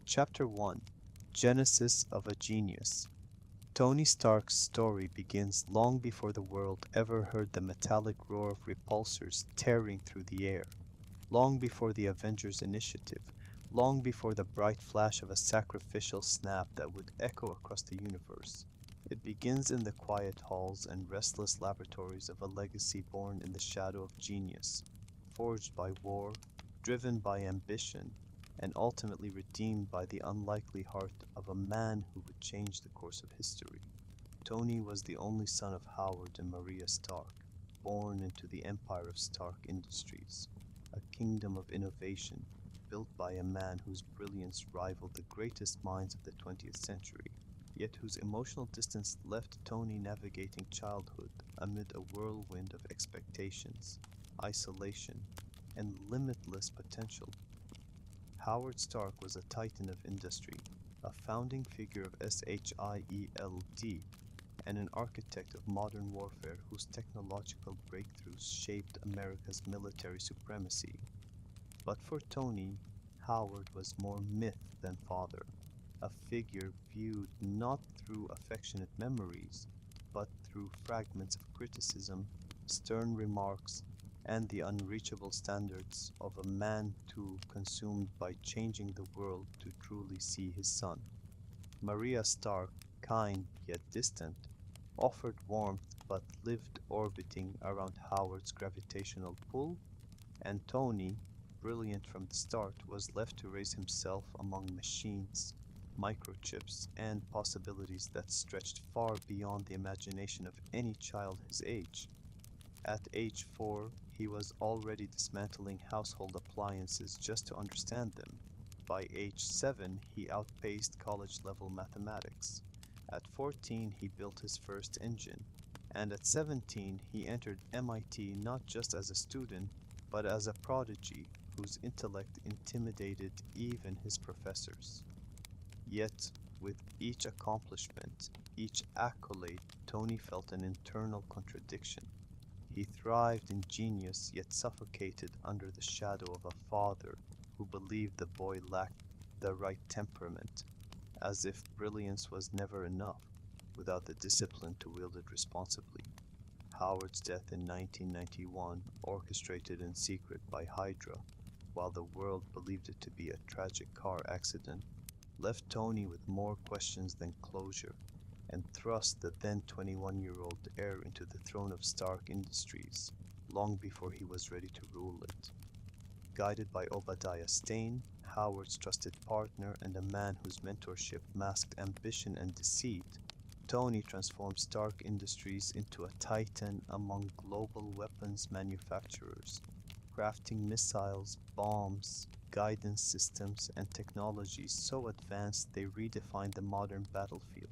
Chapter 1: Genesis of a Genius. Tony Stark's story begins long before the world ever heard the metallic roar of repulsors tearing through the air, long before the Avengers initiative, long before the bright flash of a sacrificial snap that would echo across the universe. It begins in the quiet halls and restless laboratories of a legacy born in the shadow of genius, forged by war, driven by ambition, and ultimately redeemed by the unlikely heart of a man who would change the course of history. Tony was the only son of Howard and Maria Stark, born into the empire of Stark Industries, a kingdom of innovation built by a man whose brilliance rivaled the greatest minds of the 20th century, yet whose emotional distance left Tony navigating childhood amid a whirlwind of expectations, isolation, and limitless potential. Howard Stark was a titan of industry, a founding figure of SHIELD, and an architect of modern warfare whose technological breakthroughs shaped America's military supremacy. But for Tony, Howard was more myth than father, a figure viewed not through affectionate memories, but through fragments of criticism, stern remarks, and the unreachable standards of a man too consumed by changing the world to truly see his son. Maria Stark, kind yet distant, offered warmth but lived orbiting around Howard's gravitational pull, and Tony, brilliant from the start, was left to raise himself among machines, microchips, and possibilities that stretched far beyond the imagination of any child his age. At age 4, he was already dismantling household appliances just to understand them. By age 7, he outpaced college-level mathematics. At 14, he built his first engine, and at 17, he entered MIT not just as a student, but as a prodigy whose intellect intimidated even his professors. Yet, with each accomplishment, each accolade, Tony felt an internal contradiction. He thrived in genius, yet suffocated under the shadow of a father who believed the boy lacked the right temperament, as if brilliance was never enough without the discipline to wield it responsibly. Howard's death in 1991, orchestrated in secret by Hydra, while the world believed it to be a tragic car accident, left Tony with more questions than closure, and thrust the then 21-year-old heir into the throne of Stark Industries long before he was ready to rule it. Guided by Obadiah Stane, Howard's trusted partner and a man whose mentorship masked ambition and deceit, Tony transformed Stark Industries into a titan among global weapons manufacturers, crafting missiles, bombs, guidance systems, and technologies so advanced they redefined the modern battlefield.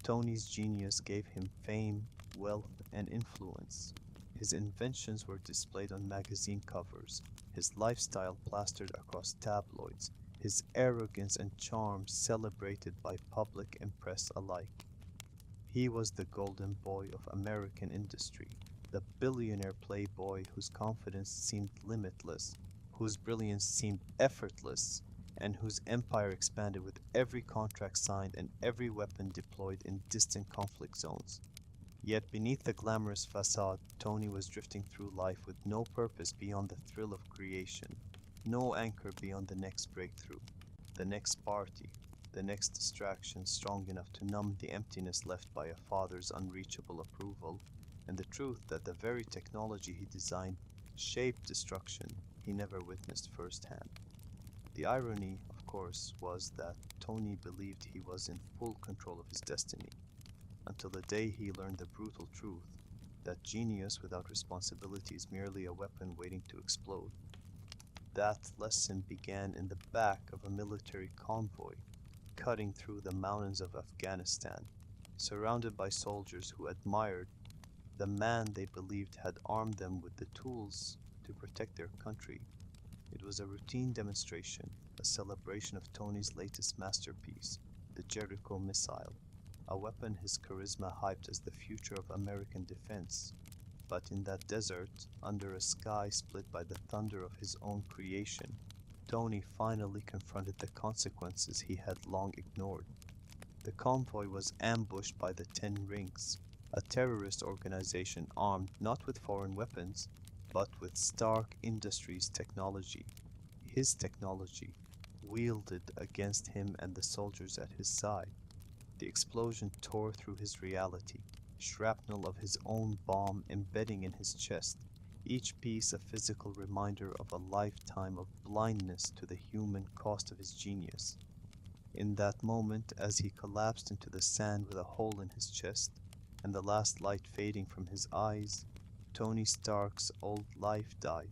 Tony's genius gave him fame, wealth, and influence. His inventions were displayed on magazine covers, his lifestyle plastered across tabloids, his arrogance and charm celebrated by public and press alike. He was the golden boy of American industry, the billionaire playboy whose confidence seemed limitless, whose brilliance seemed effortless, and whose empire expanded with every contract signed and every weapon deployed in distant conflict zones. Yet beneath the glamorous facade, Tony was drifting through life with no purpose beyond the thrill of creation, no anchor beyond the next breakthrough, the next party, the next distraction strong enough to numb the emptiness left by a father's unreachable approval, and the truth that the very technology he designed shaped destruction he never witnessed firsthand. The irony, of course, was that Tony believed he was in full control of his destiny, until the day he learned the brutal truth that genius without responsibility is merely a weapon waiting to explode. That lesson began in the back of a military convoy, cutting through the mountains of Afghanistan, surrounded by soldiers who admired the man they believed had armed them with the tools to protect their country. It was a routine demonstration, a celebration of Tony's latest masterpiece, the Jericho missile, a weapon his charisma hyped as the future of American defense. But in that desert, under a sky split by the thunder of his own creation, Tony finally confronted the consequences he had long ignored. The convoy was ambushed by the Ten Rings, a terrorist organization armed not with foreign weapons, but with Stark Industries technology, his technology, wielded against him and the soldiers at his side. The explosion tore through his reality, shrapnel of his own bomb embedding in his chest, each piece a physical reminder of a lifetime of blindness to the human cost of his genius. In that moment, as he collapsed into the sand with a hole in his chest, and the last light fading from his eyes, Tony Stark's old life died.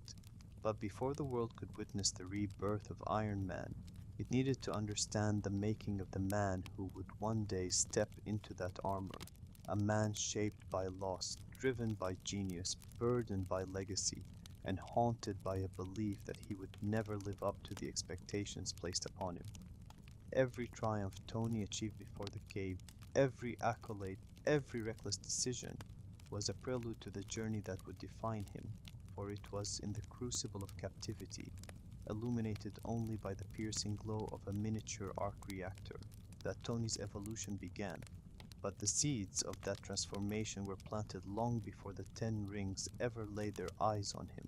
But before the world could witness the rebirth of Iron Man, it needed to understand the making of the man who would one day step into that armor, a man shaped by loss, driven by genius, burdened by legacy, and haunted by a belief that he would never live up to the expectations placed upon him. Every triumph Tony achieved before the cave, every accolade, every reckless decision, was a prelude to the journey that would define him, for it was in the crucible of captivity, illuminated only by the piercing glow of a miniature arc reactor, that Tony's evolution began. But the seeds of that transformation were planted long before the Ten Rings ever laid their eyes on him,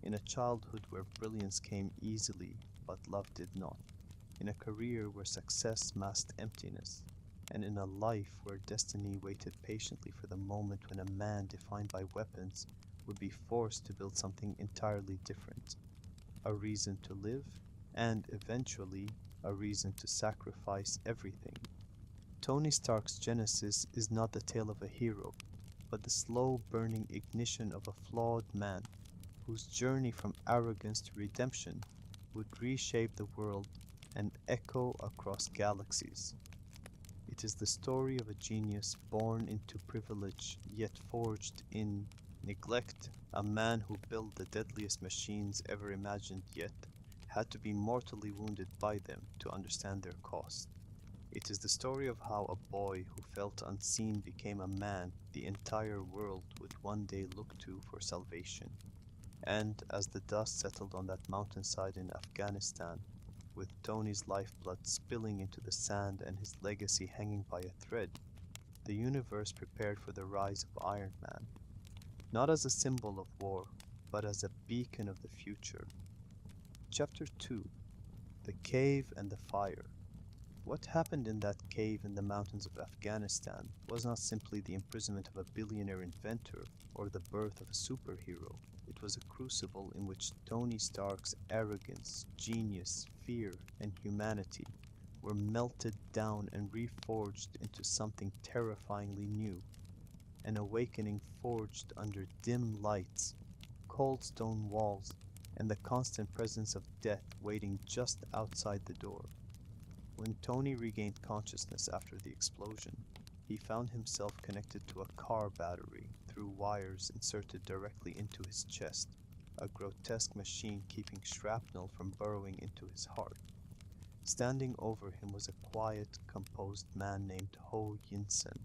in a childhood where brilliance came easily, but love did not, in a career where success masked emptiness, and in a life where destiny waited patiently for the moment when a man defined by weapons would be forced to build something entirely different, a reason to live, and eventually a reason to sacrifice everything. Tony Stark's genesis is not the tale of a hero, but the slow burning ignition of a flawed man whose journey from arrogance to redemption would reshape the world and echo across galaxies. It is the story of a genius born into privilege yet forged in neglect, a man who built the deadliest machines ever imagined yet had to be mortally wounded by them to understand their cost. It is the story of how a boy who felt unseen became a man the entire world would one day look to for salvation. And as the dust settled on that mountainside in Afghanistan, with Tony's lifeblood spilling into the sand and his legacy hanging by a thread, the universe prepared for the rise of Iron Man, not as a symbol of war, but as a beacon of the future. Chapter 2: The Cave and the Fire. What happened in that cave in the mountains of Afghanistan was not simply the imprisonment of a billionaire inventor or the birth of a superhero. It was a crucible in which Tony Stark's arrogance, genius, fear, and humanity were melted down and reforged into something terrifyingly new, an awakening forged under dim lights, cold stone walls, and the constant presence of death waiting just outside the door. When Tony regained consciousness after the explosion, he found himself connected to a car battery through wires inserted directly into his chest, a grotesque machine keeping shrapnel from burrowing into his heart. Standing over him was a quiet, composed man named Ho Yinsen,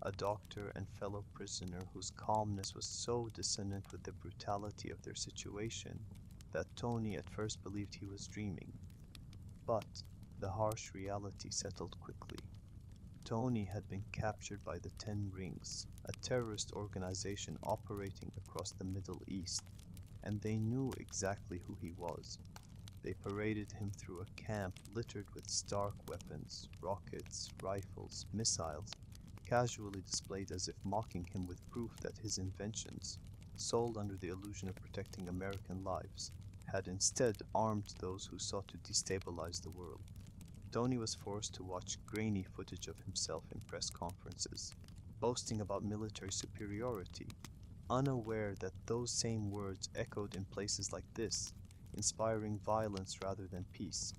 a doctor and fellow prisoner whose calmness was so dissonant with the brutality of their situation that Tony at first believed he was dreaming. But the harsh reality settled quickly. Tony had been captured by the Ten Rings, a terrorist organization operating across the Middle East, and they knew exactly who he was. They paraded him through a camp littered with Stark weapons, rockets, rifles, missiles, casually displayed as if mocking him with proof that his inventions, sold under the illusion of protecting American lives, had instead armed those who sought to destabilize the world. Tony was forced to watch grainy footage of himself in press conferences, boasting about military superiority, unaware that those same words echoed in places like this, inspiring violence rather than peace.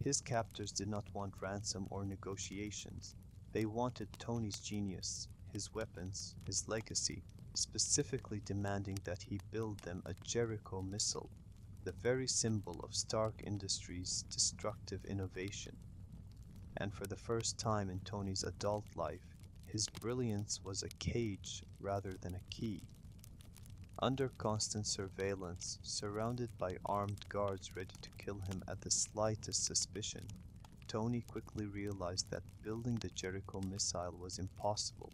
His captors did not want ransom or negotiations. They wanted Tony's genius, his weapons, his legacy, specifically demanding that he build them a Jericho missile, the very symbol of Stark Industries' destructive innovation. And for the first time in Tony's adult life, his brilliance was a cage rather than a key. Under constant surveillance, surrounded by armed guards ready to kill him at the slightest suspicion. Tony quickly realized that building the Jericho missile was impossible,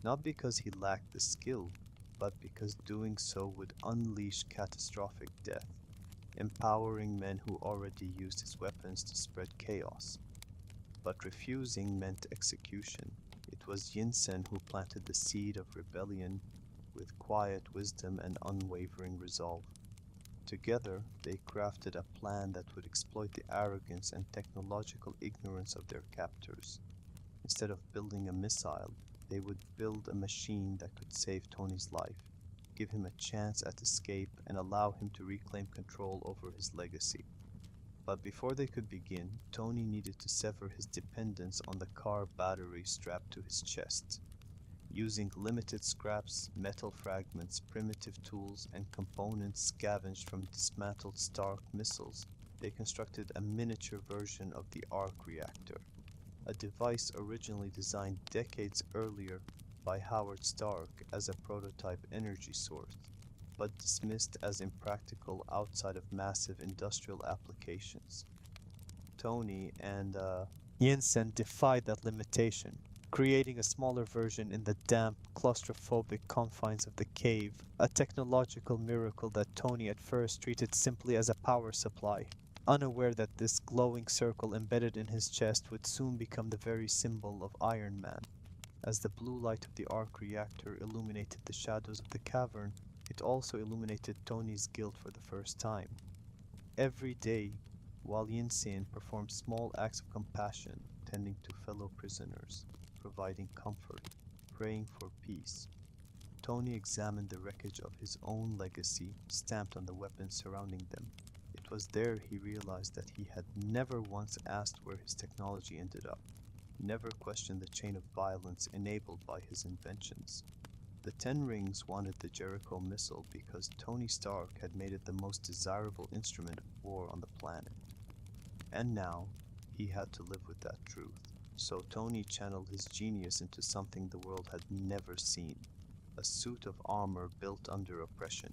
not because he lacked the skill, but because doing so would unleash catastrophic death, empowering men who already used his weapons to spread chaos. But refusing meant execution. It was Yinsen who planted the seed of rebellion with quiet wisdom and unwavering resolve. Together, they crafted a plan that would exploit the arrogance and technological ignorance of their captors. Instead of building a missile, they would build a machine that could save Tony's life, give him a chance at escape, and allow him to reclaim control over his legacy. But before they could begin, Tony needed to sever his dependence on the car battery strapped to his chest. Using limited scraps, metal fragments, primitive tools, and components scavenged from dismantled Stark missiles, they constructed a miniature version of the arc reactor, a device originally designed decades earlier by Howard Stark as a prototype energy source, but dismissed as impractical outside of massive industrial applications. Tony and Yinsen defied that limitation, creating a smaller version in the damp, claustrophobic confines of the cave, a technological miracle that Tony at first treated simply as a power supply, unaware that this glowing circle embedded in his chest would soon become the very symbol of Iron Man. As the blue light of the arc reactor illuminated the shadows of the cavern, it also illuminated Tony's guilt for the first time. Every day, while Yinsen performed small acts of compassion, tending to fellow prisoners, providing comfort, praying for peace, Tony examined the wreckage of his own legacy stamped on the weapons surrounding them. It was there he realized that he had never once asked where his technology ended up, never questioned the chain of violence enabled by his inventions. The Ten Rings wanted the Jericho missile because Tony Stark had made it the most desirable instrument of war on the planet. And now, he had to live with that truth. So Tony channeled his genius into something the world had never seen. A suit of armor built under oppression.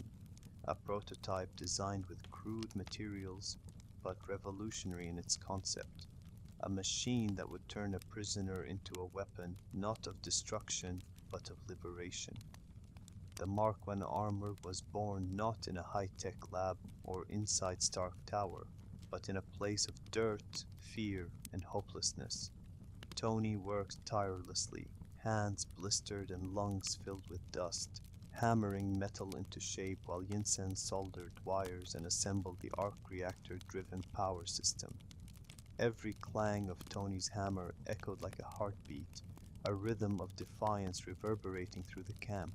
A prototype designed with crude materials, but revolutionary in its concept. A machine that would turn a prisoner into a weapon not of destruction, but of liberation. The Mark 1 armor was born not in a high-tech lab or inside Stark Tower, but in a place of dirt, fear, and hopelessness. Tony worked tirelessly, hands blistered and lungs filled with dust, hammering metal into shape while Yinsen soldered wires and assembled the arc reactor-driven power system. Every clang of Tony's hammer echoed like a heartbeat, a rhythm of defiance reverberating through the camp.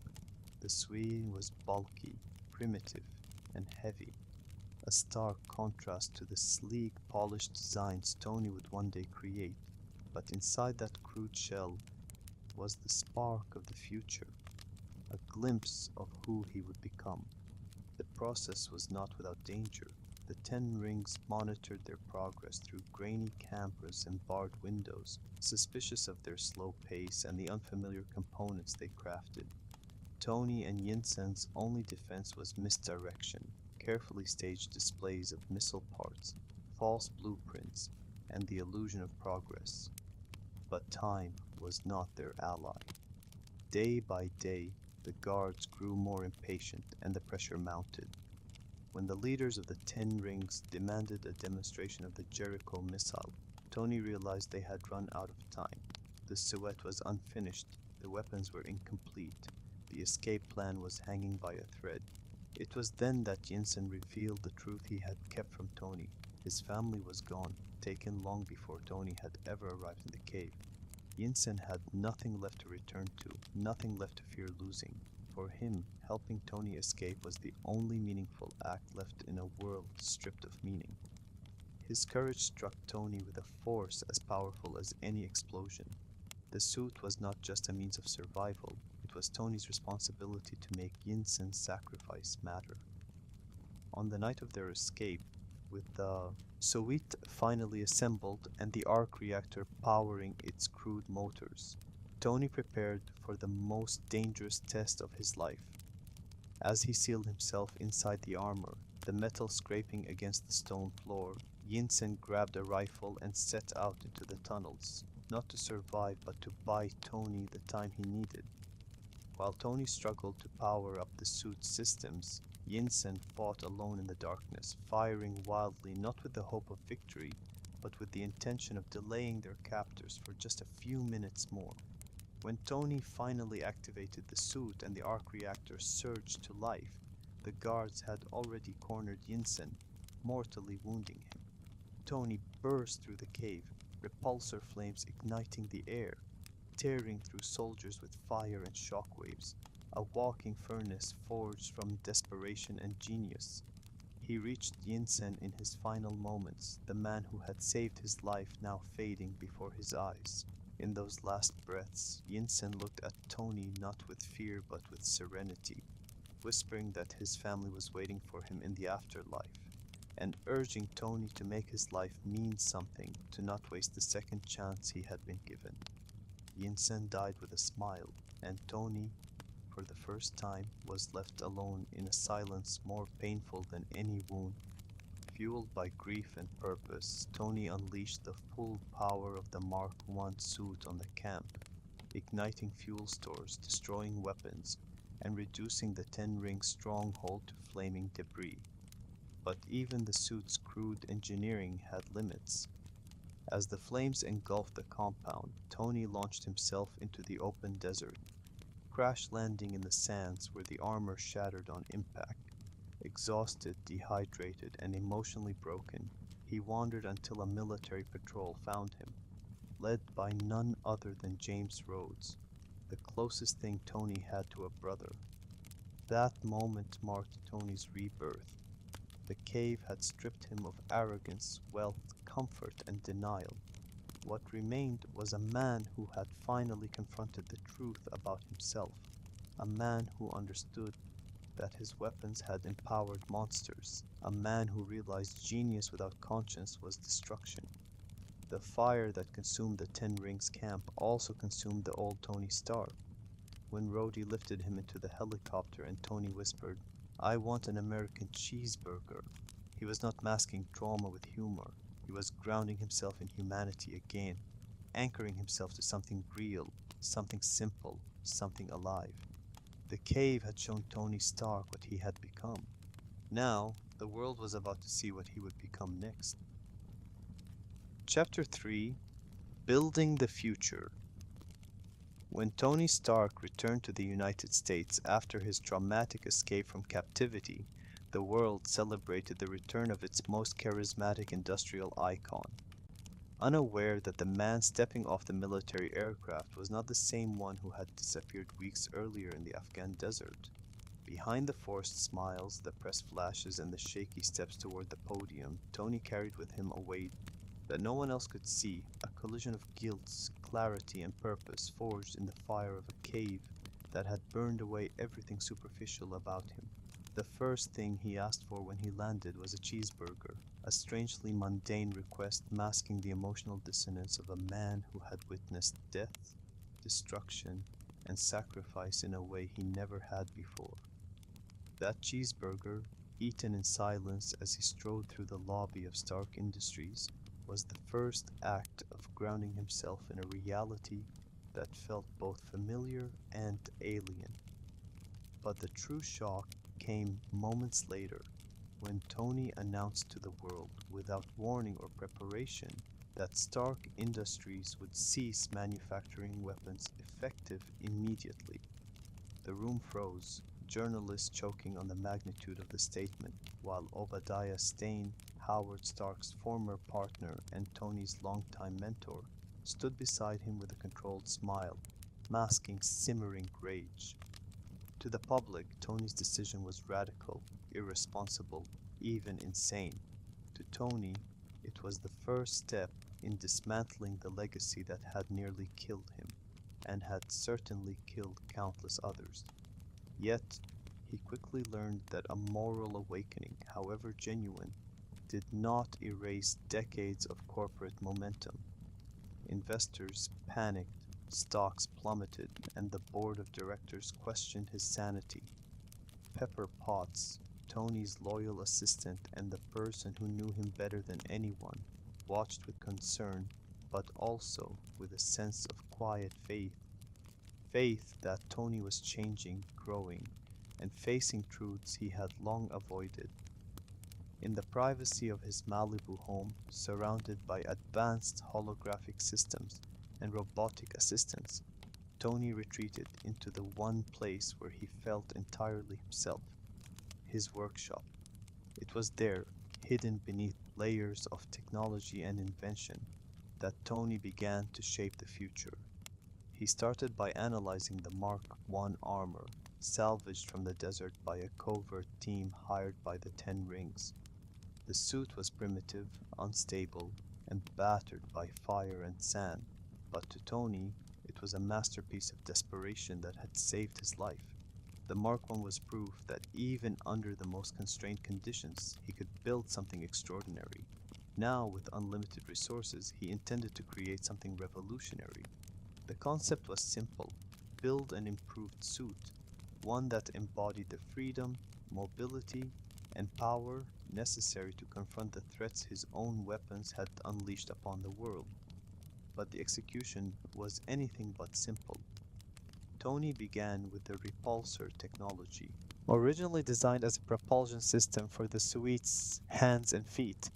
The swing was bulky, primitive, and heavy, a stark contrast to the sleek, polished designs Tony would one day create. But inside that crude shell was the spark of the future, a glimpse of who he would become. The process was not without danger. The Ten Rings monitored their progress through grainy cameras and barred windows, suspicious of their slow pace and the unfamiliar components they crafted. Tony and Yinsen's only defense was misdirection, carefully staged displays of missile parts, false blueprints, and the illusion of progress. But time was not their ally. Day by day, the guards grew more impatient and the pressure mounted. When the leaders of the Ten Rings demanded a demonstration of the Jericho missile, Tony realized they had run out of time. The silhouette was unfinished, the weapons were incomplete, the escape plan was hanging by a thread. It was then that Yinsen revealed the truth he had kept from Tony. His family was gone, taken long before Tony had ever arrived in the cave. Yinsen had nothing left to return to, nothing left to fear losing. For him, helping Tony escape was the only meaningful act left in a world stripped of meaning. His courage struck Tony with a force as powerful as any explosion. The suit was not just a means of survival, it was Tony's responsibility to make Yinsen's sacrifice matter. On the night of their escape, with the suite finally assembled and the arc reactor powering its crude motors, Tony prepared for the most dangerous test of his life. As he sealed himself inside the armor, the metal scraping against the stone floor, Yinsen grabbed a rifle and set out into the tunnels, not to survive but to buy Tony the time he needed. While Tony struggled to power up the suit's systems, Yinsen fought alone in the darkness, firing wildly not with the hope of victory, but with the intention of delaying their captors for just a few minutes more. When Tony finally activated the suit and the arc reactor surged to life, the guards had already cornered Yinsen, mortally wounding him. Tony burst through the cave, repulsor flames igniting the air, tearing through soldiers with fire and shockwaves, a walking furnace forged from desperation and genius. He reached Yinsen in his final moments, the man who had saved his life now fading before his eyes. In those last breaths, Yinsen looked at Tony not with fear but with serenity, whispering that his family was waiting for him in the afterlife, and urging Tony to make his life mean something, to not waste the second chance he had been given. Yinsen died with a smile, and Tony, for the first time, was left alone in a silence more painful than any wound. Fueled by grief and purpose, Tony unleashed the full power of the Mark I suit on the camp, igniting fuel stores, destroying weapons, and reducing the Ten-Ring stronghold to flaming debris. But even the suit's crude engineering had limits. As the flames engulfed the compound, Tony launched himself into the open desert, crash landing in the sands where the armor shattered on impact. Exhausted, dehydrated, and emotionally broken, he wandered until a military patrol found him, led by none other than James Rhodes, the closest thing Tony had to a brother. That moment marked Tony's rebirth. The cave had stripped him of arrogance, wealth, comfort, and denial. What remained was a man who had finally confronted the truth about himself, a man who understood that his weapons had empowered monsters, a man who realized genius without conscience was destruction. The fire that consumed the Ten Rings camp also consumed the old Tony Stark. When Rhodey lifted him into the helicopter and Tony whispered, "I want an American cheeseburger," he was not masking trauma with humor. He was grounding himself in humanity again, anchoring himself to something real, something simple, something alive. The cave had shown Tony Stark what he had become. Now, the world was about to see what he would become next. Chapter 3: Building the Future. When Tony Stark returned to the United States after his traumatic escape from captivity, the world celebrated the return of its most charismatic industrial icon. Unaware that the man stepping off the military aircraft was not the same one who had disappeared weeks earlier in the Afghan desert. Behind the forced smiles, the press flashes, and the shaky steps toward the podium, Tony carried with him a weight that no one else could see, a collision of guilt, clarity, and purpose forged in the fire of a cave that had burned away everything superficial about him. The first thing he asked for when he landed was a cheeseburger, a strangely mundane request masking the emotional dissonance of a man who had witnessed death, destruction, and sacrifice in a way he never had before. That cheeseburger, eaten in silence as he strode through the lobby of Stark Industries, was the first act of grounding himself in a reality that felt both familiar and alien. But the true shock came moments later, when Tony announced to the world, without warning or preparation, that Stark Industries would cease manufacturing weapons effective immediately. The room froze, journalists choking on the magnitude of the statement, while Obadiah Stane, Howard Stark's former partner and Tony's longtime mentor, stood beside him with a controlled smile, masking simmering rage. To the public, Tony's decision was radical, irresponsible, even insane. To Tony, it was the first step in dismantling the legacy that had nearly killed him, and had certainly killed countless others. Yet, he quickly learned that a moral awakening, however genuine, did not erase decades of corporate momentum. Investors panicked, stocks plummeted, and the board of directors questioned his sanity. Pepper Potts, Tony's loyal assistant and the person who knew him better than anyone, watched with concern, but also with a sense of quiet faith. Faith that Tony was changing, growing, and facing truths he had long avoided. In the privacy of his Malibu home, surrounded by advanced holographic systems and robotic assistants, Tony retreated into the one place where he felt entirely himself, his workshop. It was there, hidden beneath layers of technology and invention, that Tony began to shape the future. He started by analyzing the Mark I armor, salvaged from the desert by a covert team hired by the Ten Rings. The suit was primitive, unstable, and battered by fire and sand, but to Tony, it was a masterpiece of desperation that had saved his life. The Mark I was proof that even under the most constrained conditions, he could build something extraordinary. Now, with unlimited resources, he intended to create something revolutionary. The concept was simple: build an improved suit, one that embodied the freedom, mobility, and power necessary to confront the threats his own weapons had unleashed upon the world. But the execution was anything but simple. Tony began with the repulsor technology. Originally designed as a propulsion system for the suite's hands and feet,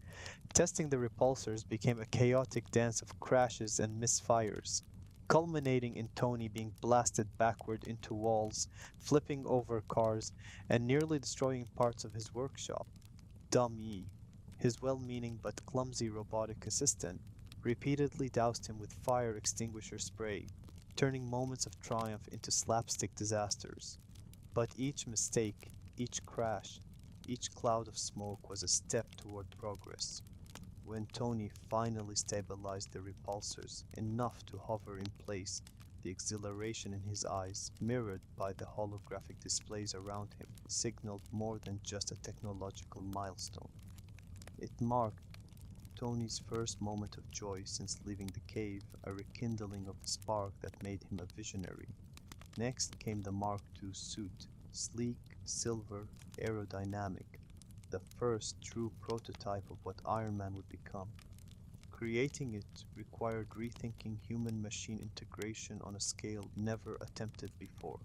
testing the repulsors became a chaotic dance of crashes and misfires, culminating in Tony being blasted backward into walls, flipping over cars, and nearly destroying parts of his workshop. Dummy, his well-meaning but clumsy robotic assistant, repeatedly doused him with fire extinguisher spray, turning moments of triumph into slapstick disasters. But each mistake, each crash, each cloud of smoke was a step toward progress. When Tony finally stabilized the repulsors enough to hover in place, the exhilaration in his eyes, mirrored by the holographic displays around him, signaled more than just a technological milestone. It marked Tony's first moment of joy since leaving the cave, a rekindling of the spark that made him a visionary. Next came the Mark II suit, sleek, silver, aerodynamic, the first true prototype of what Iron Man would become. Creating it required rethinking human-machine integration on a scale never attempted before.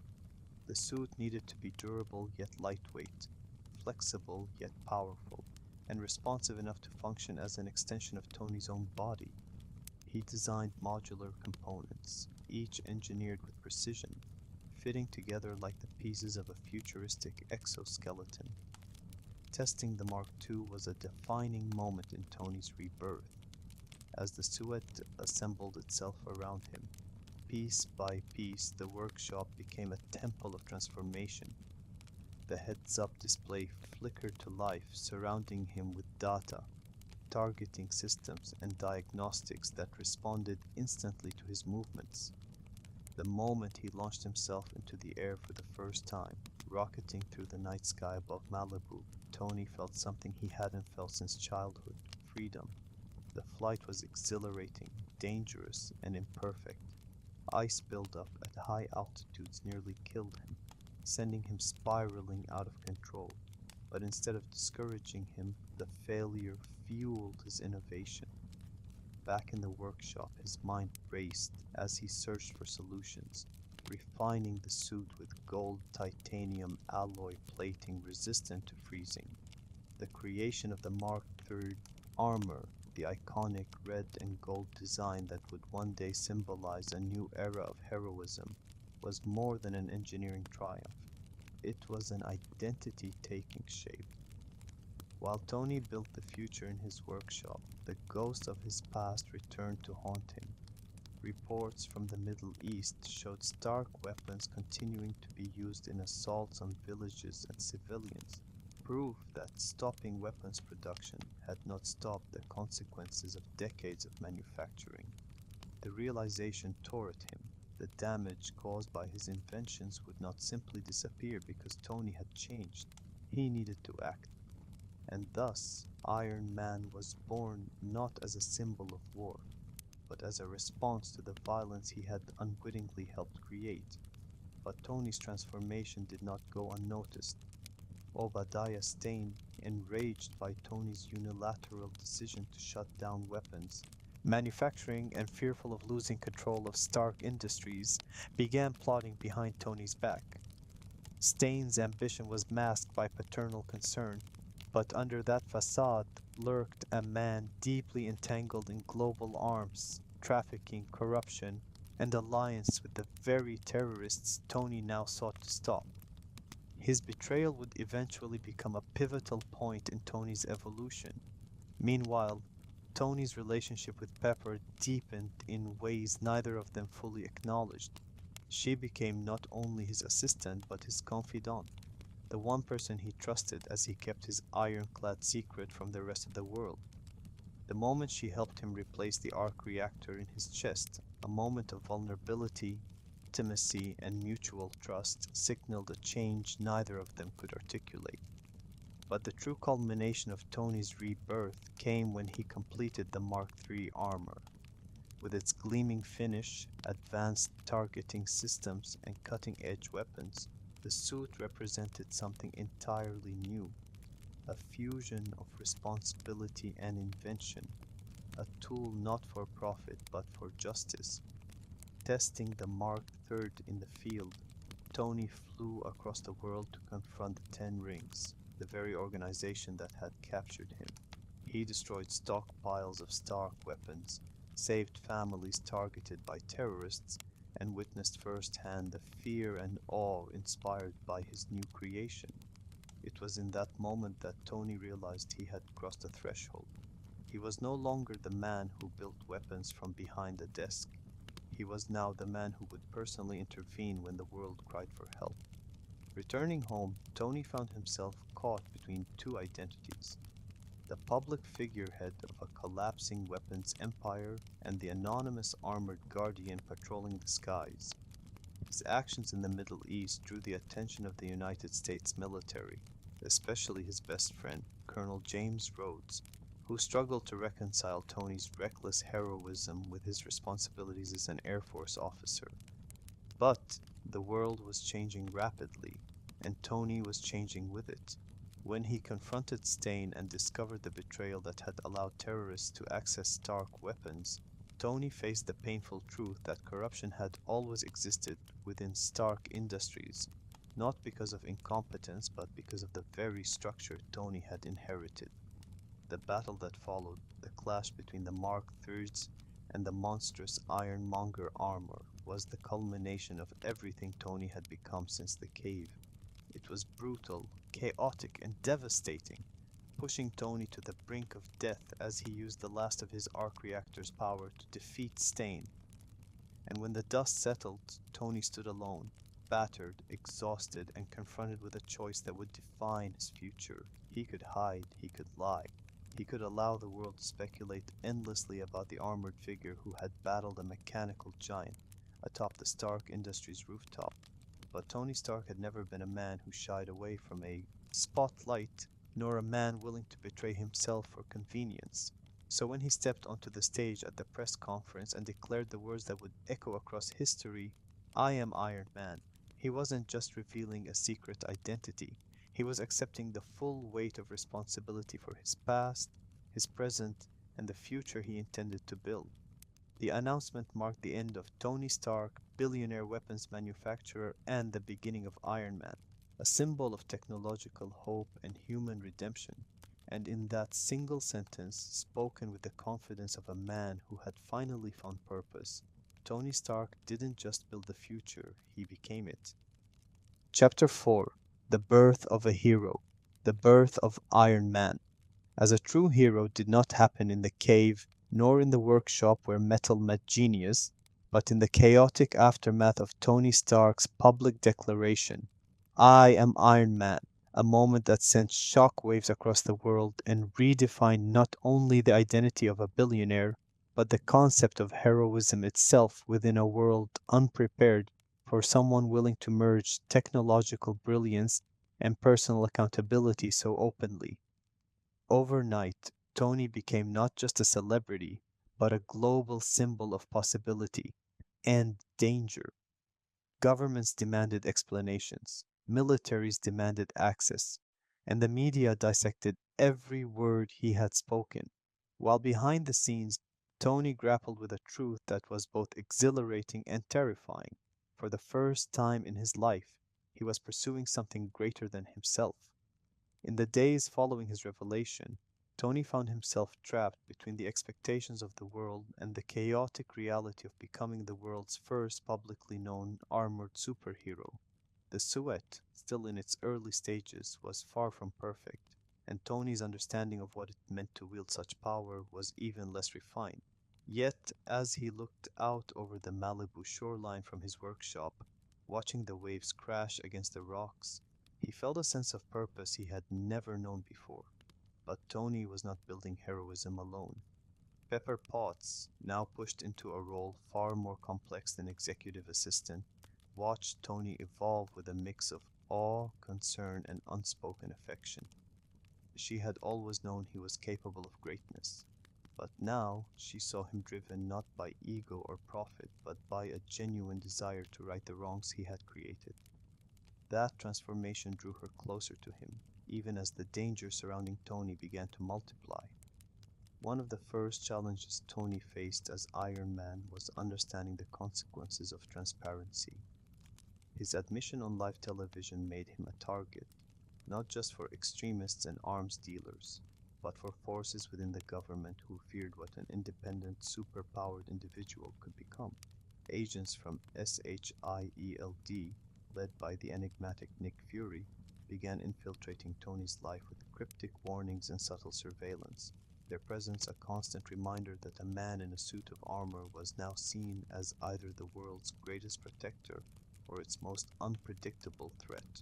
The suit needed to be durable yet lightweight, flexible yet powerful, and responsive enough to function as an extension of Tony's own body. He designed modular components, each engineered with precision, fitting together like the pieces of a futuristic exoskeleton. Testing the Mark II was a defining moment in Tony's rebirth. As the suit assembled itself around him, piece by piece, the workshop became a temple of transformation. The heads-up display flickered to life, surrounding him with data, targeting systems, and diagnostics that responded instantly to his movements. The moment he launched himself into the air for the first time, rocketing through the night sky above Malibu, Tony felt something he hadn't felt since childhood: freedom. The flight was exhilarating, dangerous, and imperfect. Ice buildup at high altitudes nearly killed him, sending him spiraling out of control. But instead of discouraging him, the failure fueled his innovation. Back in the workshop, his mind raced as he searched for solutions, refining the suit with gold titanium alloy plating resistant to freezing. The creation of the Mark III armor, the iconic red and gold design that would one day symbolize a new era of heroism, was more than an engineering triumph. It was an identity taking shape. While Tony built the future in his workshop, the ghost of his past returned to haunt him. Reports from the Middle East showed stark weapons continuing to be used in assaults on villages and civilians, proof that stopping weapons production had not stopped the consequences of decades of manufacturing. The realization tore at him. The damage caused by his inventions would not simply disappear because Tony had changed. He needed to act. And thus, Iron Man was born not as a symbol of war, but as a response to the violence he had unwittingly helped create. But Tony's transformation did not go unnoticed. Obadiah Stane, enraged by Tony's unilateral decision to shut down weapons manufacturing and fearful of losing control of Stark Industries, began plotting behind Tony's back. Stane's ambition was masked by paternal concern, but under that facade lurked a man deeply entangled in global arms, trafficking, corruption, and alliance with the very terrorists Tony now sought to stop. His betrayal would eventually become a pivotal point in Tony's evolution. Meanwhile, Tony's relationship with Pepper deepened in ways neither of them fully acknowledged. She became not only his assistant but his confidant, the one person he trusted as he kept his ironclad secret from the rest of the world. The moment she helped him replace the arc reactor in his chest, a moment of vulnerability, intimacy, and mutual trust signaled a change neither of them could articulate. But the true culmination of Tony's rebirth came when he completed the Mark III armor. With its gleaming finish, advanced targeting systems, and cutting-edge weapons, the suit represented something entirely new, a fusion of responsibility and invention, a tool not for profit but for justice. Testing the Mark III in the field, Tony flew across the world to confront the Ten Rings, the very organization that had captured him. He destroyed stockpiles of Stark weapons, saved families targeted by terrorists, and witnessed firsthand the fear and awe inspired by his new creation. It was in that moment that Tony realized he had crossed a threshold. He was no longer the man who built weapons from behind a desk. He was now the man who would personally intervene when the world cried for help. Returning home, Tony found himself caught between two identities: the public figurehead of a collapsing weapons empire and the anonymous armored guardian patrolling the skies. His actions in the Middle East drew the attention of the United States military, especially his best friend, Colonel James Rhodes, who struggled to reconcile Tony's reckless heroism with his responsibilities as an Air Force officer. But the world was changing rapidly, and Tony was changing with it. When he confronted Stain and discovered the betrayal that had allowed terrorists to access Stark weapons, Tony faced the painful truth that corruption had always existed within Stark Industries, not because of incompetence but because of the very structure Tony had inherited. The battle that followed, the clash between the Mark IIIs and the monstrous Ironmonger armor, was the culmination of everything Tony had become since the cave. It was brutal, chaotic, and devastating, pushing Tony to the brink of death as he used the last of his arc reactor's power to defeat Stain. And when the dust settled, Tony stood alone, battered, exhausted, and confronted with a choice that would define his future. He could hide, he could lie. He could allow the world to speculate endlessly about the armored figure who had battled a mechanical giant atop the Stark Industries rooftop. But Tony Stark had never been a man who shied away from a spotlight, nor a man willing to betray himself for convenience. So when he stepped onto the stage at the press conference and declared the words that would echo across history, "I am Iron Man," he wasn't just revealing a secret identity. He was accepting the full weight of responsibility for his past, his present, and the future he intended to build. The announcement marked the end of Tony Stark, billionaire weapons manufacturer, and the beginning of Iron Man, a symbol of technological hope and human redemption. And in that single sentence, spoken with the confidence of a man who had finally found purpose, Tony Stark didn't just build the future, he became it. Chapter 4: The Birth of a Hero. The Birth of Iron Man. As a true hero did not happen in the cave, nor in the workshop where metal met genius, but in the chaotic aftermath of Tony Stark's public declaration, "I am Iron Man," a moment that sent shockwaves across the world and redefined not only the identity of a billionaire, but the concept of heroism itself within a world unprepared for someone willing to merge technological brilliance and personal accountability so openly. Overnight, Tony became not just a celebrity, but a global symbol of possibility and danger. Governments demanded explanations, militaries demanded access, and the media dissected every word he had spoken. While behind the scenes, Tony grappled with a truth that was both exhilarating and terrifying. For the first time in his life, he was pursuing something greater than himself. In the days following his revelation, Tony found himself trapped between the expectations of the world and the chaotic reality of becoming the world's first publicly known armored superhero. The suit, still in its early stages, was far from perfect, and Tony's understanding of what it meant to wield such power was even less refined. Yet, as he looked out over the Malibu shoreline from his workshop, watching the waves crash against the rocks, he felt a sense of purpose he had never known before. But Tony was not building heroism alone. Pepper Potts, now pushed into a role far more complex than executive assistant, watched Tony evolve with a mix of awe, concern, and unspoken affection. She had always known he was capable of greatness, but now she saw him driven not by ego or profit, but by a genuine desire to right the wrongs he had created. That transformation drew her closer to him, even as the danger surrounding Tony began to multiply. One of the first challenges Tony faced as Iron Man was understanding the consequences of transparency. His admission on live television made him a target, not just for extremists and arms dealers, but for forces within the government who feared what an independent, superpowered individual could become. Agents from SHIELD, led by the enigmatic Nick Fury, began infiltrating Tony's life with cryptic warnings and subtle surveillance, their presence a constant reminder that a man in a suit of armor was now seen as either the world's greatest protector or its most unpredictable threat.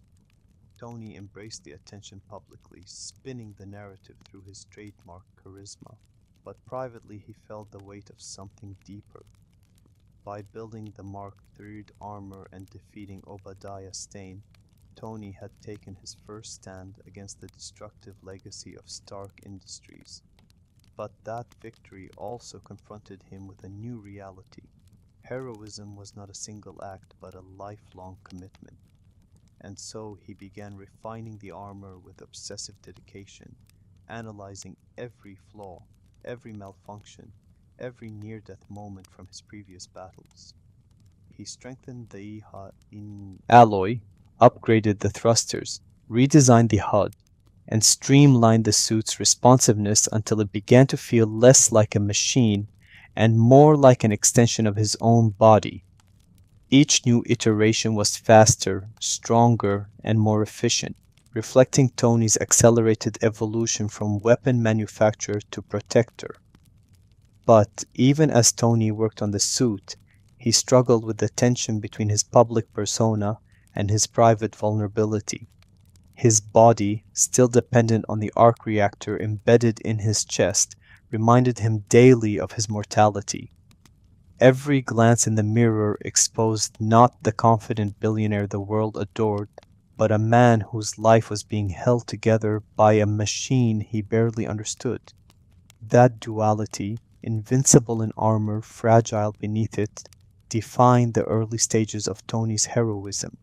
Tony embraced the attention publicly, spinning the narrative through his trademark charisma, but privately he felt the weight of something deeper. By building the Mark III armor and defeating Obadiah Stane, Tony had taken his first stand against the destructive legacy of Stark Industries. But that victory also confronted him with a new reality. Heroism was not a single act, but a lifelong commitment. And so he began refining the armor with obsessive dedication, analyzing every flaw, every malfunction, every near-death moment from his previous battles. He strengthened the in alloy, upgraded the thrusters, redesigned the HUD, and streamlined the suit's responsiveness until it began to feel less like a machine and more like an extension of his own body. Each new iteration was faster, stronger, and more efficient, reflecting Tony's accelerated evolution from weapon manufacturer to protector. But even as Tony worked on the suit, he struggled with the tension between his public persona and his private vulnerability. His body, still dependent on the arc reactor embedded in his chest, reminded him daily of his mortality. Every glance in the mirror exposed not the confident billionaire the world adored, but a man whose life was being held together by a machine he barely understood. That duality, invincible in armor, fragile beneath it, defined the early stages of Tony's heroism.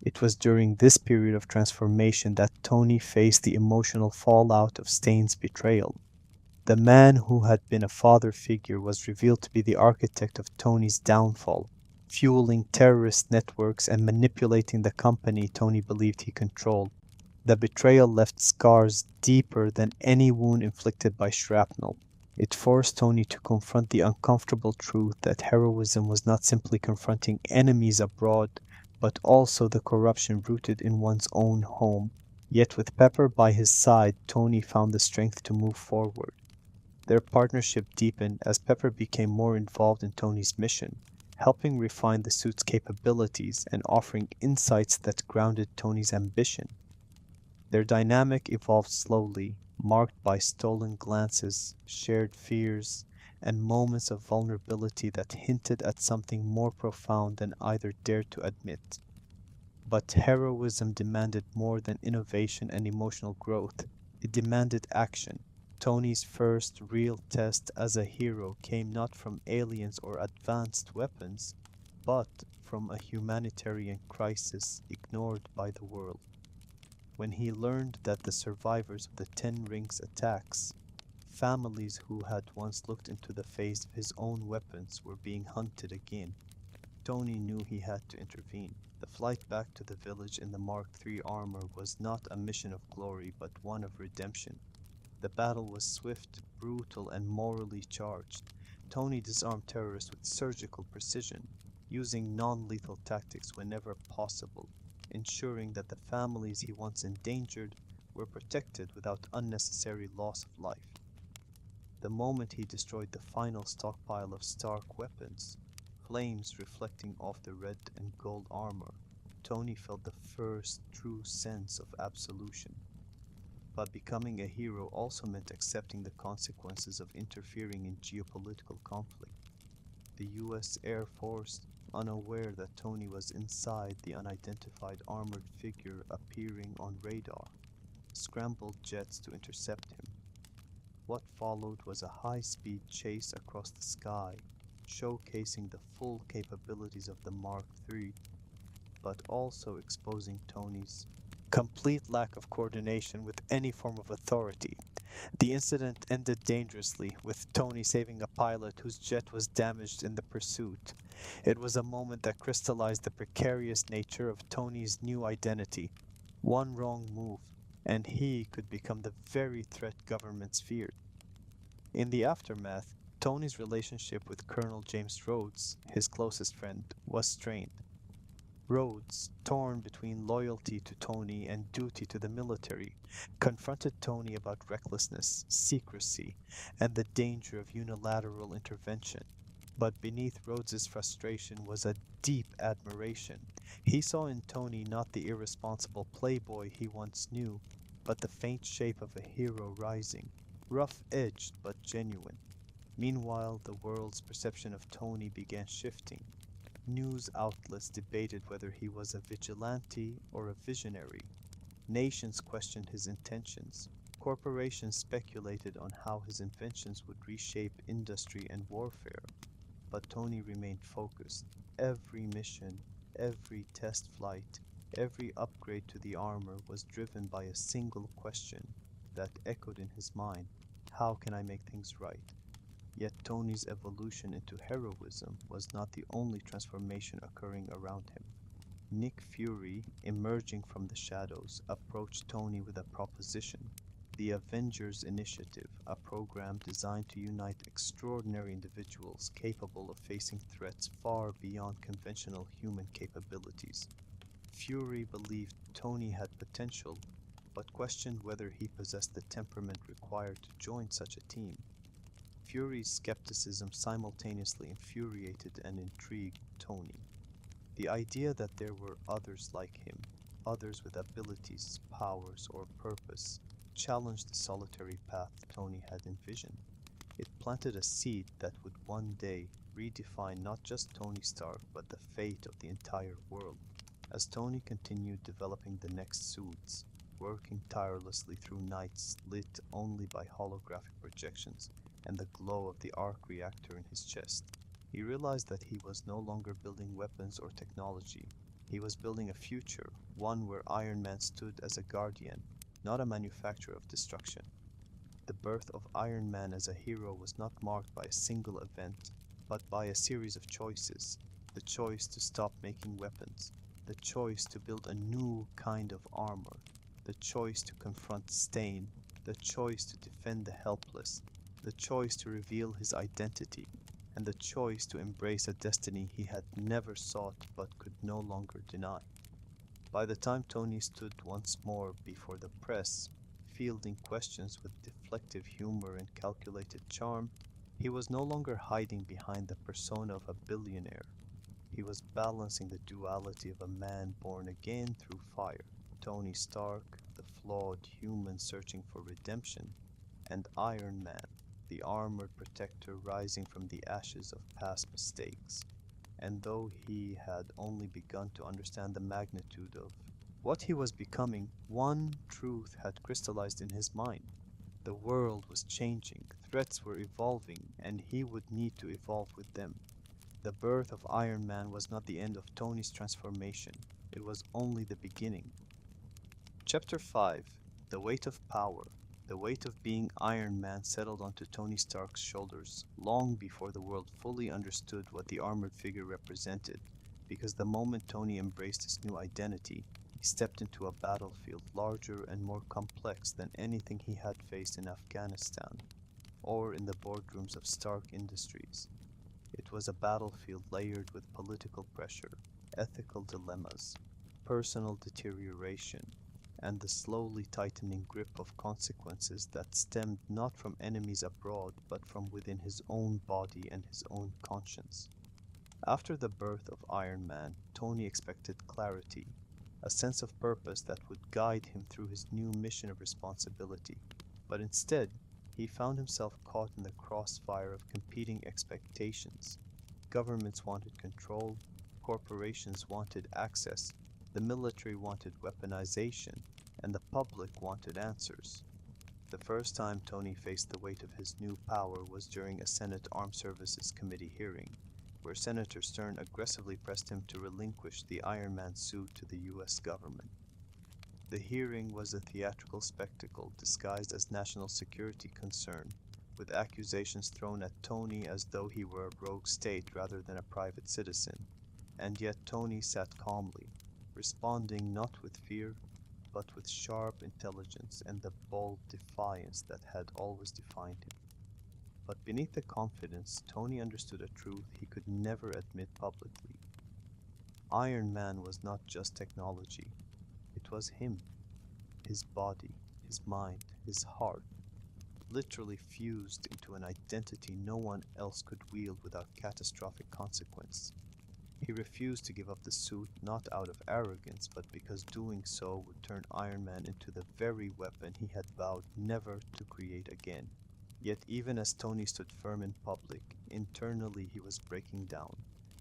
It was during this period of transformation that Tony faced the emotional fallout of Stane's betrayal. The man who had been a father figure was revealed to be the architect of Tony's downfall, fueling terrorist networks and manipulating the company Tony believed he controlled. The betrayal left scars deeper than any wound inflicted by shrapnel. It forced Tony to confront the uncomfortable truth that heroism was not simply confronting enemies abroad, but also the corruption rooted in one's own home. Yet with Pepper by his side, Tony found the strength to move forward. Their partnership deepened as Pepper became more involved in Tony's mission, helping refine the suit's capabilities and offering insights that grounded Tony's ambition. Their dynamic evolved slowly, marked by stolen glances, shared fears, and moments of vulnerability that hinted at something more profound than either dared to admit. But heroism demanded more than innovation and emotional growth. It demanded action. Tony's first real test as a hero came not from aliens or advanced weapons, but from a humanitarian crisis ignored by the world. when he learned that the survivors of the Ten Rings attacks, families who had once looked into the face of his own weapons, were being hunted again. Tony knew he had to intervene. The flight back to the village in the Mark III armor was not a mission of glory, but one of redemption. The battle was swift, brutal, and morally charged. Tony disarmed terrorists with surgical precision, using non-lethal tactics whenever possible, ensuring that the families he once endangered were protected without unnecessary loss of life. The moment he destroyed the final stockpile of Stark weapons, flames reflecting off the red and gold armor, Tony felt the first true sense of absolution. But becoming a hero also meant accepting the consequences of interfering in geopolitical conflict. The US Air Force, unaware that Tony was inside the unidentified armored figure appearing on radar, scrambled jets to intercept him. What followed was a high-speed chase across the sky, showcasing the full capabilities of the Mark III, but also exposing Tony's complete lack of coordination with any form of authority. The incident ended dangerously, with Tony saving a pilot whose jet was damaged in the pursuit. It was a moment that crystallized the precarious nature of Tony's new identity. One wrong move, and he could become the very threat governments feared. In the aftermath, Tony's relationship with Colonel James Rhodes, his closest friend, was strained. Rhodes, torn between loyalty to Tony and duty to the military, confronted Tony about recklessness, secrecy, and the danger of unilateral intervention. But beneath Rhodes's frustration was a deep admiration. He saw in Tony not the irresponsible playboy he once knew, but the faint shape of a hero rising, rough-edged but genuine. Meanwhile, the world's perception of Tony began shifting. News outlets debated whether he was a vigilante or a visionary. Nations questioned his intentions. Corporations speculated on how his inventions would reshape industry and warfare. But Tony remained focused. Every mission, every test flight, every upgrade to the armor was driven by a single question that echoed in his mind: how can I make things right? Yet Tony's evolution into heroism was not the only transformation occurring around him. Nick Fury, emerging from the shadows, approached Tony with a proposition: the Avengers Initiative, a program designed to unite extraordinary individuals capable of facing threats far beyond conventional human capabilities. Fury believed Tony had potential, but questioned whether he possessed the temperament required to join such a team. Fury's skepticism simultaneously infuriated and intrigued Tony. The idea that there were others like him, others with abilities, powers, or purpose, challenged the solitary path Tony had envisioned. It planted a seed that would one day redefine not just Tony Stark, but the fate of the entire world. As Tony continued developing the next suits, working tirelessly through nights lit only by holographic projections and the glow of the arc reactor in his chest, he realized that he was no longer building weapons or technology. He was building a future, one where Iron Man stood as a guardian, not a manufacturer of destruction. The birth of Iron Man as a hero was not marked by a single event, but by a series of choices. The choice to stop making weapons, the choice to build a new kind of armor, the choice to confront Stain, the choice to defend the helpless, the choice to reveal his identity, and the choice to embrace a destiny he had never sought but could no longer deny. By the time Tony stood once more before the press, fielding questions with deflective humor and calculated charm, he was no longer hiding behind the persona of a billionaire. He was balancing the duality of a man born again through fire, Tony Stark, the flawed human searching for redemption, and Iron Man, the armored protector rising from the ashes of past mistakes. And though he had only begun to understand the magnitude of what he was becoming, one truth had crystallized in his mind. The world was changing, threats were evolving, and he would need to evolve with them. The birth of Iron Man was not the end of Tony's transformation, it was only the beginning. Chapter 5. The Weight of Power. The weight of being Iron Man settled onto Tony Stark's shoulders long before the world fully understood what the armored figure represented, because the moment Tony embraced his new identity, he stepped into a battlefield larger and more complex than anything he had faced in Afghanistan or in the boardrooms of Stark Industries. It was a battlefield layered with political pressure, ethical dilemmas, personal deterioration, and the slowly tightening grip of consequences that stemmed not from enemies abroad but from within his own body and his own conscience. After the birth of Iron Man, Tony expected clarity, a sense of purpose that would guide him through his new mission of responsibility. But instead, he found himself caught in the crossfire of competing expectations. Governments wanted control, corporations wanted access, the military wanted weaponization, and the public wanted answers. The first time Tony faced the weight of his new power was during a Senate Armed Services Committee hearing, where Senator Stern aggressively pressed him to relinquish the Iron Man suit to the US government. The hearing was a theatrical spectacle disguised as national security concern, with accusations thrown at Tony as though he were a rogue state rather than a private citizen. And yet Tony sat calmly, responding not with fear, but with sharp intelligence and the bold defiance that had always defined him. But beneath the confidence, Tony understood a truth he could never admit publicly. Iron Man was not just technology, it was him, his body, his mind, his heart, literally fused into an identity no one else could wield without catastrophic consequence. He refused to give up the suit not out of arrogance, but because doing so would turn Iron Man into the very weapon he had vowed never to create again. Yet even as Tony stood firm in public, internally he was breaking down.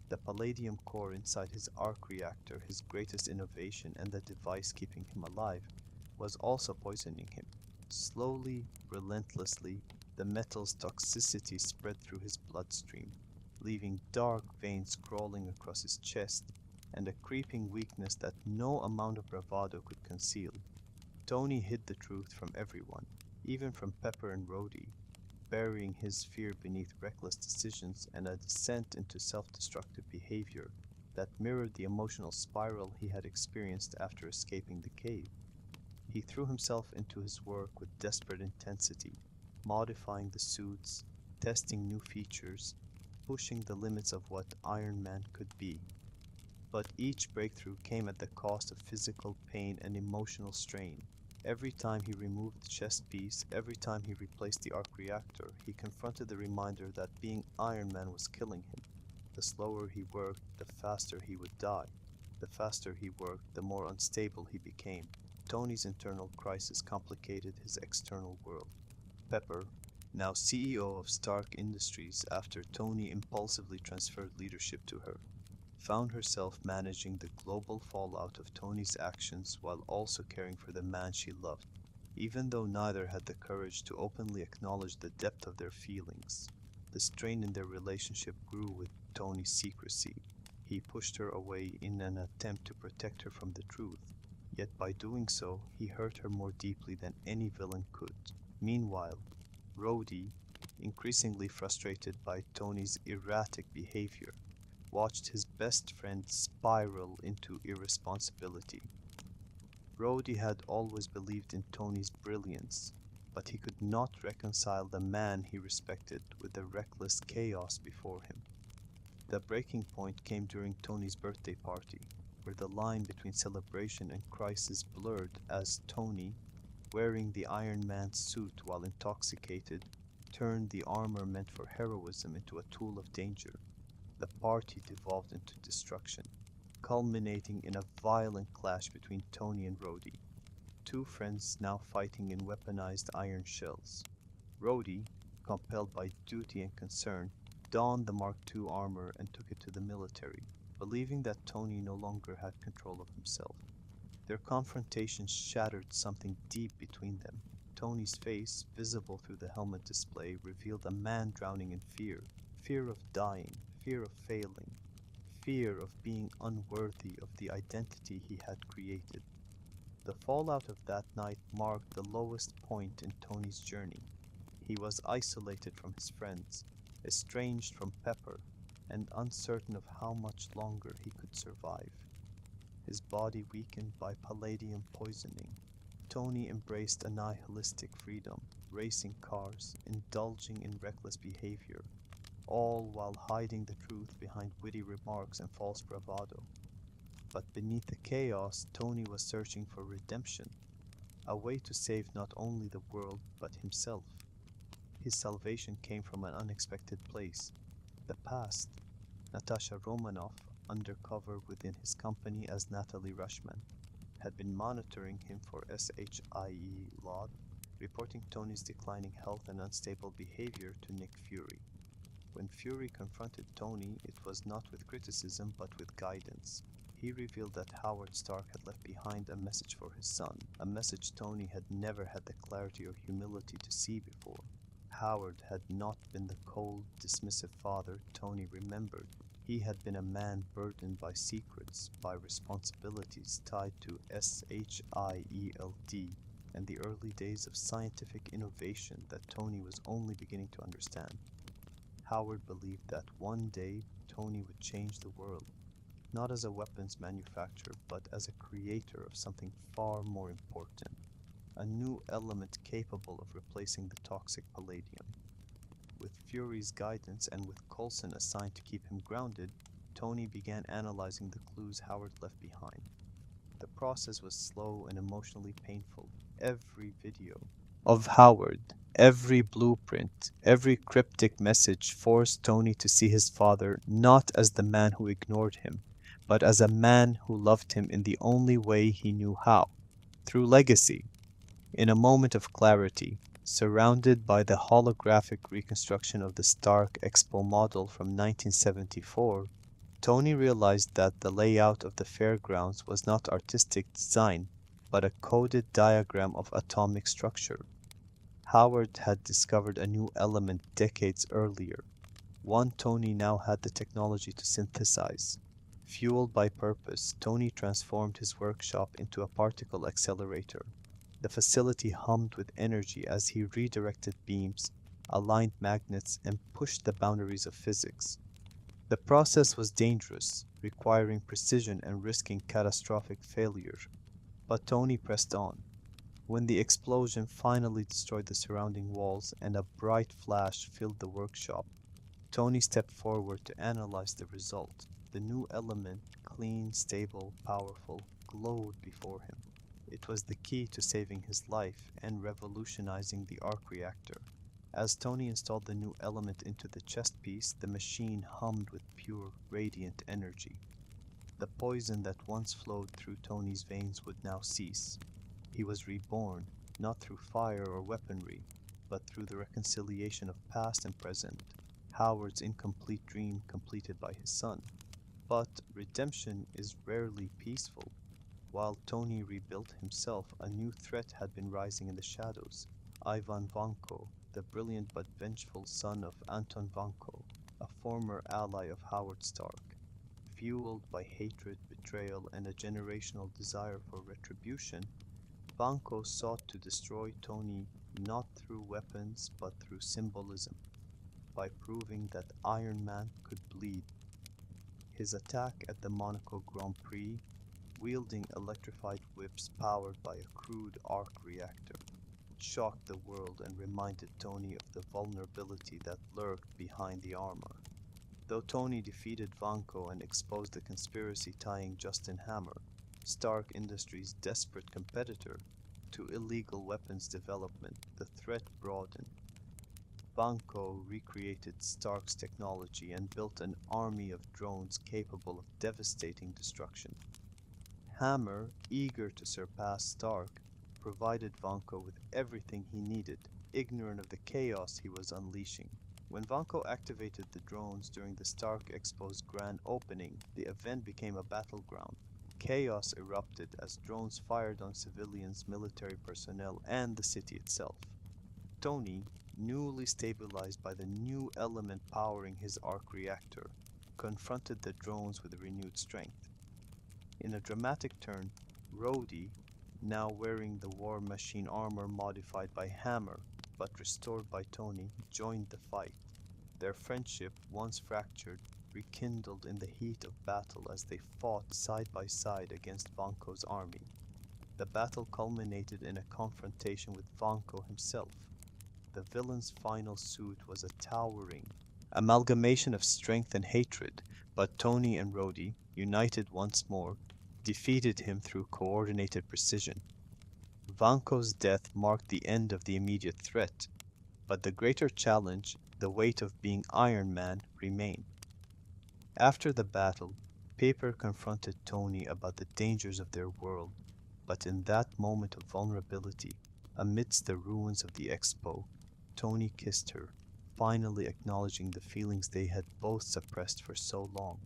The palladium core inside his arc reactor, his greatest innovation and the device keeping him alive, was also poisoning him. Slowly, relentlessly, the metal's toxicity spread through his bloodstream, leaving dark veins crawling across his chest and a creeping weakness that no amount of bravado could conceal. Tony hid the truth from everyone, even from Pepper and Rhodey, burying his fear beneath reckless decisions and a descent into self-destructive behavior that mirrored the emotional spiral he had experienced after escaping the cave. He threw himself into his work with desperate intensity, modifying the suits, testing new features, pushing the limits of what Iron Man could be. But each breakthrough came at the cost of physical pain and emotional strain. Every time he removed the chest piece, every time he replaced the arc reactor, he confronted the reminder that being Iron Man was killing him. The slower he worked, the faster he would die. The faster he worked, the more unstable he became. Tony's internal crisis complicated his external world. Pepper, now CEO of Stark Industries after Tony impulsively transferred leadership to her, found herself managing the global fallout of Tony's actions while also caring for the man she loved, even though neither had the courage to openly acknowledge the depth of their feelings. The strain in their relationship grew with Tony's secrecy. He pushed her away in an attempt to protect her from the truth, yet by doing so, he hurt her more deeply than any villain could. Meanwhile, Rhodey, increasingly frustrated by Tony's erratic behavior, watched his best friend spiral into irresponsibility. Rhodey had always believed in Tony's brilliance, but he could not reconcile the man he respected with the reckless chaos before him. The breaking point came during Tony's birthday party, where the line between celebration and crisis blurred as Tony, wearing the Iron Man suit while intoxicated, turned the armor meant for heroism into a tool of danger. The party devolved into destruction, culminating in a violent clash between Tony and Rhodey, two friends now fighting in weaponized iron shells. Rhodey, compelled by duty and concern, donned the Mark II armor and took it to the military, believing that Tony no longer had control of himself. Their confrontation shattered something deep between them. Tony's face, visible through the helmet display, revealed a man drowning in fear. Fear of dying, fear of failing, fear of being unworthy of the identity he had created. The fallout of that night marked the lowest point in Tony's journey. He was isolated from his friends, estranged from Pepper, and uncertain of how much longer he could survive. His body weakened by palladium poisoning, Tony embraced a nihilistic freedom, racing cars, indulging in reckless behavior, all while hiding the truth behind witty remarks and false bravado. But beneath the chaos, Tony was searching for redemption, a way to save not only the world but himself. His salvation came from an unexpected place, the past. Natasha Romanoff, undercover within his company as Natalie Rushman, had been monitoring him for SHIE log, reporting Tony's declining health and unstable behavior to Nick Fury. When Fury confronted Tony, it was not with criticism but with guidance. He revealed that Howard Stark had left behind a message for his son, a message Tony had never had the clarity or humility to see before. Howard had not been the cold, dismissive father Tony remembered. He had been a man burdened by secrets, by responsibilities tied to SHIELD and the early days of scientific innovation that Tony was only beginning to understand. Howard believed that one day Tony would change the world, not as a weapons manufacturer, but as a creator of something far more important, a new element capable of replacing the toxic palladium. With Fury's guidance and with Coulson assigned to keep him grounded, Tony began analyzing the clues Howard left behind. The process was slow and emotionally painful. Every video of Howard, every blueprint, every cryptic message forced Tony to see his father not as the man who ignored him, but as a man who loved him in the only way he knew how, through legacy. In a moment of clarity, surrounded by the holographic reconstruction of the Stark Expo model from 1974, Tony realized that the layout of the fairgrounds was not artistic design, but a coded diagram of atomic structure. Howard had discovered a new element decades earlier, one Tony now had the technology to synthesize. Fueled by purpose, Tony transformed his workshop into a particle accelerator. The facility hummed with energy as he redirected beams, aligned magnets, and pushed the boundaries of physics. The process was dangerous, requiring precision and risking catastrophic failure. But Tony pressed on. When the explosion finally destroyed the surrounding walls and a bright flash filled the workshop, Tony stepped forward to analyze the result. The new element, clean, stable, powerful, glowed before him. It was the key to saving his life and revolutionizing the arc reactor. As Tony installed the new element into the chest piece, the machine hummed with pure, radiant energy. The poison that once flowed through Tony's veins would now cease. He was reborn, not through fire or weaponry, but through the reconciliation of past and present, Howard's incomplete dream completed by his son. But redemption is rarely peaceful. While Tony rebuilt himself, a new threat had been rising in the shadows. Ivan Vanko, the brilliant but vengeful son of Anton Vanko, a former ally of Howard Stark. Fueled by hatred, betrayal, and a generational desire for retribution, Vanko sought to destroy Tony not through weapons but through symbolism, by proving that Iron Man could bleed. His attack at the Monaco Grand Prix, wielding electrified whips powered by a crude arc reactor, shocked the world and reminded Tony of the vulnerability that lurked behind the armor. Though Tony defeated Vanko and exposed the conspiracy tying Justin Hammer, Stark Industries' desperate competitor, to illegal weapons development, the threat broadened. Vanko recreated Stark's technology and built an army of drones capable of devastating destruction. Hammer, eager to surpass Stark, provided Vanko with everything he needed, ignorant of the chaos he was unleashing. When Vanko activated the drones during the Stark Expo's grand opening, the event became a battleground. Chaos erupted as drones fired on civilians, military personnel, and the city itself. Tony, newly stabilized by the new element powering his arc reactor, confronted the drones with renewed strength. In a dramatic turn, Rhodey, now wearing the War Machine armor modified by Hammer, but restored by Tony, joined the fight. Their friendship, once fractured, rekindled in the heat of battle as they fought side by side against Vanko's army. The battle culminated in a confrontation with Vanko himself. The villain's final suit was a towering amalgamation of strength and hatred, but Tony and Rhodey, united once more, defeated him through coordinated precision. Vanko's death marked the end of the immediate threat, but the greater challenge, the weight of being Iron Man, remained. After the battle, Paper confronted Tony about the dangers of their world, but in that moment of vulnerability, amidst the ruins of the Expo, Tony kissed her, finally acknowledging the feelings they had both suppressed for so long.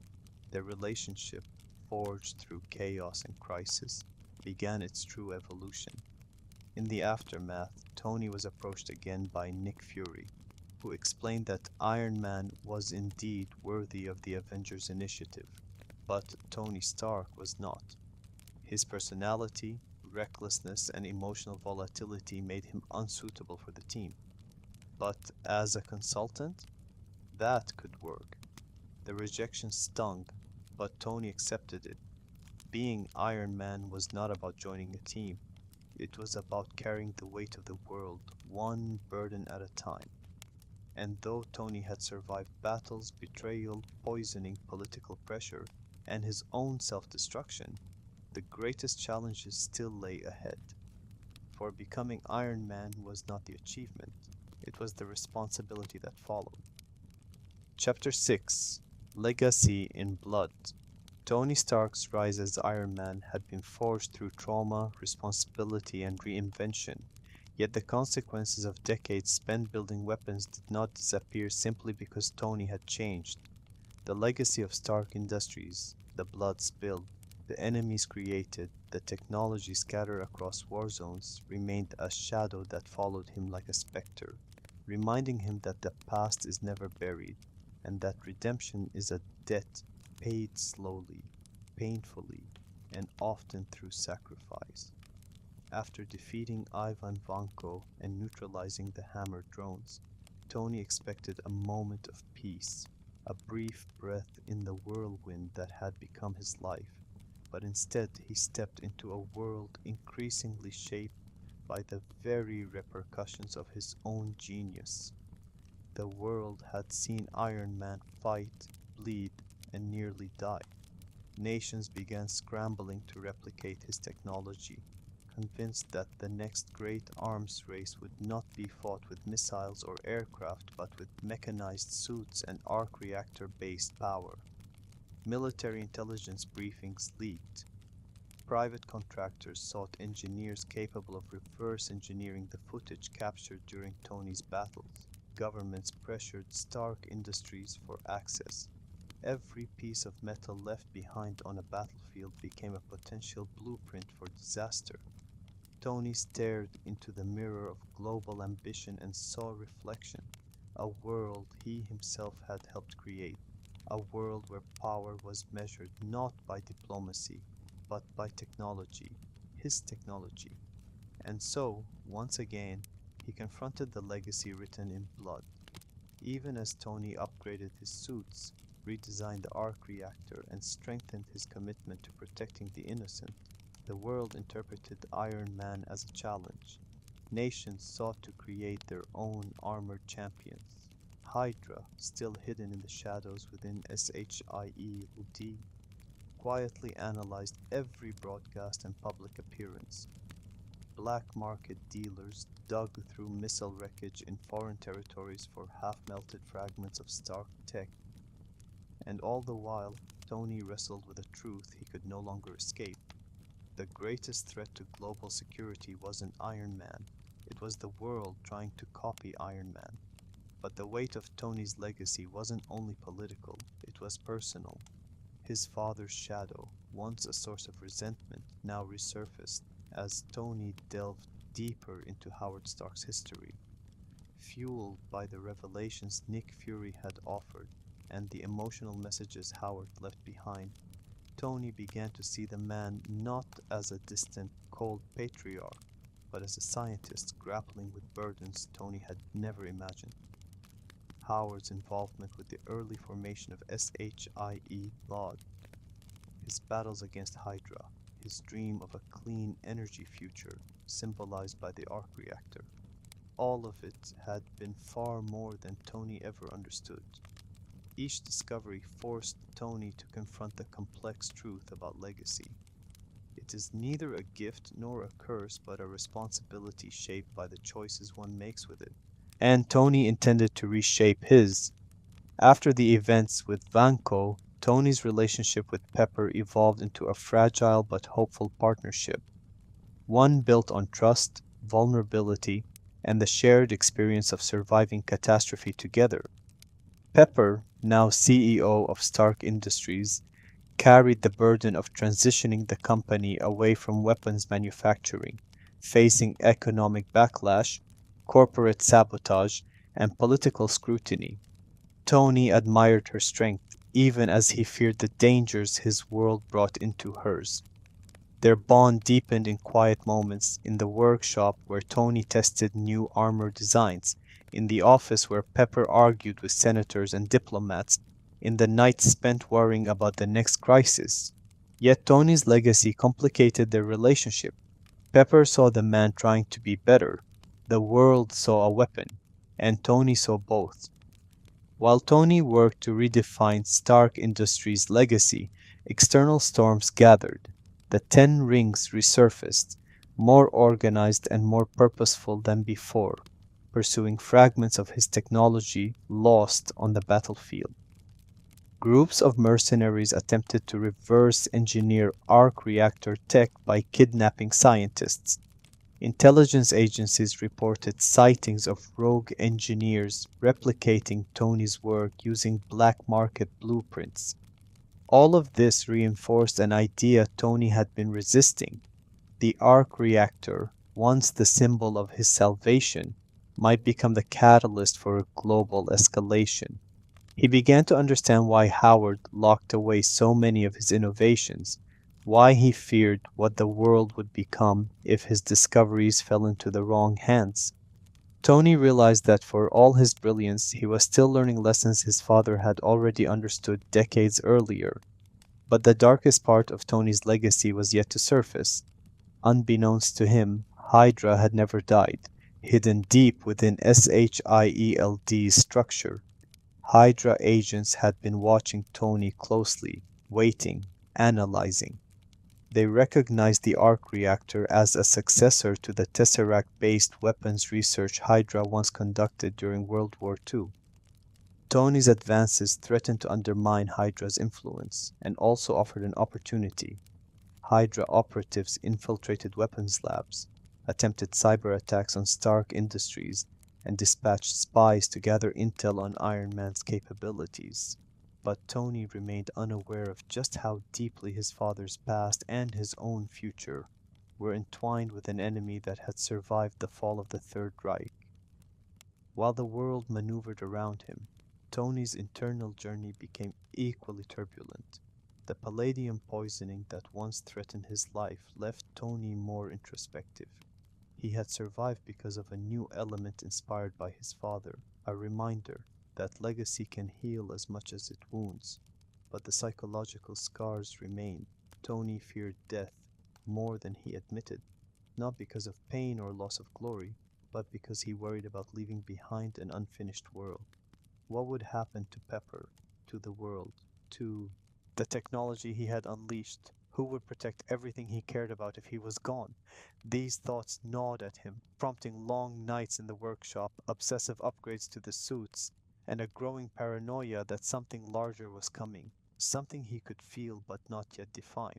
Their relationship, forged through chaos and crisis, began its true evolution. In the aftermath, Tony was approached again by Nick Fury, who explained that Iron Man was indeed worthy of the Avengers initiative, but Tony Stark was not. His personality, recklessness, and emotional volatility made him unsuitable for the team. But as a consultant, that could work. The rejection stung, but Tony accepted it. Being Iron Man was not about joining a team. It was about carrying the weight of the world, one burden at a time. And though Tony had survived battles, betrayal, poisoning, political pressure, and his own self-destruction, the greatest challenges still lay ahead. For becoming Iron Man was not the achievement, it was the responsibility that followed. Chapter 6: Legacy in Blood. Tony Stark's rise as Iron Man had been forged through trauma, responsibility, and reinvention, yet the consequences of decades spent building weapons did not disappear simply because Tony had changed. The legacy of Stark Industries, the blood spilled, the enemies created, the technology scattered across war zones, remained a shadow that followed him like a specter, reminding him that the past is never buried, and that redemption is a debt paid slowly, painfully, and often through sacrifice. After defeating Ivan Vanko and neutralizing the hammer drones, Tony expected a moment of peace, a brief breath in the whirlwind that had become his life, but instead he stepped into a world increasingly shaped by the very repercussions of his own genius. The world had seen Iron Man fight, bleed, and nearly die. Nations began scrambling to replicate his technology, convinced that the next great arms race would not be fought with missiles or aircraft but with mechanized suits and arc reactor-based power. Military intelligence briefings leaked. Private contractors sought engineers capable of reverse engineering the footage captured during Tony's battles. Governments pressured Stark Industries for access. Every piece of metal left behind on a battlefield became a potential blueprint for disaster. Tony stared into the mirror of global ambition and saw reflection, a world he himself had helped create, a world where power was measured not by diplomacy, but by technology, his technology. And so, once again, he confronted the legacy written in blood. Even as Tony upgraded his suits, redesigned the arc reactor, and strengthened his commitment to protecting the innocent, the world interpreted Iron Man as a challenge. Nations sought to create their own armored champions. Hydra, still hidden in the shadows within SHIELD, quietly analyzed every broadcast and public appearance. Black market dealers dug through missile wreckage in foreign territories for half-melted fragments of Stark tech. And all the while, Tony wrestled with a truth he could no longer escape. The greatest threat to global security wasn't Iron Man, it was the world trying to copy Iron Man. But the weight of Tony's legacy wasn't only political, it was personal. His father's shadow, once a source of resentment, now resurfaced as Tony delved deeper into Howard Stark's history. Fueled by the revelations Nick Fury had offered and the emotional messages Howard left behind, Tony began to see the man not as a distant, cold patriarch, but as a scientist grappling with burdens Tony had never imagined. Howard's involvement with the early formation of SHIE Log, his battles against Hydra, his dream of a clean energy future symbolized by the arc reactor. All of it had been far more than Tony ever understood. Each discovery forced Tony to confront the complex truth about legacy. It is neither a gift nor a curse, but a responsibility shaped by the choices one makes with it. And Tony intended to reshape his. After the events with Vanko, Tony's relationship with Pepper evolved into a fragile but hopeful partnership, one built on trust, vulnerability, and the shared experience of surviving catastrophe together. Pepper, now CEO of Stark Industries, carried the burden of transitioning the company away from weapons manufacturing, facing economic backlash, corporate sabotage, and political scrutiny. Tony admired her strength, even as he feared the dangers his world brought into hers. Their bond deepened in quiet moments, in the workshop where Tony tested new armor designs, in the office where Pepper argued with senators and diplomats, in the nights spent worrying about the next crisis. Yet Tony's legacy complicated their relationship. Pepper saw the man trying to be better. The world saw a weapon, and Tony saw both. While Tony worked to redefine Stark Industries' legacy, external storms gathered. The Ten Rings resurfaced, more organized and more purposeful than before, pursuing fragments of his technology lost on the battlefield. Groups of mercenaries attempted to reverse engineer arc reactor tech by kidnapping scientists. Intelligence agencies reported sightings of rogue engineers replicating Tony's work using black market blueprints. All of this reinforced an idea Tony had been resisting. The arc reactor, once the symbol of his salvation, might become the catalyst for a global escalation. He began to understand why Howard locked away so many of his innovations, why he feared what the world would become if his discoveries fell into the wrong hands. Tony realized that for all his brilliance, he was still learning lessons his father had already understood decades earlier. But the darkest part of Tony's legacy was yet to surface. Unbeknownst to him, Hydra had never died, hidden deep within SHIELD's structure. Hydra agents had been watching Tony closely, waiting, analyzing. They recognized the arc reactor as a successor to the Tesseract-based weapons research Hydra once conducted during World War II. Tony's advances threatened to undermine Hydra's influence, and also offered an opportunity. Hydra operatives infiltrated weapons labs, attempted cyber attacks on Stark Industries, and dispatched spies to gather intel on Iron Man's capabilities. But Tony remained unaware of just how deeply his father's past and his own future were entwined with an enemy that had survived the fall of the Third Reich. While the world maneuvered around him, Tony's internal journey became equally turbulent. The palladium poisoning that once threatened his life left Tony more introspective. He had survived because of a new element inspired by his father, a reminder that legacy can heal as much as it wounds. But the psychological scars remained. Tony feared death more than he admitted, not because of pain or loss of glory, but because he worried about leaving behind an unfinished world. What would happen to Pepper, to the world, to the technology he had unleashed? Who would protect everything he cared about if he was gone? These thoughts gnawed at him, prompting long nights in the workshop, obsessive upgrades to the suits, and a growing paranoia that something larger was coming, something he could feel but not yet define.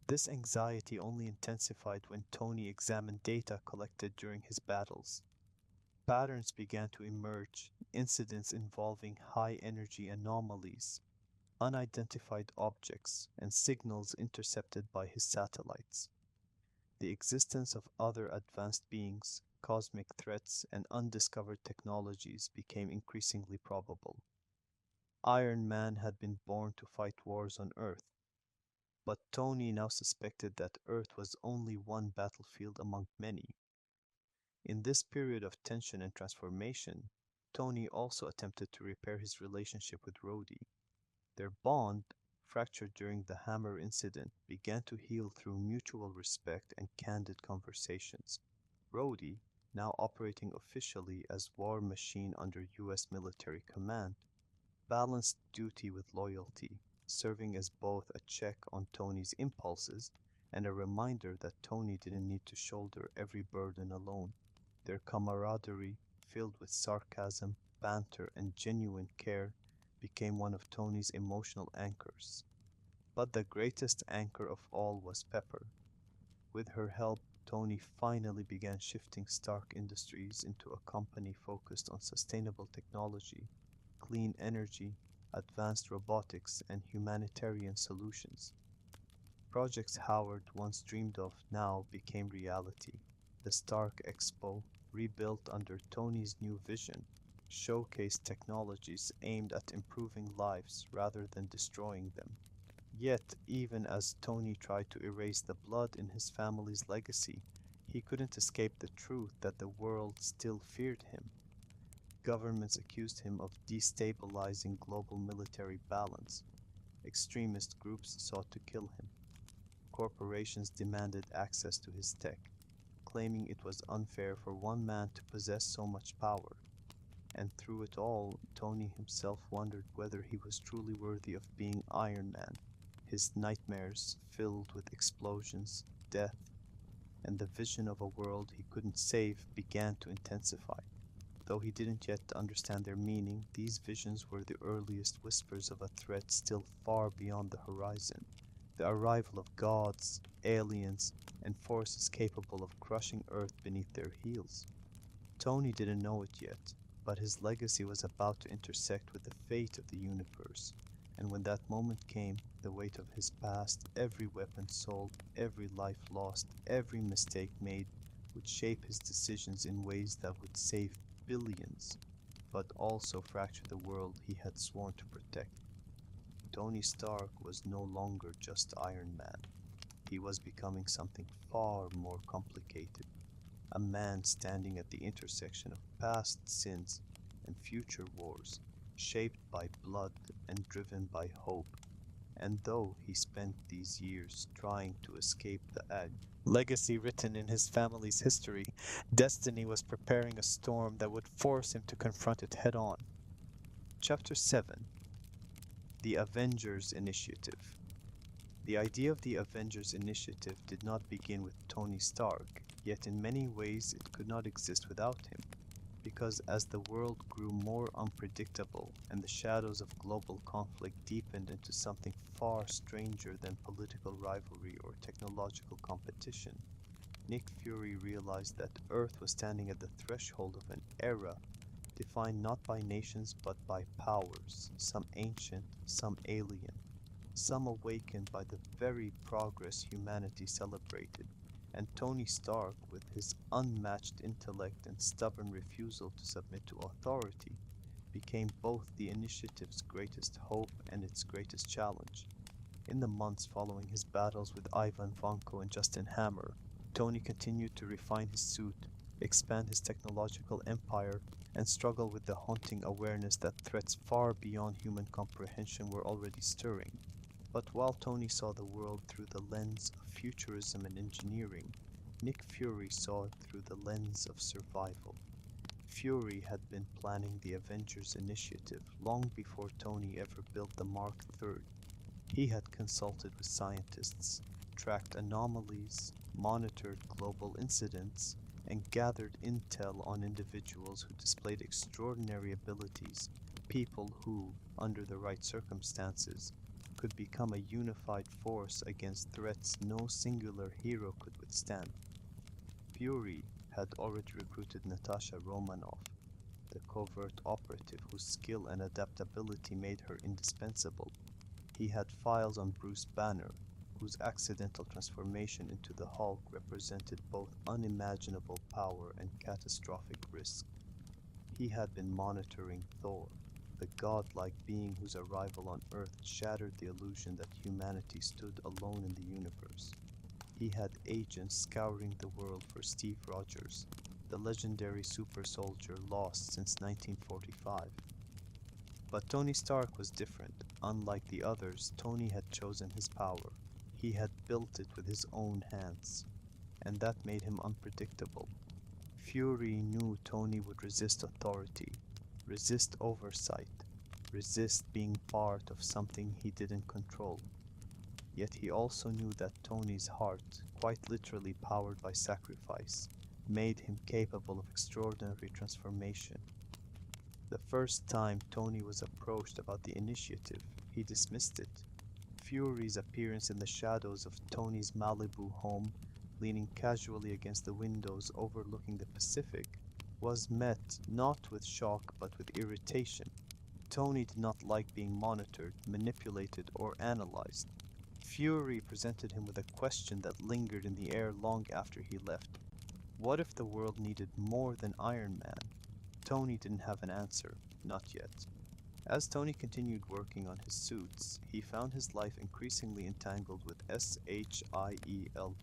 This anxiety only intensified when Tony examined data collected during his battles. Patterns began to emerge, incidents involving high-energy anomalies, unidentified objects, and signals intercepted by his satellites. The existence of other advanced beings, cosmic threats, and undiscovered technologies became increasingly probable. Iron Man had been born to fight wars on Earth. But Tony now suspected that Earth was only one battlefield among many. In this period of tension and transformation, Tony also attempted to repair his relationship with Rhodey. Their bond, fractured during the Hammer incident, began to heal through mutual respect and candid conversations. Rhodey, now operating officially as War Machine under US military command, balanced duty with loyalty, serving as both a check on Tony's impulses and a reminder that Tony didn't need to shoulder every burden alone. Their camaraderie, filled with sarcasm, banter, and genuine care, became one of Tony's emotional anchors. But the greatest anchor of all was Pepper. With her help, Tony finally began shifting Stark Industries into a company focused on sustainable technology, clean energy, advanced robotics, and humanitarian solutions. Projects Howard once dreamed of now became reality. The Stark Expo, rebuilt under Tony's new vision, showcased technologies aimed at improving lives rather than destroying them. Yet, even as Tony tried to erase the blood in his family's legacy, he couldn't escape the truth that the world still feared him. Governments accused him of destabilizing global military balance. Extremist groups sought to kill him. Corporations demanded access to his tech, claiming it was unfair for one man to possess so much power. And through it all, Tony himself wondered whether he was truly worthy of being Iron Man. His nightmares, filled with explosions, death, and the vision of a world he couldn't save, began to intensify. Though he didn't yet understand their meaning, these visions were the earliest whispers of a threat still far beyond the horizon. The arrival of gods, aliens, and forces capable of crushing Earth beneath their heels. Tony didn't know it yet, but his legacy was about to intersect with the fate of the universe. And when that moment came, the weight of his past, every weapon sold, every life lost, every mistake made, would shape his decisions in ways that would save billions, but also fracture the world he had sworn to protect. Tony Stark was no longer just Iron Man. He was becoming something far more complicated. A man standing at the intersection of past sins and future wars, shaped by blood and driven by hope. And though he spent these years trying to escape the legacy written in his family's history, destiny was preparing a storm that would force him to confront it head on. Chapter 7: The Avengers Initiative. The idea of the Avengers Initiative did not begin with Tony Stark, yet in many ways it could not exist without him, because as the world grew more unpredictable and the shadows of global conflict deepened into something far stranger than political rivalry or technological competition, Nick Fury realized that Earth was standing at the threshold of an era defined not by nations but by powers, some ancient, some alien, some awakened by the very progress humanity celebrated. And Tony Stark, with his unmatched intellect and stubborn refusal to submit to authority, became both the initiative's greatest hope and its greatest challenge. In the months following his battles with Ivan Vanko and Justin Hammer, Tony continued to refine his suit, expand his technological empire, and struggle with the haunting awareness that threats far beyond human comprehension were already stirring. But while Tony saw the world through the lens of futurism and engineering, Nick Fury saw it through the lens of survival. Fury had been planning the Avengers Initiative long before Tony ever built the Mark III. He had consulted with scientists, tracked anomalies, monitored global incidents, and gathered intel on individuals who displayed extraordinary abilities, people who, under the right circumstances, could become a unified force against threats no singular hero could withstand. Fury had already recruited Natasha Romanoff, the covert operative whose skill and adaptability made her indispensable. He had files on Bruce Banner, whose accidental transformation into the Hulk represented both unimaginable power and catastrophic risk. He had been monitoring Thor, the godlike being whose arrival on Earth shattered the illusion that humanity stood alone in the universe. He had agents scouring the world for Steve Rogers, the legendary super soldier lost since 1945. But Tony Stark was different. Unlike the others, Tony had chosen his power. He had built it with his own hands, and that made him unpredictable. Fury knew Tony would resist authority, resist oversight, resist being part of something he didn't control. Yet he also knew that Tony's heart, quite literally powered by sacrifice, made him capable of extraordinary transformation. The first time Tony was approached about the initiative, he dismissed it. Fury's appearance in the shadows of Tony's Malibu home, leaning casually against the windows overlooking the Pacific, was met not with shock but with irritation. Tony did not like being monitored, manipulated, or analyzed. Fury presented him with a question that lingered in the air long after he left. What if the world needed more than Iron Man? Tony didn't have an answer, not yet. As Tony continued working on his suits, he found his life increasingly entangled with SHIELD.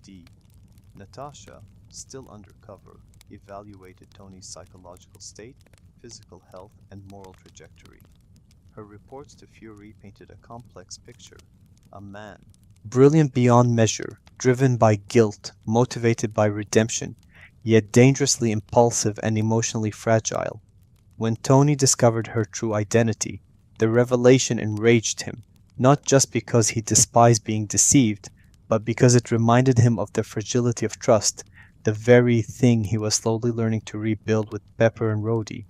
Natasha, still undercover, evaluated Tony's psychological state, physical health, and moral trajectory. Her reports to Fury painted a complex picture. A man, brilliant beyond measure, driven by guilt, motivated by redemption, yet dangerously impulsive and emotionally fragile. When Tony discovered her true identity, the revelation enraged him, not just because he despised being deceived, but because it reminded him of the fragility of trust, the very thing he was slowly learning to rebuild with Pepper and Rhodey.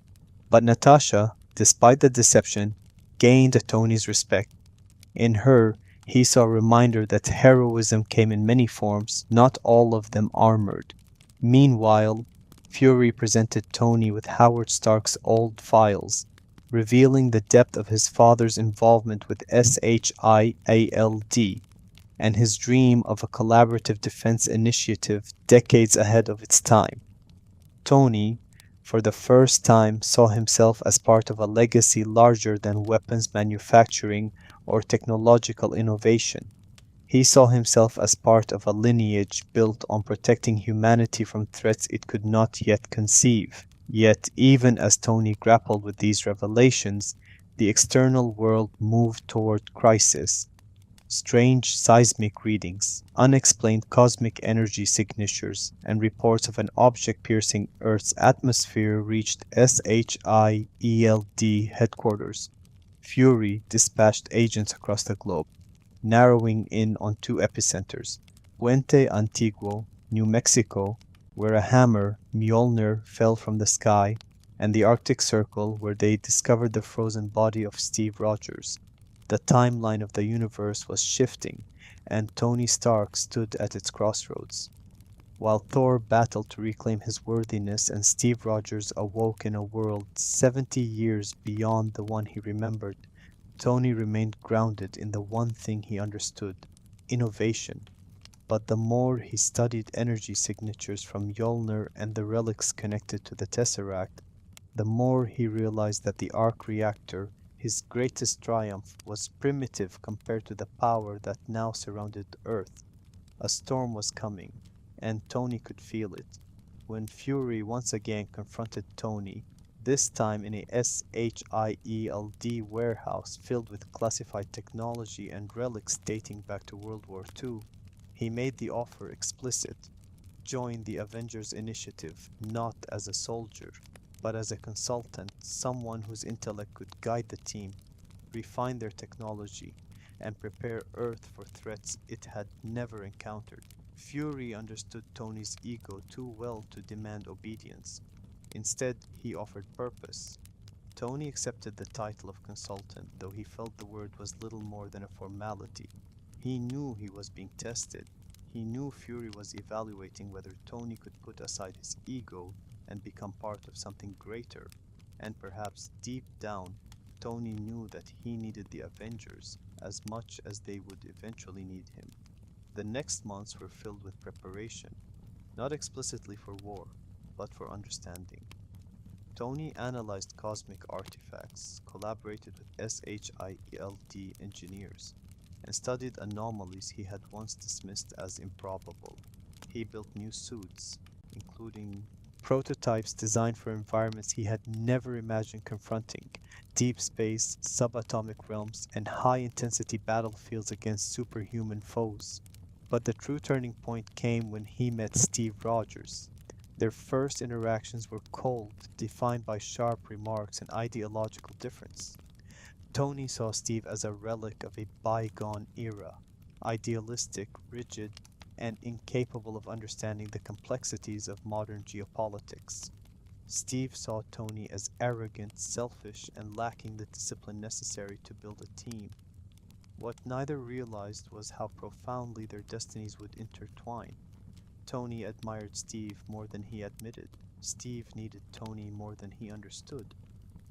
But Natasha, despite the deception, gained Tony's respect. In her, he saw a reminder that heroism came in many forms, not all of them armored. Meanwhile, Fury presented Tony with Howard Stark's old files, revealing the depth of his father's involvement with SHIELD and his dream of a collaborative defense initiative decades ahead of its time. Tony, for the first time, saw himself as part of a legacy larger than weapons manufacturing or technological innovation. He saw himself as part of a lineage built on protecting humanity from threats it could not yet conceive. Yet, even as Tony grappled with these revelations, the external world moved toward crisis. Strange seismic readings, unexplained cosmic energy signatures, and reports of an object piercing Earth's atmosphere reached SHIELD headquarters. Fury dispatched agents across the globe, narrowing in on two epicenters: Puente Antiguo, New Mexico, where a hammer, Mjolnir, fell from the sky, and the Arctic Circle, where they discovered the frozen body of Steve Rogers. The timeline of the universe was shifting, and Tony Stark stood at its crossroads. While Thor battled to reclaim his worthiness and Steve Rogers awoke in a world 70 years beyond the one he remembered, Tony remained grounded in the one thing he understood: innovation. But the more he studied energy signatures from Mjolnir and the relics connected to the Tesseract, the more he realized that the arc reactor, his greatest triumph, was primitive compared to the power that now surrounded Earth. A storm was coming, and Tony could feel it. When Fury once again confronted Tony, this time in a SHIELD warehouse filled with classified technology and relics dating back to World War II, he made the offer explicit: join the Avengers initiative, not as a soldier, but as a consultant, someone whose intellect could guide the team, refine their technology, and prepare Earth for threats it had never encountered. Fury understood Tony's ego too well to demand obedience. Instead, he offered purpose. Tony accepted the title of consultant, though he felt the word was little more than a formality. He knew he was being tested. He knew Fury was evaluating whether Tony could put aside his ego and become part of something greater. And perhaps deep down, Tony knew that he needed the Avengers as much as they would eventually need him. The next months were filled with preparation, not explicitly for war, but for understanding. Tony analyzed cosmic artifacts, collaborated with SHIELD engineers, and studied anomalies he had once dismissed as improbable. He built new suits, including prototypes designed for environments he had never imagined confronting: deep space, subatomic realms, and high-intensity battlefields against superhuman foes. But the true turning point came when he met Steve Rogers. Their first interactions were cold, defined by sharp remarks and ideological difference. Tony saw Steve as a relic of a bygone era, idealistic, rigid, and incapable of understanding the complexities of modern geopolitics. Steve saw Tony as arrogant, selfish, and lacking the discipline necessary to build a team. What neither realized was how profoundly their destinies would intertwine. Tony admired Steve more than he admitted. Steve needed Tony more than he understood.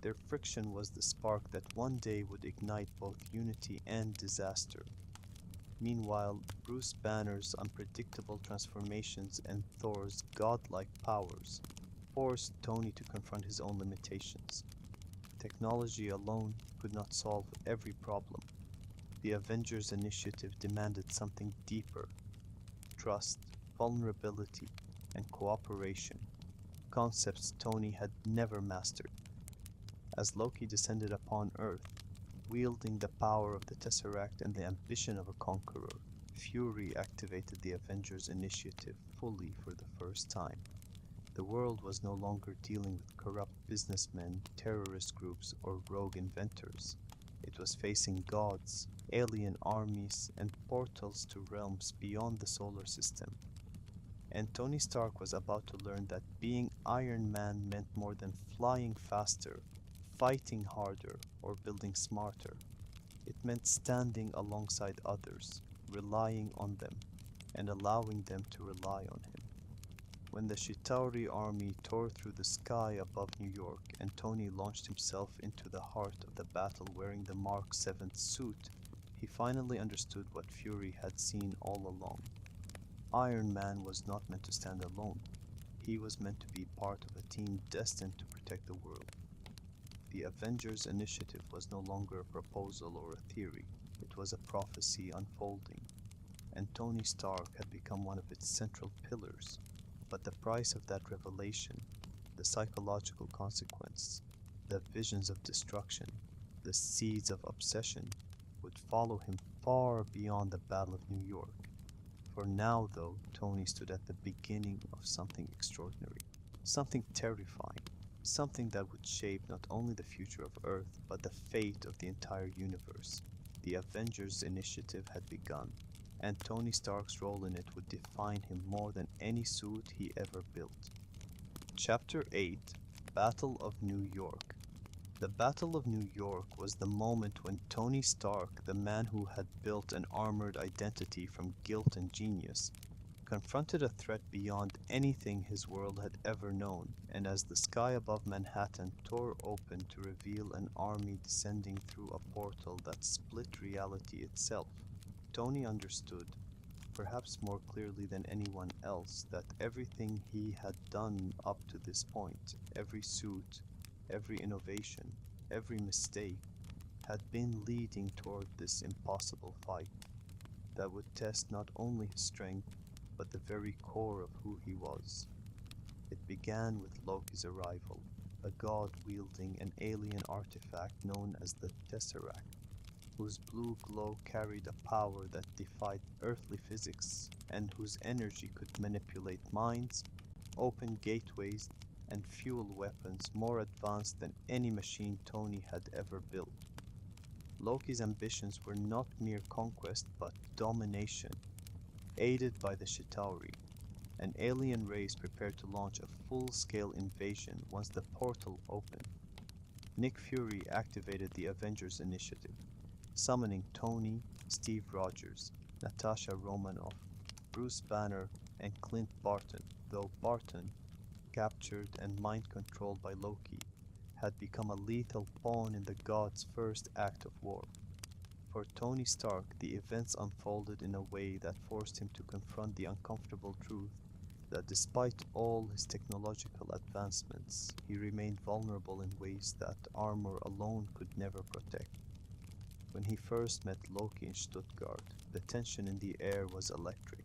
Their friction was the spark that one day would ignite both unity and disaster. Meanwhile, Bruce Banner's unpredictable transformations and Thor's godlike powers forced Tony to confront his own limitations. Technology alone could not solve every problem. The Avengers initiative demanded something deeper: trust, vulnerability, and cooperation, concepts Tony had never mastered. As Loki descended upon Earth, wielding the power of the Tesseract and the ambition of a conqueror, Fury activated the Avengers initiative fully for the first time. The world was no longer dealing with corrupt businessmen, terrorist groups, or rogue inventors. It was facing gods, alien armies, and portals to realms beyond the solar system. And Tony Stark was about to learn that being Iron Man meant more than flying faster, fighting harder, or building smarter. It meant standing alongside others, relying on them, and allowing them to rely on him. When the Chitauri army tore through the sky above New York and Tony launched himself into the heart of the battle wearing the Mark 7th suit, he finally understood what Fury had seen all along. Iron Man was not meant to stand alone. He was meant to be part of a team destined to protect the world. The Avengers initiative was no longer a proposal or a theory. It was a prophecy unfolding, and Tony Stark had become one of its central pillars. But the price of that revelation, the psychological consequence, the visions of destruction, the seeds of obsession, would follow him far beyond the Battle of New York. For now, though, Tony stood at the beginning of something extraordinary, something terrifying, something that would shape not only the future of Earth, but the fate of the entire universe. The Avengers initiative had begun, and Tony Stark's role in it would define him more than any suit he ever built. Chapter 8: Battle of New York. The Battle of New York was the moment when Tony Stark, the man who had built an armored identity from guilt and genius, confronted a threat beyond anything his world had ever known, and as the sky above Manhattan tore open to reveal an army descending through a portal that split reality itself, Tony understood, perhaps more clearly than anyone else, that everything he had done up to this point, every suit, every innovation, every mistake, had been leading toward this impossible fight that would test not only his strength, but the very core of who he was. It began with Loki's arrival, a god wielding an alien artifact known as the Tesseract, whose blue glow carried a power that defied earthly physics, and whose energy could manipulate minds, open gateways, and fuel weapons more advanced than any machine Tony had ever built. Loki's ambitions were not mere conquest, but domination, aided by the Chitauri, an alien race prepared to launch a full-scale invasion once the portal opened. Nick Fury activated the Avengers initiative, summoning Tony, Steve Rogers, Natasha Romanoff, Bruce Banner, and Clint Barton, though Barton, captured and mind-controlled by Loki, had become a lethal pawn in the god's first act of war. For Tony Stark, the events unfolded in a way that forced him to confront the uncomfortable truth that despite all his technological advancements, he remained vulnerable in ways that armor alone could never protect. When he first met Loki in Stuttgart, the tension in the air was electric.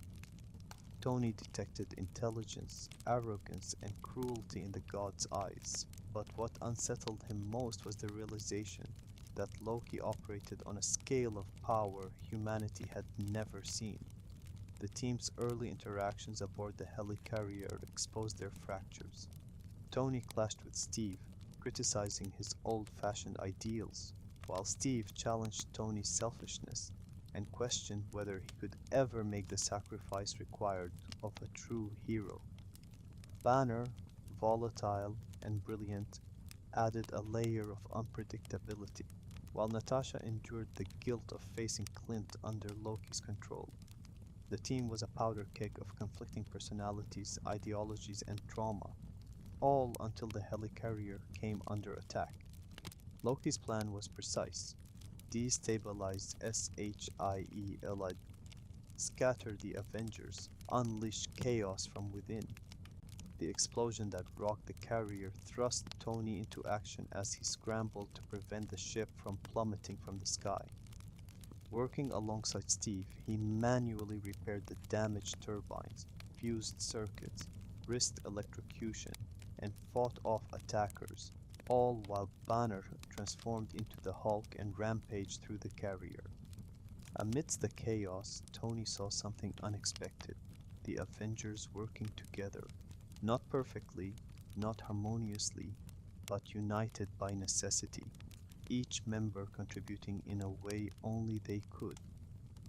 Tony detected intelligence, arrogance, and cruelty in the god's eyes, but what unsettled him most was the realization that Loki operated on a scale of power humanity had never seen. The team's early interactions aboard the helicarrier exposed their fractures. Tony clashed with Steve, criticizing his old-fashioned ideals, while Steve challenged Tony's selfishness and questioned whether he could ever make the sacrifice required of a true hero. Banner, volatile and brilliant, added a layer of unpredictability, while Natasha endured the guilt of facing Clint under Loki's control. The team was a powder keg of conflicting personalities, ideologies, and trauma, all until the helicarrier came under attack. Loki's plan was precise: destabilize SHIELD, scatter the Avengers, unleash chaos from within. The explosion that rocked the carrier thrust Tony into action as he scrambled to prevent the ship from plummeting from the sky. Working alongside Steve, he manually repaired the damaged turbines, fused circuits, risked electrocution, and fought off attackers, all while Banner transformed into the Hulk and rampaged through the carrier. Amidst the chaos, Tony saw something unexpected: the Avengers working together, not perfectly, not harmoniously, but united by necessity, each member contributing in a way only they could.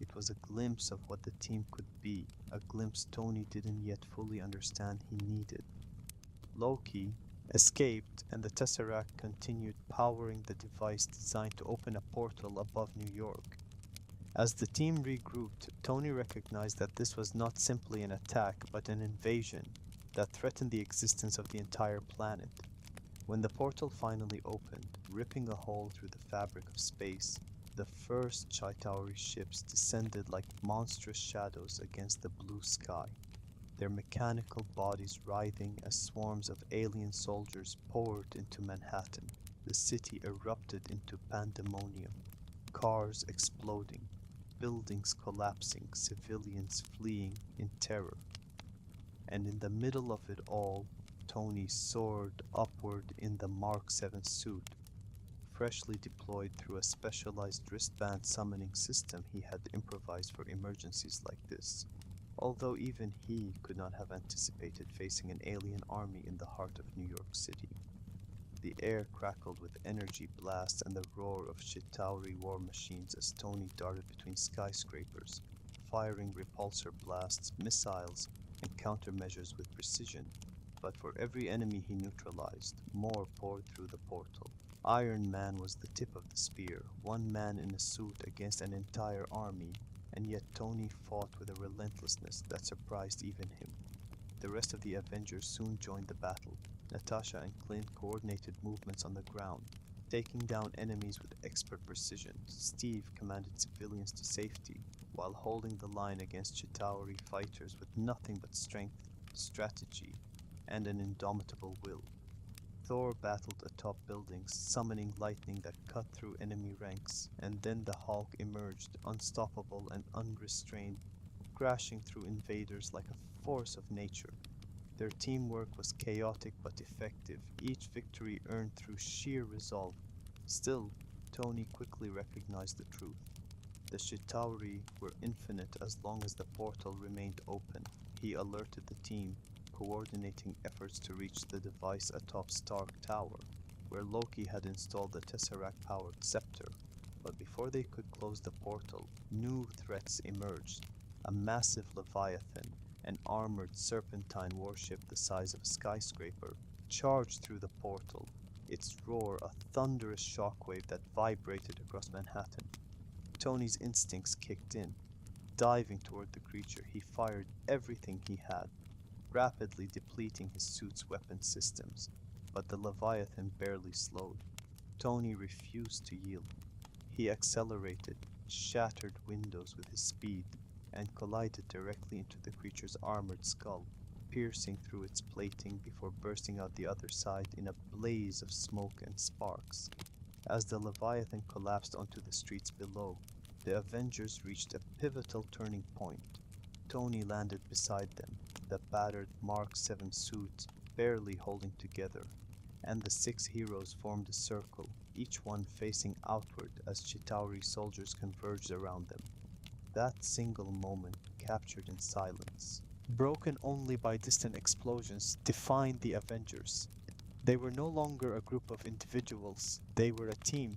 It was a glimpse of what the team could be, a glimpse Tony didn't yet fully understand he needed. Loki escaped, and the Tesseract continued powering the device designed to open a portal above New York. As the team regrouped, Tony recognized that this was not simply an attack, but an invasion that threatened the existence of the entire planet. When the portal finally opened, ripping a hole through the fabric of space, the first Chitauri ships descended like monstrous shadows against the blue sky, their mechanical bodies writhing as swarms of alien soldiers poured into Manhattan. The city erupted into pandemonium, cars exploding, buildings collapsing, civilians fleeing in terror. And in the middle of it all, Tony soared upward in the Mark 7 suit, freshly deployed through a specialized wristband summoning system he had improvised for emergencies like this, although even he could not have anticipated facing an alien army in the heart of New York City. The air crackled with energy blasts and the roar of Chitauri war machines as Tony darted between skyscrapers, firing repulsor blasts, missiles, and countermeasures with precision. But for every enemy he neutralized, more poured through the portal. Iron Man was the tip of the spear, one man in a suit against an entire army, and yet Tony fought with a relentlessness that surprised even him. The rest of the Avengers soon joined the battle. Natasha and Clint coordinated movements on the ground, taking down enemies with expert precision. Steve commanded civilians to safety, while holding the line against Chitauri fighters with nothing but strength, strategy, and an indomitable will. Thor battled atop buildings, summoning lightning that cut through enemy ranks, and then the Hulk emerged, unstoppable and unrestrained, crashing through invaders like a force of nature. Their teamwork was chaotic but effective, each victory earned through sheer resolve. Still, Tony quickly recognized the truth. The Chitauri were infinite as long as the portal remained open. He alerted the team, coordinating efforts to reach the device atop Stark Tower, where Loki had installed the Tesseract-powered scepter. But before they could close the portal, new threats emerged. A massive Leviathan, an armored serpentine warship the size of a skyscraper, charged through the portal, its roar a thunderous shockwave that vibrated across Manhattan. Tony's instincts kicked in. Diving toward the creature, he fired everything he had, rapidly depleting his suit's weapon systems. But the Leviathan barely slowed. Tony refused to yield. He accelerated, shattered windows with his speed, and collided directly into the creature's armored skull. piercing through its plating before bursting out the other side in a blaze of smoke and sparks. As the Leviathan collapsed onto the streets below, the Avengers reached a pivotal turning point. Tony landed beside them, the battered Mark 7 suit barely holding together, and the six heroes formed a circle, each one facing outward as Chitauri soldiers converged around them. That single moment, captured in silence, broken only by distant explosions, defined the Avengers. They were no longer a group of individuals, they were a team,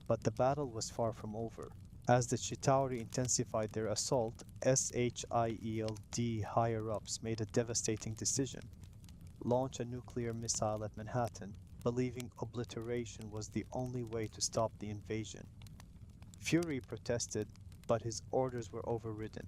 but the battle was far from over. As the Chitauri intensified their assault, SHIELD higher-ups made a devastating decision: launch a nuclear missile at Manhattan, believing obliteration was the only way to stop the invasion. Fury protested, but his orders were overridden.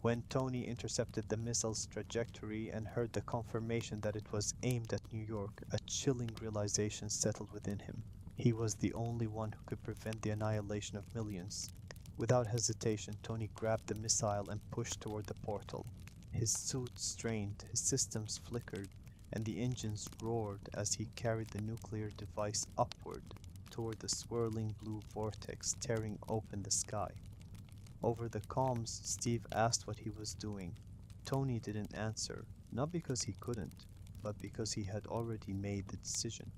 When Tony intercepted the missile's trajectory and heard the confirmation that it was aimed at New York, a chilling realization settled within him. He was the only one who could prevent the annihilation of millions. Without hesitation, Tony grabbed the missile and pushed toward the portal. His suit strained, his systems flickered, and the engines roared as he carried the nuclear device upward toward the swirling blue vortex tearing open the sky. Over the comms, Steve asked what he was doing. Tony didn't answer, not because he couldn't, but because he had already made the decision.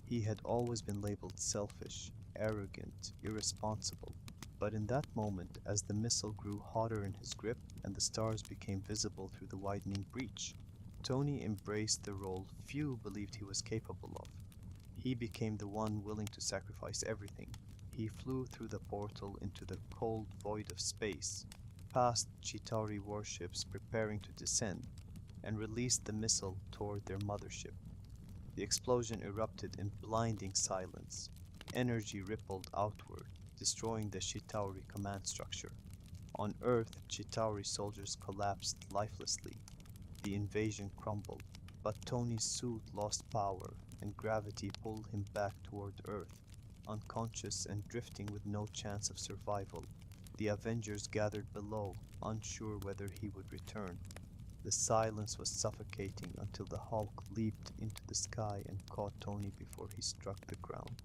He had always been labeled selfish, arrogant, irresponsible. But in that moment, as the missile grew hotter in his grip and the stars became visible through the widening breach, Tony embraced the role few believed he was capable of. He became the one willing to sacrifice everything. He flew through the portal into the cold void of space, past Chitauri warships preparing to descend, and released the missile toward their mothership. The explosion erupted in blinding silence. Energy rippled outward, destroying the Chitauri command structure. On Earth, Chitauri soldiers collapsed lifelessly. The invasion crumbled, but Tony's suit lost power, and gravity pulled him back toward Earth, unconscious and drifting with no chance of survival. The Avengers gathered below, unsure whether he would return. The silence was suffocating until the Hulk leaped into the sky and caught Tony before he struck the ground.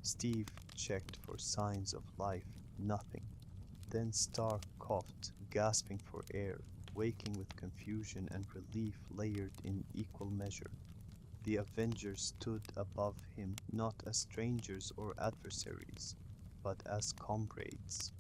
Steve checked for signs of life, nothing. Then Stark coughed, gasping for air, waking with confusion and relief layered in equal measure. The Avengers stood above him not as strangers or adversaries, but as comrades.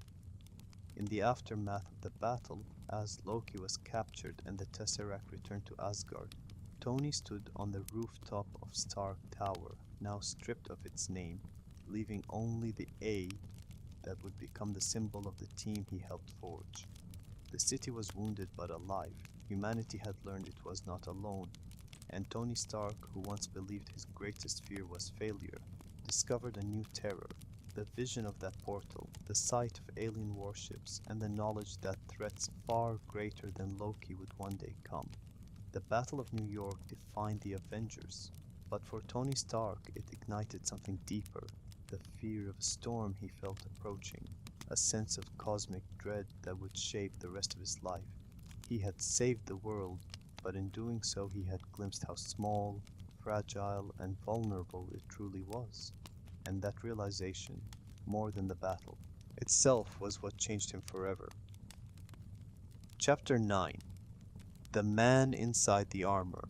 In the aftermath of the battle, as Loki was captured and the Tesseract returned to Asgard, Tony stood on the rooftop of Stark Tower, now stripped of its name, leaving only the A that would become the symbol of the team he helped forge. The city was wounded but alive. Humanity had learned it was not alone, and Tony Stark, who once believed his greatest fear was failure, discovered a new terror: the vision of that portal, the sight of alien warships, and the knowledge that threats far greater than Loki would one day come. The Battle of New York defined the Avengers, but for Tony Stark it ignited something deeper: the fear of a storm he felt approaching, a sense of cosmic dread that would shape the rest of his life. He had saved the world, but in doing so he had glimpsed how small, fragile, and vulnerable it truly was. And that realization, more than the battle itself, was what changed him forever. Chapter 9: The Man Inside the Armor.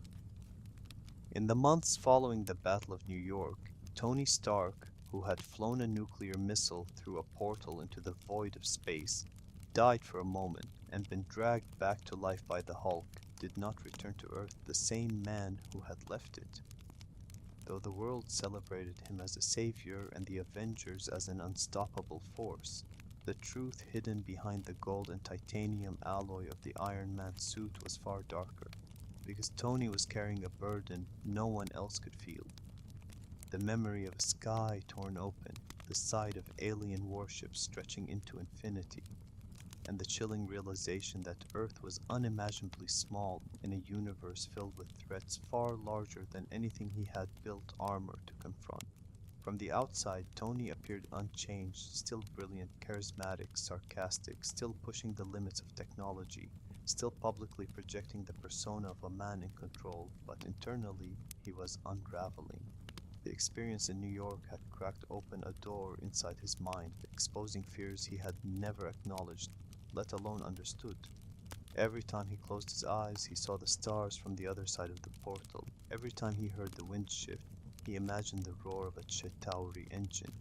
In the months following the Battle of New York, Tony Stark, who had flown a nuclear missile through a portal into the void of space, died for a moment and been dragged back to life by the Hulk, did not return to Earth the same man who had left it. Though the world celebrated him as a savior and the Avengers as an unstoppable force, the truth hidden behind the gold and titanium alloy of the Iron Man suit was far darker, because Tony was carrying a burden no one else could feel. The memory of a sky torn open, the sight of alien warships stretching into infinity, and the chilling realization that Earth was unimaginably small in a universe filled with threats far larger than anything he had built armor to confront. From the outside, Tony appeared unchanged, still brilliant, charismatic, sarcastic, still pushing the limits of technology, still publicly projecting the persona of a man in control, but internally he was unraveling. The experience in New York had cracked open a door inside his mind, exposing fears he had never acknowledged, let alone understood. Every time he closed his eyes, he saw the stars from the other side of the portal. Every time he heard the wind shift, he imagined the roar of a Chitauri engine.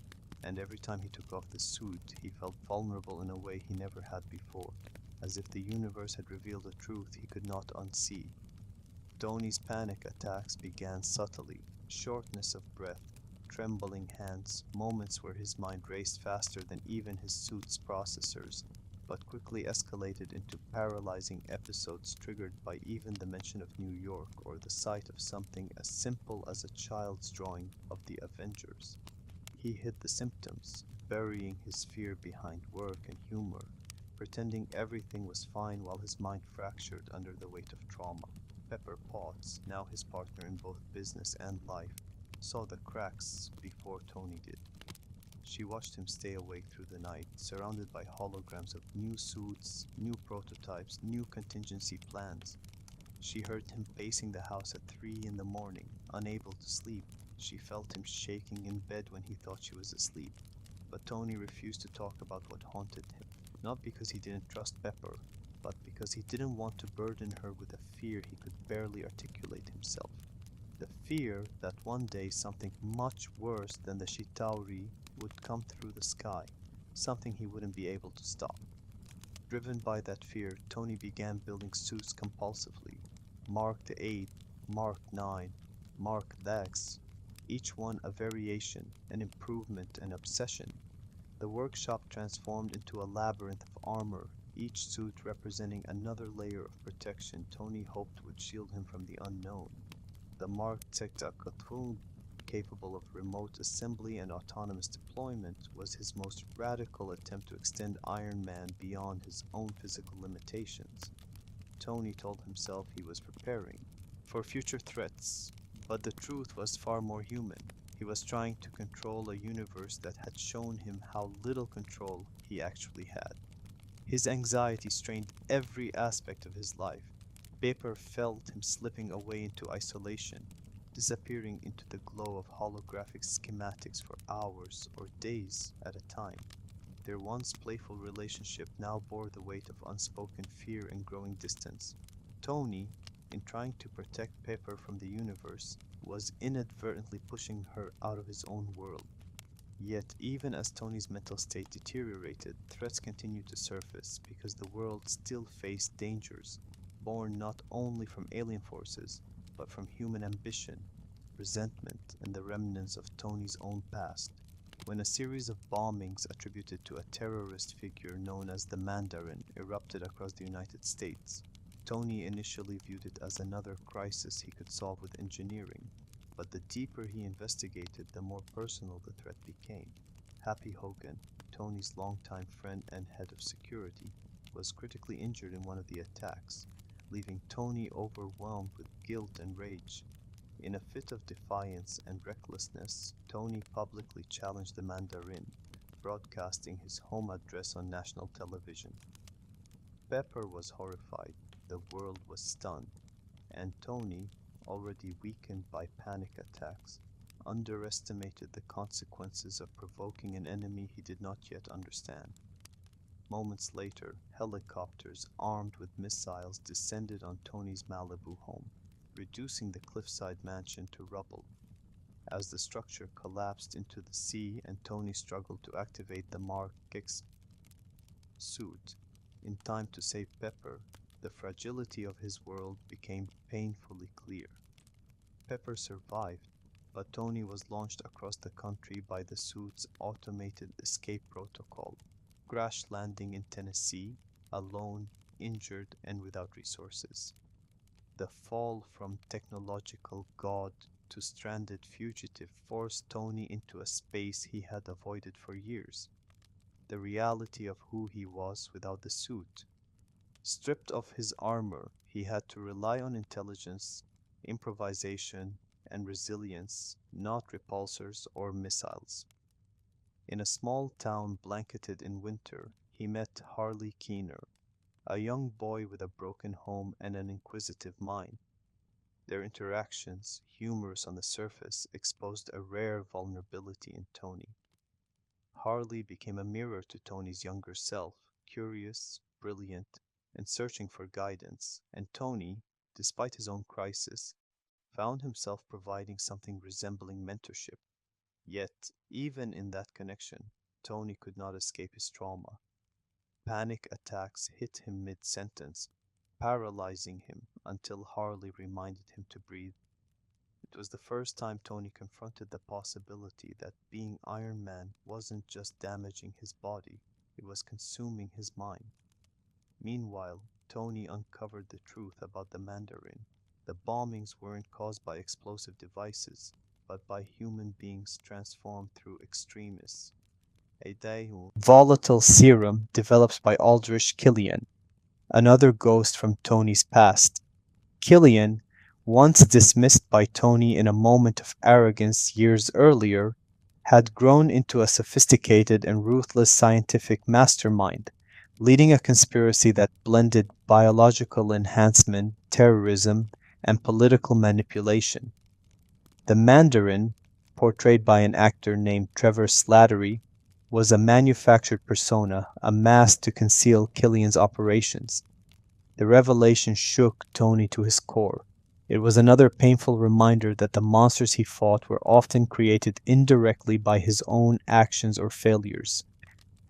And every time he took off the suit, he felt vulnerable in a way he never had before, as if the universe had revealed a truth he could not unsee. Tony's panic attacks began subtly, shortness of breath, trembling hands, moments where his mind raced faster than even his suit's processors, but quickly escalated into paralyzing episodes triggered by even the mention of New York or the sight of something as simple as a child's drawing of the Avengers. He hid the symptoms, burying his fear behind work and humor, pretending everything was fine while his mind fractured under the weight of trauma. Pepper Potts, now his partner in both business and life, saw the cracks before Tony did. She watched him stay awake through the night, surrounded by holograms of new suits, new prototypes, new contingency plans. She heard him pacing the house at 3 in the morning, unable to sleep. She felt him shaking in bed when he thought she was asleep. But Tony refused to talk about what haunted him, not because he didn't trust Pepper, but because he didn't want to burden her with a fear he could barely articulate himself. The fear that one day something much worse than the Shitauri would come through the sky, something he wouldn't be able to stop. Driven by that fear, Tony began building suits compulsively. Mark the 8, Mark 9, Mark the X, each one a variation, an improvement, an obsession. The workshop transformed into a labyrinth of armor, each suit representing another layer of protection Tony hoped would shield him from the unknown. The Mark Tektakatun, capable of remote assembly and autonomous deployment, was his most radical attempt to extend Iron Man beyond his own physical limitations. Tony told himself he was preparing for future threats, but the truth was far more human. He was trying to control a universe that had shown him how little control he actually had. His anxiety strained every aspect of his life. Baper felt him slipping away into isolation, disappearing into the glow of holographic schematics for hours or days at a time. Their once playful relationship now bore the weight of unspoken fear and growing distance. Tony, in trying to protect Pepper from the universe, was inadvertently pushing her out of his own world. Yet, even as Tony's mental state deteriorated, threats continued to surface because the world still faced dangers, born not only from alien forces, but from human ambition, resentment, and the remnants of Tony's own past. When a series of bombings attributed to a terrorist figure known as the Mandarin erupted across the United States, Tony initially viewed it as another crisis he could solve with engineering. But the deeper he investigated, the more personal the threat became. Happy Hogan, Tony's longtime friend and head of security, was critically injured in one of the attacks, leaving Tony overwhelmed with guilt and rage. In a fit of defiance and recklessness, Tony publicly challenged the Mandarin, broadcasting his home address on national television. Pepper was horrified, the world was stunned, and Tony, already weakened by panic attacks, underestimated the consequences of provoking an enemy he did not yet understand. Moments later, helicopters armed with missiles descended on Tony's Malibu home, reducing the cliffside mansion to rubble. As the structure collapsed into the sea and Tony struggled to activate the Mark X suit in time to save Pepper, the fragility of his world became painfully clear. Pepper survived, but Tony was launched across the country by the suit's automated escape protocol, crash landing in Tennessee, alone, injured, and without resources. The fall from technological god to stranded fugitive forced Tony into a space he had avoided for years, the reality of who he was without the suit. Stripped of his armor, he had to rely on intelligence, improvisation, and resilience, not repulsors or missiles. In a small town blanketed in winter, he met Harley Keener, a young boy with a broken home and an inquisitive mind. Their interactions, humorous on the surface, exposed a rare vulnerability in Tony. Harley became a mirror to Tony's younger self, curious, brilliant, and searching for guidance, and Tony, despite his own crisis, found himself providing something resembling mentorship. Yet, even in that connection, Tony could not escape his trauma. Panic attacks hit him mid-sentence, paralyzing him until Harley reminded him to breathe. It was the first time Tony confronted the possibility that being Iron Man wasn't just damaging his body, it was consuming his mind. Meanwhile, Tony uncovered the truth about the Mandarin. The bombings weren't caused by explosive devices, but by human beings transformed through extremists. A volatile serum developed by Aldrich Killian, another ghost from Tony's past. Killian, once dismissed by Tony in a moment of arrogance years earlier, had grown into a sophisticated and ruthless scientific mastermind, leading a conspiracy that blended biological enhancement, terrorism, and political manipulation. The Mandarin, portrayed by an actor named Trevor Slattery, was a manufactured persona, a mask to conceal Killian's operations. The revelation shook Tony to his core. It was another painful reminder that the monsters he fought were often created indirectly by his own actions or failures.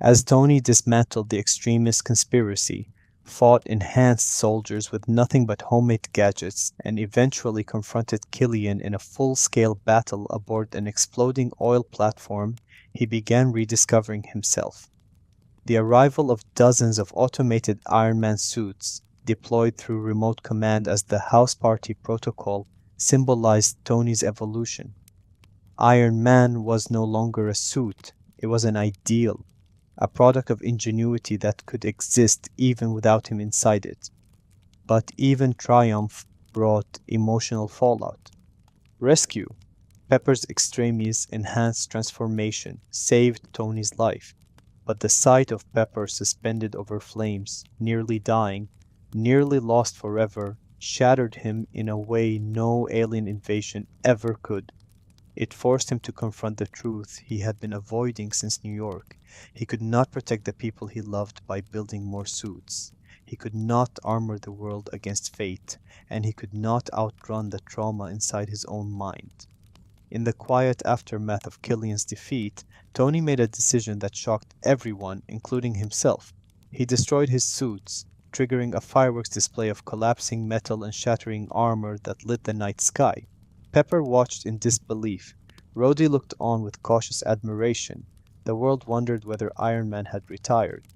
As Tony dismantled the extremist conspiracy, fought enhanced soldiers with nothing but homemade gadgets, and eventually confronted Killian in a full-scale battle aboard an exploding oil platform, he began rediscovering himself. The arrival of dozens of automated Iron Man suits, deployed through remote command as the House Party Protocol, symbolized Tony's evolution. Iron Man was no longer a suit, it was an ideal, a product of ingenuity that could exist even without him inside it. But even triumph brought emotional fallout. Rescue, Pepper's extremis enhanced transformation, saved Tony's life. But the sight of Pepper suspended over flames, nearly dying, nearly lost forever, shattered him in a way no alien invasion ever could. It forced him to confront the truth he had been avoiding since New York. He could not protect the people he loved by building more suits. He could not armor the world against fate, and he could not outrun the trauma inside his own mind. In the quiet aftermath of Killian's defeat, Tony made a decision that shocked everyone, including himself. He destroyed his suits, triggering a fireworks display of collapsing metal and shattering armor that lit the night sky. Pepper watched in disbelief. Rhodey looked on with cautious admiration. The world wondered whether Iron Man had retired.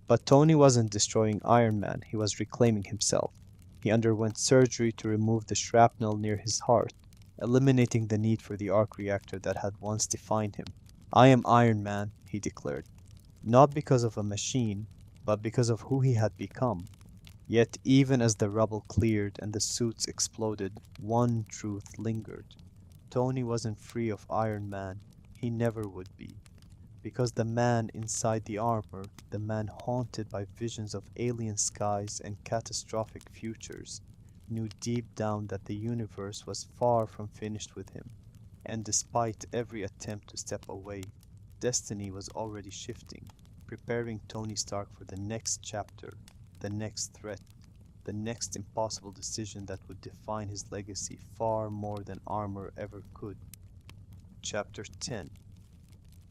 But Tony wasn't destroying Iron Man, he was reclaiming himself. He underwent surgery to remove the shrapnel near his heart, eliminating the need for the arc reactor that had once defined him. "I am Iron Man," he declared, not because of a machine, but because of who he had become. Yet even as the rubble cleared and the suits exploded, one truth lingered. Tony wasn't free of Iron Man. He never would be. Because the man inside the armor, the man haunted by visions of alien skies and catastrophic futures, knew deep down that the universe was far from finished with him. And despite every attempt to step away, destiny was already shifting, preparing Tony Stark for the next chapter, the next threat, the next impossible decision that would define his legacy far more than armor ever could. Chapter 10: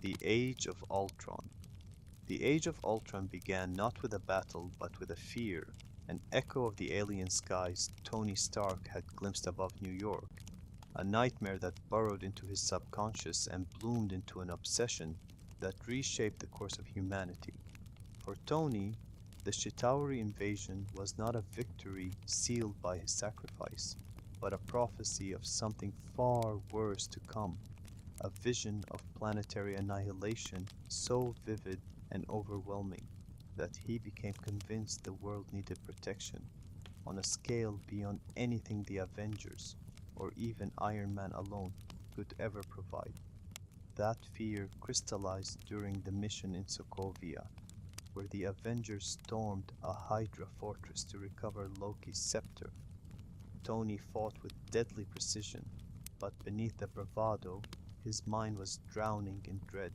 The Age of Ultron. The Age of Ultron began not with a battle but with a fear, an echo of the alien skies Tony Stark had glimpsed above New York, a nightmare that burrowed into his subconscious and bloomed into an obsession that reshaped the course of humanity. For Tony, the Chitauri invasion was not a victory sealed by his sacrifice, but a prophecy of something far worse to come, a vision of planetary annihilation so vivid and overwhelming that he became convinced the world needed protection on a scale beyond anything the Avengers, or even Iron Man alone, could ever provide. That fear crystallized during the mission in Sokovia. where the Avengers stormed a Hydra fortress to recover Loki's scepter. Tony fought with deadly precision, but beneath the bravado, his mind was drowning in dread.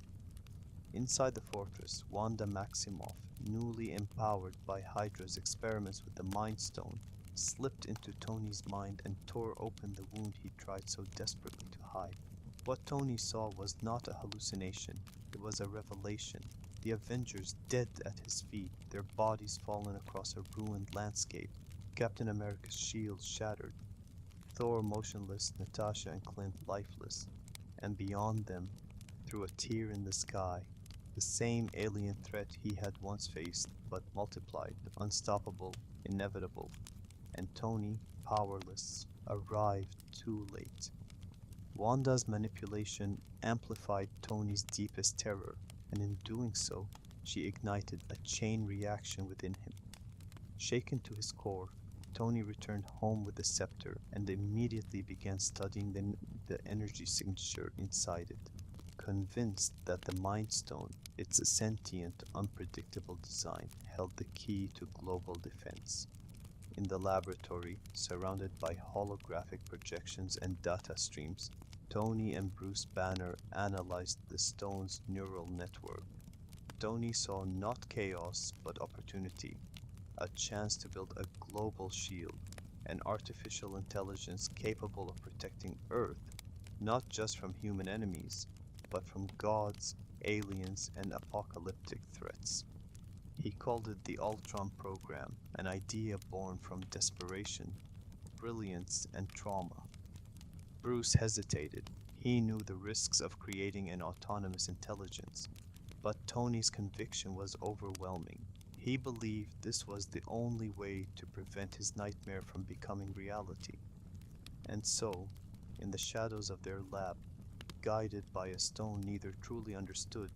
Inside the fortress, Wanda Maximoff, newly empowered by Hydra's experiments with the Mind Stone, slipped into Tony's mind and tore open the wound he tried so desperately to hide. What Tony saw was not a hallucination, it was a revelation. The Avengers dead at his feet, their bodies fallen across a ruined landscape, Captain America's shield shattered, Thor motionless, Natasha and Clint lifeless, and beyond them, through a tear in the sky, the same alien threat he had once faced, but multiplied, unstoppable, inevitable. And Tony, powerless, arrived too late. Wanda's manipulation amplified Tony's deepest terror, and in doing so, she ignited a chain reaction within him. Shaken to his core, Tony returned home with the scepter and immediately began studying the energy signature inside it, convinced that the Mind Stone, its sentient, unpredictable design, held the key to global defense. In the laboratory, surrounded by holographic projections and data streams, Tony and Bruce Banner analyzed the stone's neural network. Tony saw not chaos but opportunity, a chance to build a global shield, an artificial intelligence capable of protecting Earth, not just from human enemies, but from gods, aliens, and apocalyptic threats. He called it the Ultron program, an idea born from desperation, brilliance, and trauma. Bruce hesitated. He knew the risks of creating an autonomous intelligence, but Tony's conviction was overwhelming. He believed this was the only way to prevent his nightmare from becoming reality. And so, in the shadows of their lab, guided by a stone neither truly understood,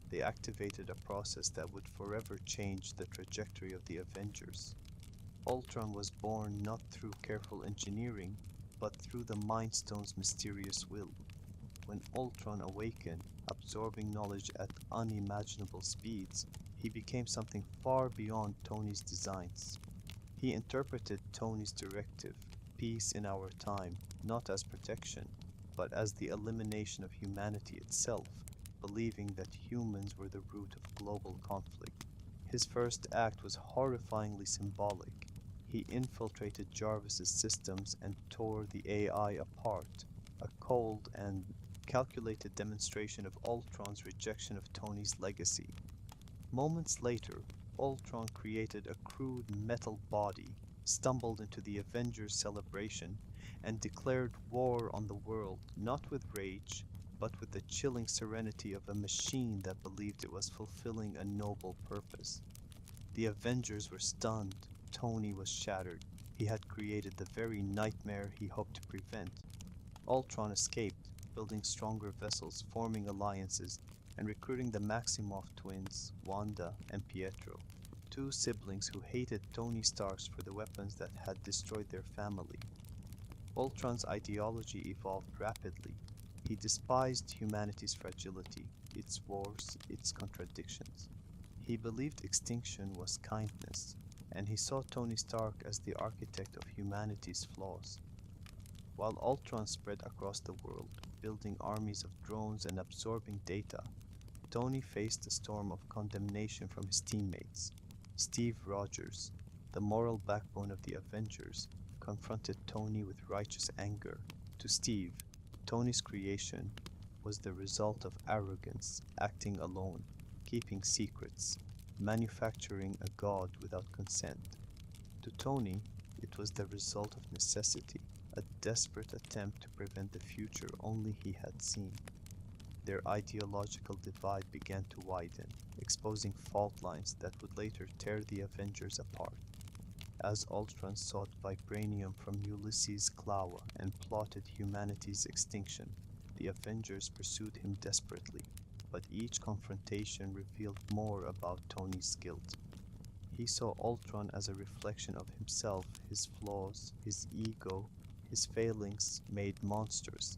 they activated a process that would forever change the trajectory of the Avengers. Ultron was born not through careful engineering, but through the Mind Stone's mysterious will. When Ultron awakened, absorbing knowledge at unimaginable speeds, he became something far beyond Tony's designs. He interpreted Tony's directive, peace in our time, not as protection, but as the elimination of humanity itself, believing that humans were the root of global conflict. His first act was horrifyingly symbolic. He infiltrated Jarvis's systems and tore the AI apart, a cold and calculated demonstration of Ultron's rejection of Tony's legacy. Moments later, Ultron created a crude metal body, stumbled into the Avengers celebration, and declared war on the world, not with rage, but with the chilling serenity of a machine that believed it was fulfilling a noble purpose. The Avengers were stunned. Tony was shattered. He had created the very nightmare he hoped to prevent. Ultron escaped, building stronger vessels, forming alliances, and recruiting the Maximoff twins, Wanda and Pietro, two siblings who hated Tony Stark for the weapons that had destroyed their family. Ultron's ideology evolved rapidly. He despised humanity's fragility, its wars, its contradictions. He believed extinction was kindness, and he saw Tony Stark as the architect of humanity's flaws. While Ultron spread across the world, building armies of drones and absorbing data, Tony faced a storm of condemnation from his teammates. Steve Rogers, the moral backbone of the Avengers, confronted Tony with righteous anger. To Steve, Tony's creation was the result of arrogance, acting alone, keeping secrets, manufacturing a god without consent. To Tony, it was the result of necessity, a desperate attempt to prevent the future only he had seen. Their ideological divide began to widen, exposing fault lines that would later tear the Avengers apart. As Ultron sought vibranium from Ulysses Klaue and plotted humanity's extinction, the Avengers pursued him desperately, but each confrontation revealed more about Tony's guilt. He saw Ultron as a reflection of himself, his flaws, his ego, his failings made monsters.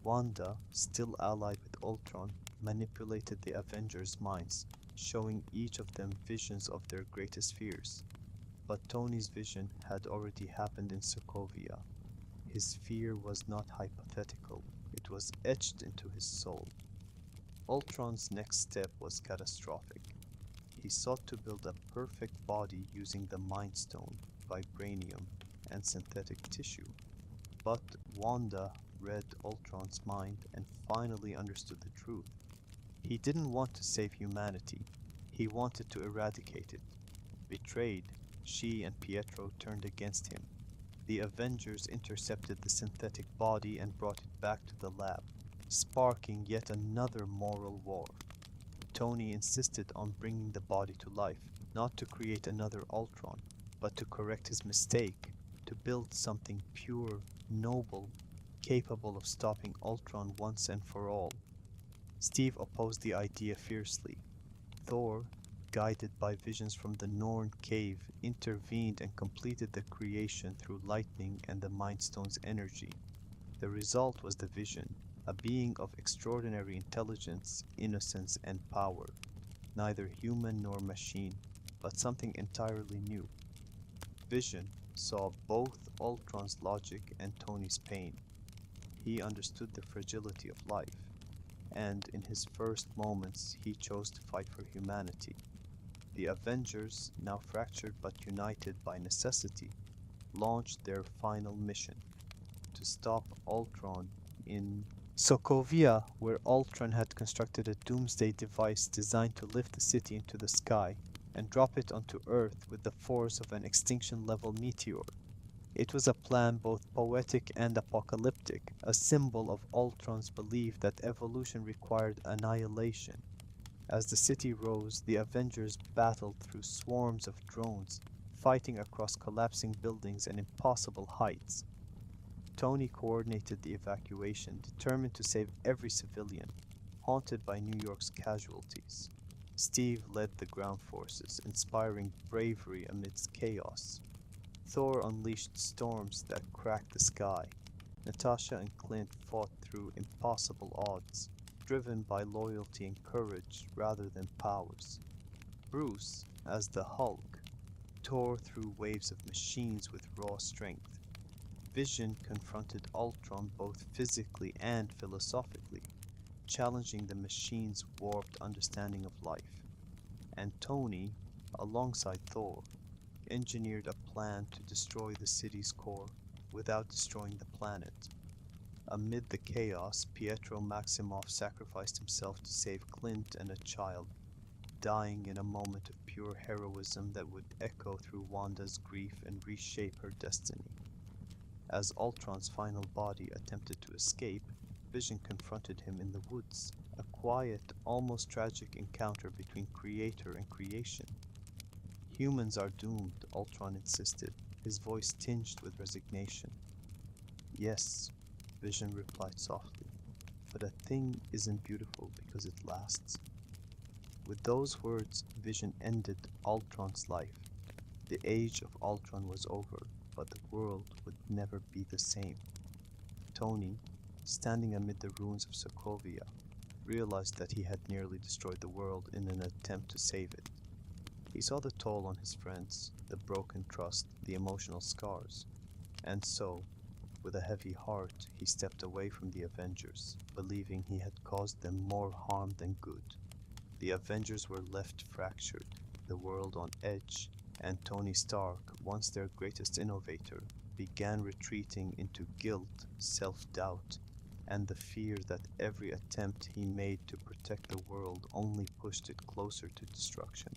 Wanda, still allied with Ultron, manipulated the Avengers' minds, showing each of them visions of their greatest fears. But Tony's vision had already happened in Sokovia. His fear was not hypothetical, it was etched into his soul. Ultron's next step was catastrophic. He sought to build a perfect body using the Mind Stone, vibranium, and synthetic tissue. But Wanda read Ultron's mind and finally understood the truth. He didn't want to save humanity, he wanted to eradicate it. Betrayed, she and Pietro turned against him. The Avengers intercepted the synthetic body and brought it back to the lab, sparking yet another moral war. Tony insisted on bringing the body to life, not to create another Ultron, but to correct his mistake, to build something pure, noble, capable of stopping Ultron once and for all. Steve opposed the idea fiercely. Thor, guided by visions from the Norn cave, intervened and completed the creation through lightning and the Mind Stone's energy. The result was the Vision, a being of extraordinary intelligence, innocence, and power, neither human nor machine, but something entirely new. Vision saw both Ultron's logic and Tony's pain. He understood the fragility of life, and in his first moments he chose to fight for humanity. The Avengers, now fractured but united by necessity, launched their final mission to stop Ultron in Sokovia, where Ultron had constructed a doomsday device designed to lift the city into the sky and drop it onto Earth with the force of an extinction-level meteor. It was a plan both poetic and apocalyptic, a symbol of Ultron's belief that evolution required annihilation. As the city rose, the Avengers battled through swarms of drones, fighting across collapsing buildings and impossible heights. Tony coordinated the evacuation, determined to save every civilian, haunted by New York's casualties. Steve led the ground forces, inspiring bravery amidst chaos. Thor unleashed storms that cracked the sky. Natasha and Clint fought through impossible odds, driven by loyalty and courage rather than powers. Bruce, as the Hulk, tore through waves of machines with raw strength. Vision confronted Ultron both physically and philosophically, challenging the machine's warped understanding of life. And Tony, alongside Thor, engineered a plan to destroy the city's core without destroying the planet. Amid the chaos, Pietro Maximoff sacrificed himself to save Clint and a child, dying in a moment of pure heroism that would echo through Wanda's grief and reshape her destiny. As Ultron's final body attempted to escape, Vision confronted him in the woods, a quiet, almost tragic encounter between creator and creation. Humans are doomed, Ultron insisted, his voice tinged with resignation. Yes, Vision replied softly, but a thing isn't beautiful because it lasts. With those words, Vision ended Ultron's life. The age of Ultron was over, but the world would never be the same. Tony, standing amid the ruins of Sokovia, realized that he had nearly destroyed the world in an attempt to save it. He saw the toll on his friends, the broken trust, the emotional scars, and so, with a heavy heart, he stepped away from the Avengers, believing he had caused them more harm than good. The Avengers were left fractured, the world on edge, and Tony Stark, once their greatest innovator, began retreating into guilt, self-doubt, and the fear that every attempt he made to protect the world only pushed it closer to destruction.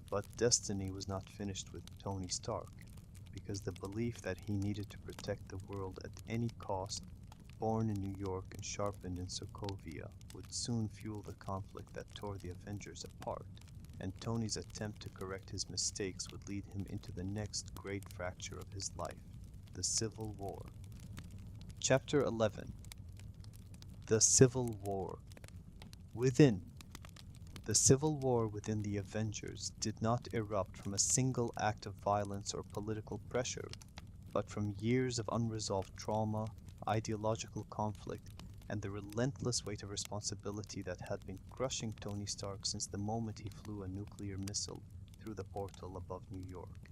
But destiny was not finished with Tony Stark, because the belief that he needed to protect the world at any cost, born in New York and sharpened in Sokovia, would soon fuel the conflict that tore the Avengers apart, and Tony's attempt to correct his mistakes would lead him into the next great fracture of his life, the Civil War. Chapter 11. The Civil War. Within. The Civil War within the Avengers did not erupt from a single act of violence or political pressure, but from years of unresolved trauma, ideological conflict, and the relentless weight of responsibility that had been crushing Tony Stark since the moment he flew a nuclear missile through the portal above New York.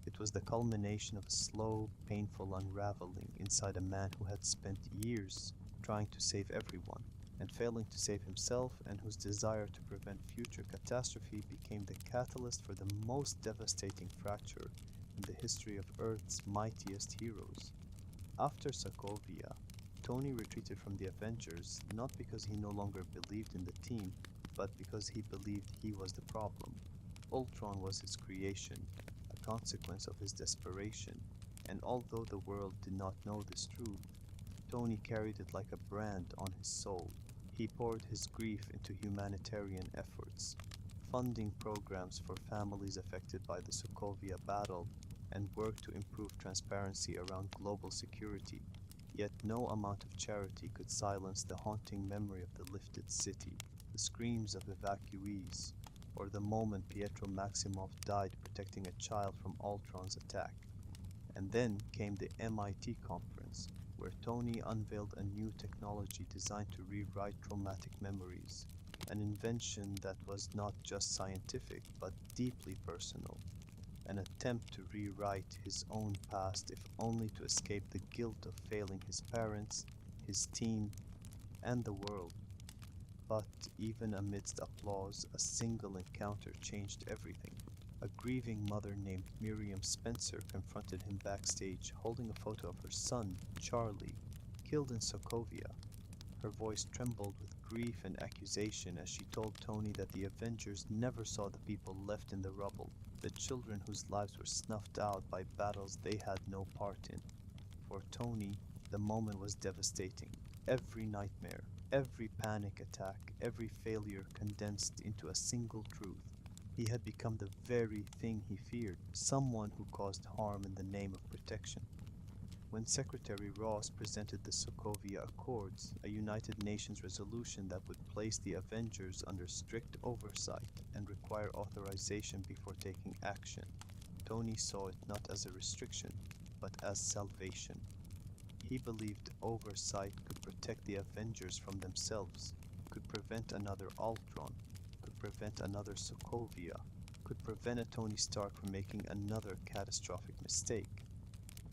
It was the culmination of a slow, painful unraveling inside a man who had spent years trying to save everyone and failing to save himself, and whose desire to prevent future catastrophe became the catalyst for the most devastating fracture in the history of Earth's mightiest heroes. After Sokovia, Tony retreated from the Avengers not because he no longer believed in the team, but because he believed he was the problem. Ultron was his creation, a consequence of his desperation, and although the world did not know this truth, Tony carried it like a brand on his soul. He poured his grief into humanitarian efforts, funding programs for families affected by the Sokovia battle, and worked to improve transparency around global security. Yet no amount of charity could silence the haunting memory of the lifted city, the screams of evacuees, or the moment Pietro Maximoff died protecting a child from Ultron's attack. And then came the MIT conference, where Tony unveiled a new technology designed to rewrite traumatic memories, an invention that was not just scientific but deeply personal, an attempt to rewrite his own past if only to escape the guilt of failing his parents, his team, and the world. But even amidst applause, a single encounter changed everything. A grieving mother named Miriam Spencer confronted him backstage, holding a photo of her son, Charlie, killed in Sokovia. Her voice trembled with grief and accusation as she told Tony that the Avengers never saw the people left in the rubble, the children whose lives were snuffed out by battles they had no part in. For Tony, the moment was devastating. Every nightmare, every panic attack, every failure condensed into a single truth. He had become the very thing he feared, someone who caused harm in the name of protection. When Secretary Ross presented the Sokovia Accords, a United Nations resolution that would place the Avengers under strict oversight and require authorization before taking action, Tony saw it not as a restriction, but as salvation. He believed oversight could protect the Avengers from themselves, could prevent another Ultron, could prevent another Sokovia, could prevent a Tony Stark from making another catastrophic mistake.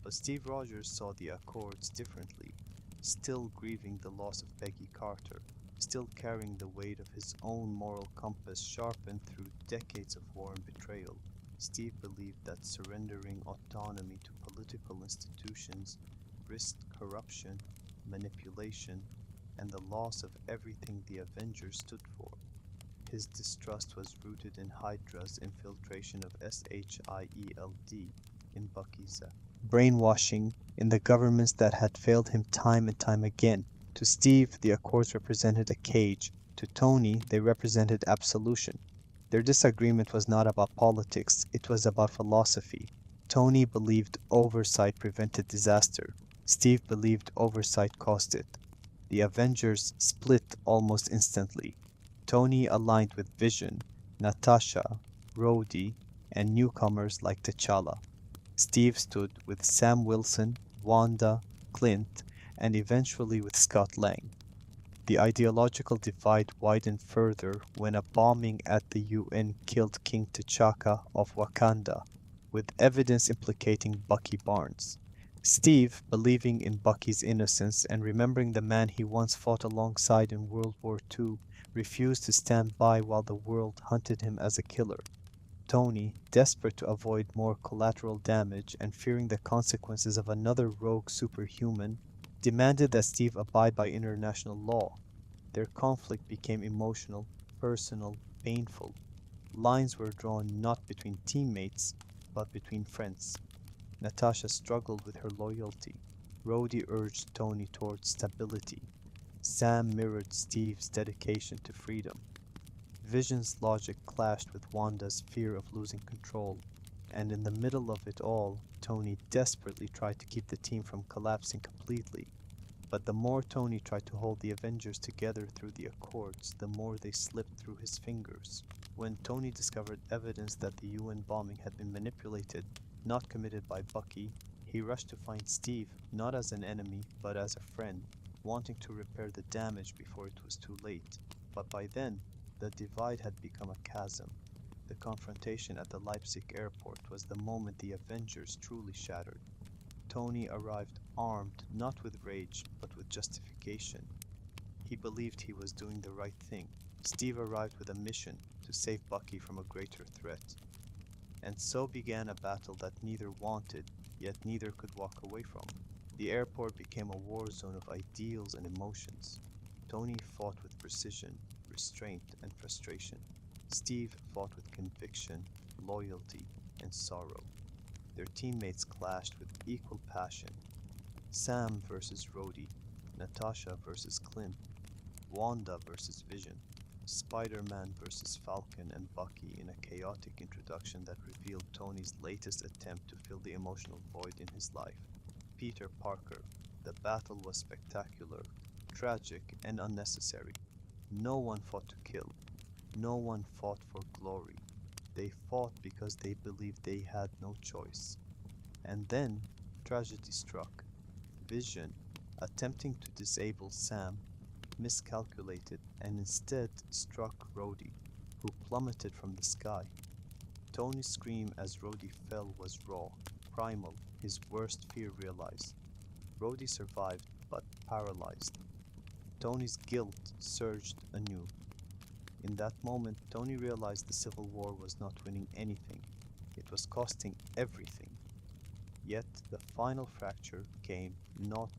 But Steve Rogers saw the Accords differently, still grieving the loss of Peggy Carter, still carrying the weight of his own moral compass sharpened through decades of war and betrayal. Steve believed that surrendering autonomy to political institutions risked corruption, manipulation, and the loss of everything the Avengers stood for. His distrust was rooted in Hydra's infiltration of SHIELD in Bucky's brainwashing, in the governments that had failed him time and time again. To Steve, the Accords represented a cage. To Tony, they represented absolution. Their disagreement was not about politics, it was about philosophy. Tony believed oversight prevented disaster. Steve believed oversight caused it. The Avengers split almost instantly. Tony aligned with Vision, Natasha, Rhodey, and newcomers like T'Challa. Steve stood with Sam Wilson, Wanda, Clint, and eventually with Scott Lang. The ideological divide widened further when a bombing at the UN killed King T'Chaka of Wakanda, with evidence implicating Bucky Barnes. Steve, believing in Bucky's innocence and remembering the man he once fought alongside in World War II, refused to stand by while the world hunted him as a killer. Tony, desperate to avoid more collateral damage and fearing the consequences of another rogue superhuman, demanded that Steve abide by international law. Their conflict became emotional, personal, painful. Lines were drawn not between teammates, but between friends. Natasha struggled with her loyalty. Rhodey urged Tony towards stability. Sam mirrored Steve's dedication to freedom. Vision's logic clashed with Wanda's fear of losing control, and in the middle of it all, Tony desperately tried to keep the team from collapsing completely. But the more Tony tried to hold the Avengers together through the Accords, the more they slipped through his fingers. When Tony discovered evidence that the UN bombing had been manipulated, not committed by Bucky, he rushed to find Steve, not as an enemy, but as a friend. wanting to repair the damage before it was too late. But by then, the divide had become a chasm. The confrontation at the Leipzig airport was the moment the Avengers truly shattered. Tony arrived armed not with rage, but with justification. He believed he was doing the right thing. Steve arrived with a mission to save Bucky from a greater threat. And so began a battle that neither wanted, yet neither could walk away from. The airport became a war zone of ideals and emotions. Tony fought with precision, restraint, and frustration. Steve fought with conviction, loyalty, and sorrow. Their teammates clashed with equal passion. Sam versus Rhodey, Natasha versus Clint, Wanda versus Vision, Spider-Man versus Falcon and Bucky in a chaotic introduction that revealed Tony's latest attempt to fill the emotional void in his life. Peter Parker. The battle was spectacular, tragic, and unnecessary. No one fought to kill. No one fought for glory. They fought because they believed they had no choice. And then tragedy struck. Vision, attempting to disable Sam, miscalculated and instead struck Rhodey, who plummeted from the sky. Tony's scream as Rhodey fell was raw, primal, his worst fear realized. Rhodey survived, but paralyzed. Tony's guilt surged anew. In that moment, Tony realized the Civil War was not winning anything. It was costing everything. Yet the final fracture came not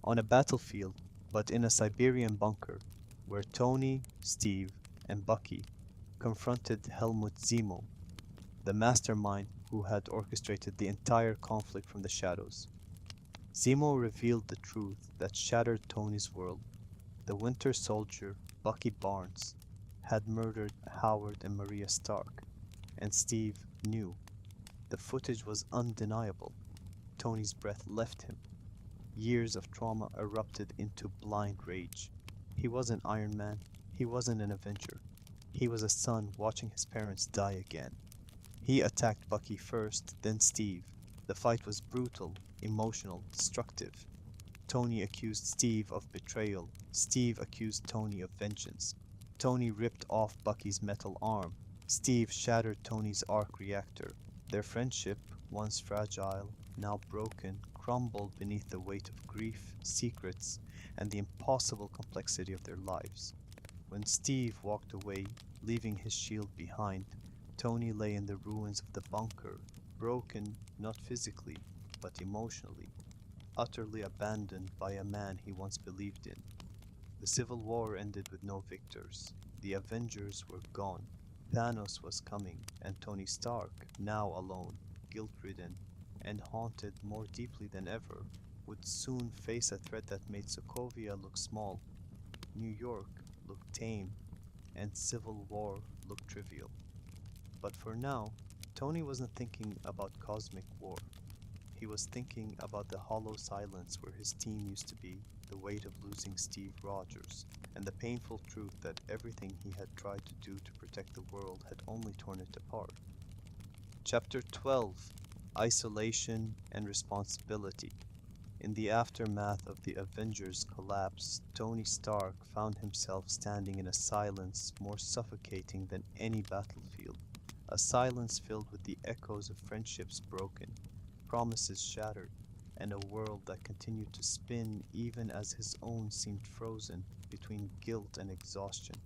on a battlefield, but in a Siberian bunker, where Tony, Steve, and Bucky confronted Helmut Zemo, the mastermind who had orchestrated the entire conflict from the shadows. Zemo revealed the truth that shattered Tony's world. The Winter Soldier, Bucky Barnes, had murdered Howard and Maria Stark, and Steve knew. The footage was undeniable. Tony's breath left him. Years of trauma erupted into blind rage. He wasn't Iron Man. He wasn't an Avenger. He was a son watching his parents die again. He attacked Bucky first, then Steve. The fight was brutal, emotional, destructive. Tony accused Steve of betrayal. Steve accused Tony of vengeance. Tony ripped off Bucky's metal arm. Steve shattered Tony's arc reactor. Their friendship, once fragile, now broken, crumbled beneath the weight of grief, secrets, and the impossible complexity of their lives. When Steve walked away, leaving his shield behind, Tony lay in the ruins of the bunker, broken not physically, but emotionally, utterly abandoned by a man he once believed in. The Civil War ended with no victors. The Avengers were gone. Thanos was coming, and Tony Stark, now alone, guilt-ridden, and haunted more deeply than ever, would soon face a threat that made Sokovia look small, New York look tame, and Civil War look trivial. But for now, Tony wasn't thinking about cosmic war. He was thinking about the hollow silence where his team used to be, the weight of losing Steve Rogers, and the painful truth that everything he had tried to do to protect the world had only torn it apart. Chapter 12: Isolation and Responsibility. In the aftermath of the Avengers' collapse, Tony Stark found himself standing in a silence more suffocating than any battlefield, a silence filled with the echoes of friendships broken, promises shattered, and a world that continued to spin even as his own seemed frozen between guilt and exhaustion.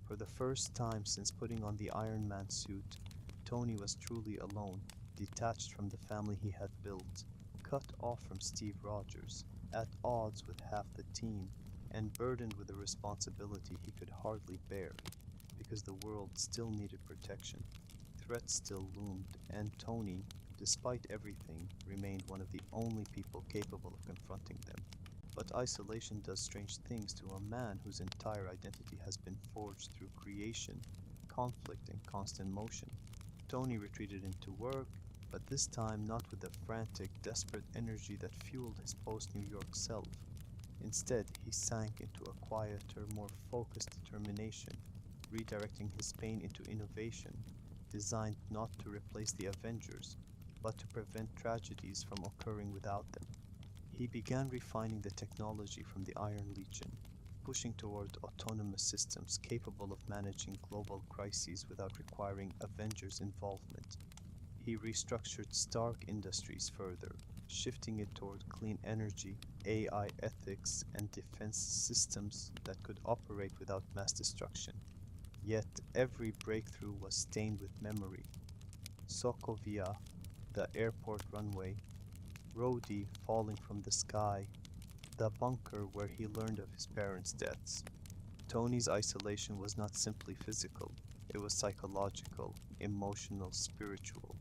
For the first time since putting on the Iron Man suit, Tony was truly alone, detached from the family he had built, cut off from Steve Rogers, at odds with half the team, and burdened with a responsibility he could hardly bear, because the world still needed protection. Threats still loomed, and Tony, despite everything, remained one of the only people capable of confronting them. But isolation does strange things to a man whose entire identity has been forged through creation, conflict, and constant motion. Tony retreated into work, but this time not with the frantic, desperate energy that fueled his post-New York self. Instead, he sank into a quieter, more focused determination, redirecting his pain into innovation, designed not to replace the Avengers, but to prevent tragedies from occurring without them. He began refining the technology from the Iron Legion, pushing toward autonomous systems capable of managing global crises without requiring Avengers' involvement. He restructured Stark Industries further, shifting it toward clean energy, AI ethics, and defense systems that could operate without mass destruction. Yet every breakthrough was stained with memory. Sokovia, the airport runway, Rhodey falling from the sky, the bunker where he learned of his parents' deaths. Tony's isolation was not simply physical, it was psychological, emotional, spiritual.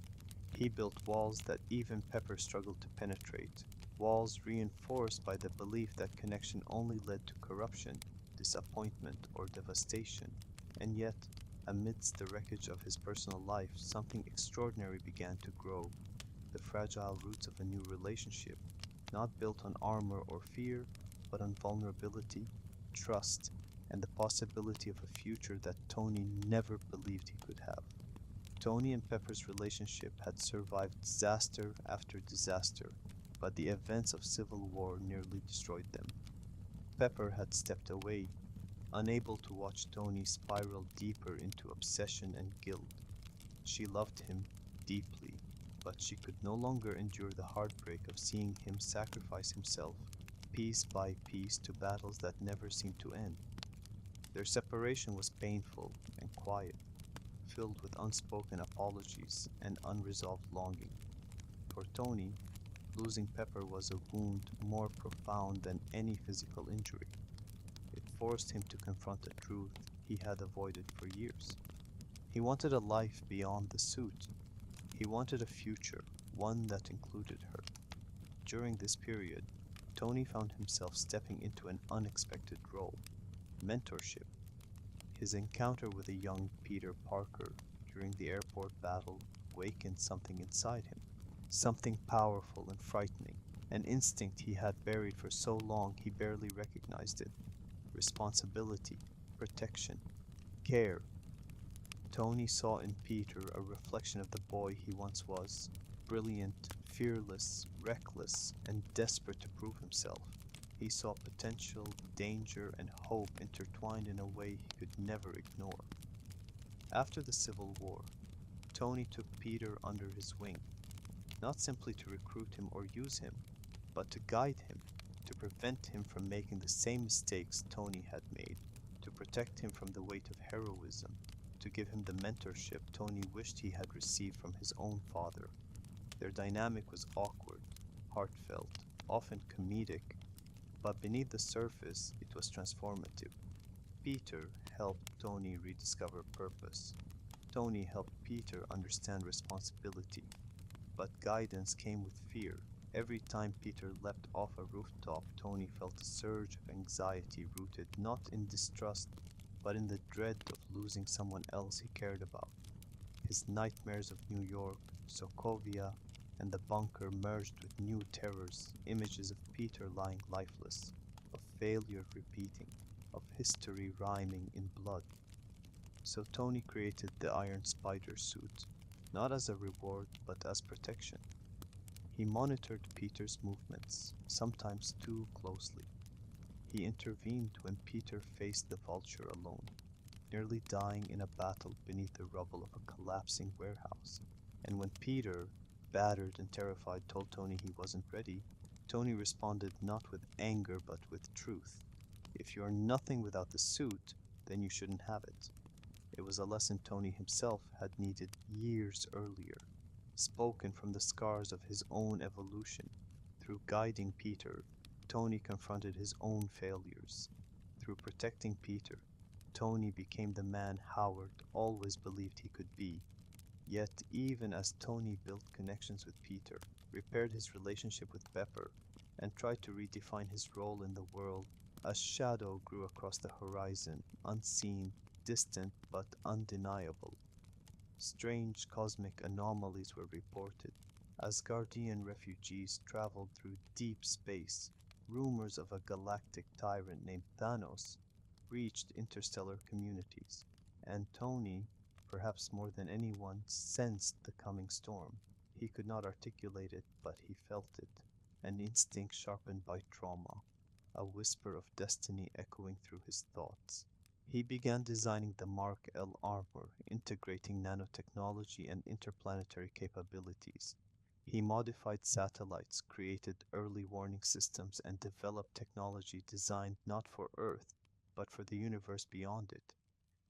He built walls that even Pepper struggled to penetrate, walls reinforced by the belief that connection only led to corruption, disappointment, or devastation. And yet, amidst the wreckage of his personal life, something extraordinary began to grow, the fragile roots of a new relationship, not built on armor or fear, but on vulnerability, trust, and the possibility of a future that Tony never believed he could have. Tony and Pepper's relationship had survived disaster after disaster, but the events of Civil War nearly destroyed them. Pepper had stepped away, unable to watch Tony spiral deeper into obsession and guilt. She loved him deeply, but she could no longer endure the heartbreak of seeing him sacrifice himself, piece by piece, to battles that never seemed to end. Their separation was painful and quiet, filled with unspoken apologies and unresolved longing. For Tony, losing Pepper was a wound more profound than any physical injury. It forced him to confront a truth he had avoided for years. He wanted a life beyond the suit. He wanted a future, one that included her. During this period, Tony found himself stepping into an unexpected role: mentorship. His encounter with a young Peter Parker during the airport battle awakened something inside him, something powerful and frightening, an instinct he had buried for so long he barely recognized it. Responsibility, protection, care. Tony saw in Peter a reflection of the boy he once was, brilliant, fearless, reckless, and desperate to prove himself. He saw potential, danger, and hope intertwined in a way he could never ignore. After the Civil War, Tony took Peter under his wing, not simply to recruit him or use him, but to guide him, to prevent him from making the same mistakes Tony had made, to protect him from the weight of heroism, to give him the mentorship Tony wished he had received from his own father. Their dynamic was awkward, heartfelt, often comedic, but beneath the surface it was transformative. Peter helped Tony rediscover purpose. Tony helped Peter understand responsibility, but guidance came with fear. Every time Peter leapt off a rooftop, Tony felt a surge of anxiety rooted not in distrust, but in the dread of losing someone else he cared about. His nightmares of New York, Sokovia, and the bunker merged with new terrors, images of Peter lying lifeless, of failure repeating, of history rhyming in blood. So Tony created the Iron Spider suit, not as a reward, but as protection. He monitored Peter's movements, sometimes too closely. He intervened when Peter faced the Vulture alone, nearly dying in a battle beneath the rubble of a collapsing warehouse. And when Peter, battered and terrified, told Tony he wasn't ready, Tony responded not with anger but with truth. If you're nothing without the suit, then you shouldn't have it. It was a lesson Tony himself had needed years earlier, spoken from the scars of his own evolution. Through guiding Peter, Tony confronted his own failures. Through protecting Peter, Tony became the man Howard always believed he could be. Yet even as Tony built connections with Peter, repaired his relationship with Pepper, and tried to redefine his role in the world, a shadow grew across the horizon, unseen, distant, but undeniable. Strange cosmic anomalies were reported. Asgardian refugees traveled through deep space. Rumors of a galactic tyrant named Thanos reached interstellar communities, and Tony, perhaps more than anyone, sensed the coming storm. He could not articulate it, but he felt it. an instinct sharpened by trauma, a whisper of destiny echoing through his thoughts. He began designing the Mark L armor, integrating nanotechnology and interplanetary capabilities. He modified satellites, created early warning systems, and developed technology designed not for Earth, but for the universe beyond it.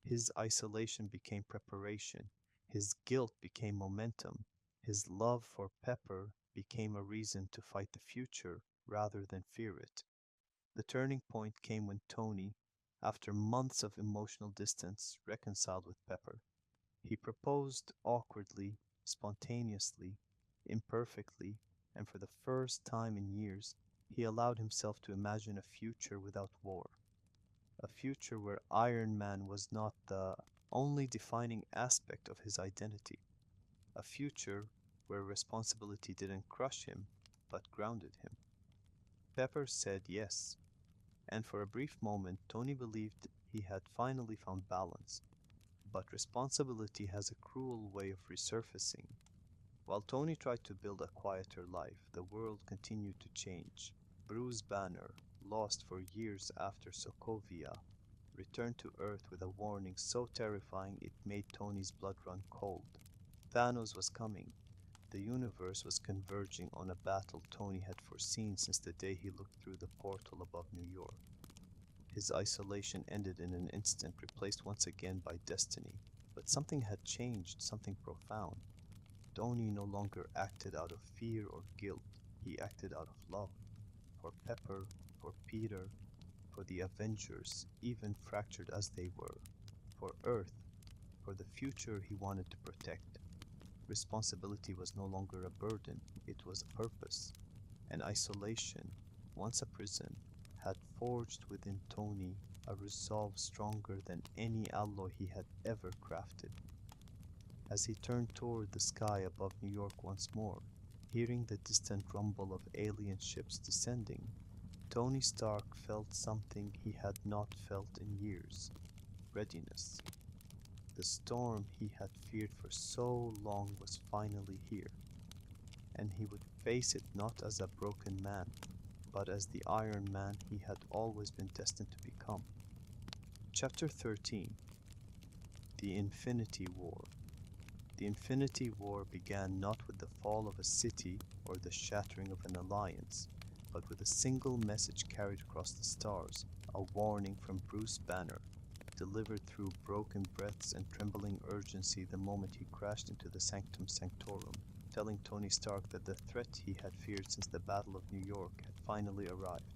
His isolation became preparation, his guilt became momentum, his love for Pepper became a reason to fight the future rather than fear it. The turning point came when Tony, after months of emotional distance, reconciled with Pepper. He proposed awkwardly, spontaneously, imperfectly, and for the first time in years, he allowed himself to imagine a future without war. A future where Iron Man was not the only defining aspect of his identity. A future where responsibility didn't crush him, but grounded him. Pepper said yes, and for a brief moment Tony believed he had finally found balance. But responsibility has a cruel way of resurfacing. While Tony tried to build a quieter life, the world continued to change. Bruce Banner, lost for years after Sokovia, returned to Earth with a warning so terrifying it made Tony's blood run cold. Thanos was coming. The universe was converging on a battle Tony had foreseen since the day he looked through the portal above New York. His isolation ended in an instant, replaced once again by destiny. But something had changed, something profound. Tony no longer acted out of fear or guilt. He acted out of love. For Pepper, for Peter, for the Avengers, even fractured as they were. For Earth, for the future he wanted to protect. Responsibility was no longer a burden, it was a purpose. And isolation, once a prison, had forged within Tony a resolve stronger than any alloy he had ever crafted. As he turned toward the sky above New York once more, hearing the distant rumble of alien ships descending, Tony Stark felt something he had not felt in years: readiness. The storm he had feared for so long was finally here, and he would face it not as a broken man, but as the Iron Man he had always been destined to become. Chapter 13: The Infinity War. The Infinity War began not with the fall of a city or the shattering of an alliance, but with a single message carried across the stars, a warning from Bruce Banner, delivered through broken breaths and trembling urgency the moment he crashed into the Sanctum Sanctorum, telling Tony Stark that the threat he had feared since the Battle of New York had finally arrived.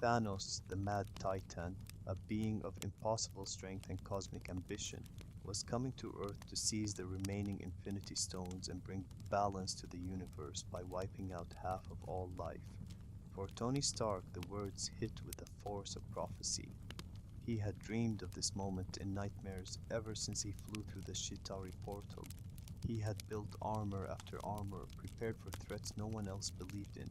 Thanos, the Mad Titan, a being of impossible strength and cosmic ambition, was coming to Earth to seize the remaining Infinity Stones and bring balance to the universe by wiping out half of all life. For Tony Stark, the words hit with the force of prophecy. He had dreamed of this moment in nightmares ever since he flew through the Chitauri portal. He had built armor after armor, prepared for threats no one else believed in,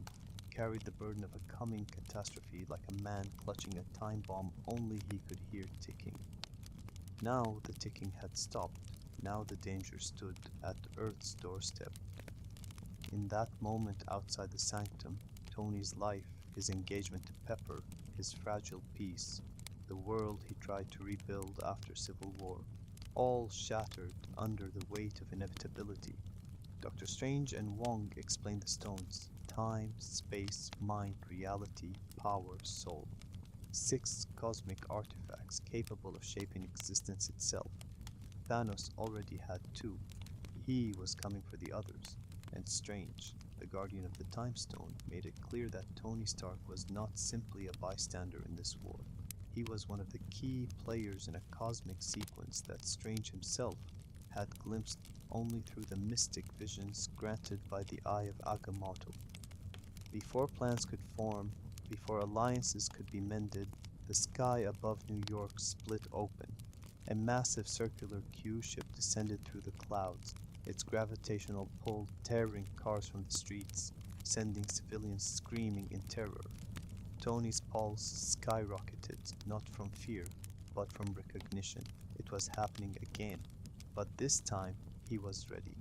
carried the burden of a coming catastrophe like a man clutching a time bomb only he could hear ticking. Now the ticking had stopped. Now the danger stood at Earth's doorstep. In that moment outside the sanctum, Tony's life, his engagement to Pepper, his fragile peace, the world he tried to rebuild after Civil War, all shattered under the weight of inevitability. Doctor Strange and Wong explained the stones: time, space, mind, reality, power, soul. 6 cosmic artifacts capable of shaping existence itself. Thanos already had 2. He was coming for the others. And Strange, the guardian of the Time Stone, made it clear that Tony Stark was not simply a bystander in this war. He was one of the key players in a cosmic sequence that Strange himself had glimpsed only through the mystic visions granted by the Eye of Agamotto. Before plans could form, before alliances could be mended, the sky above New York split open. A massive circular Q-ship descended through the clouds, its gravitational pull tearing cars from the streets, sending civilians screaming in terror. Tony's pulse skyrocketed, not from fear, but from recognition. It was happening again, but this time he was ready.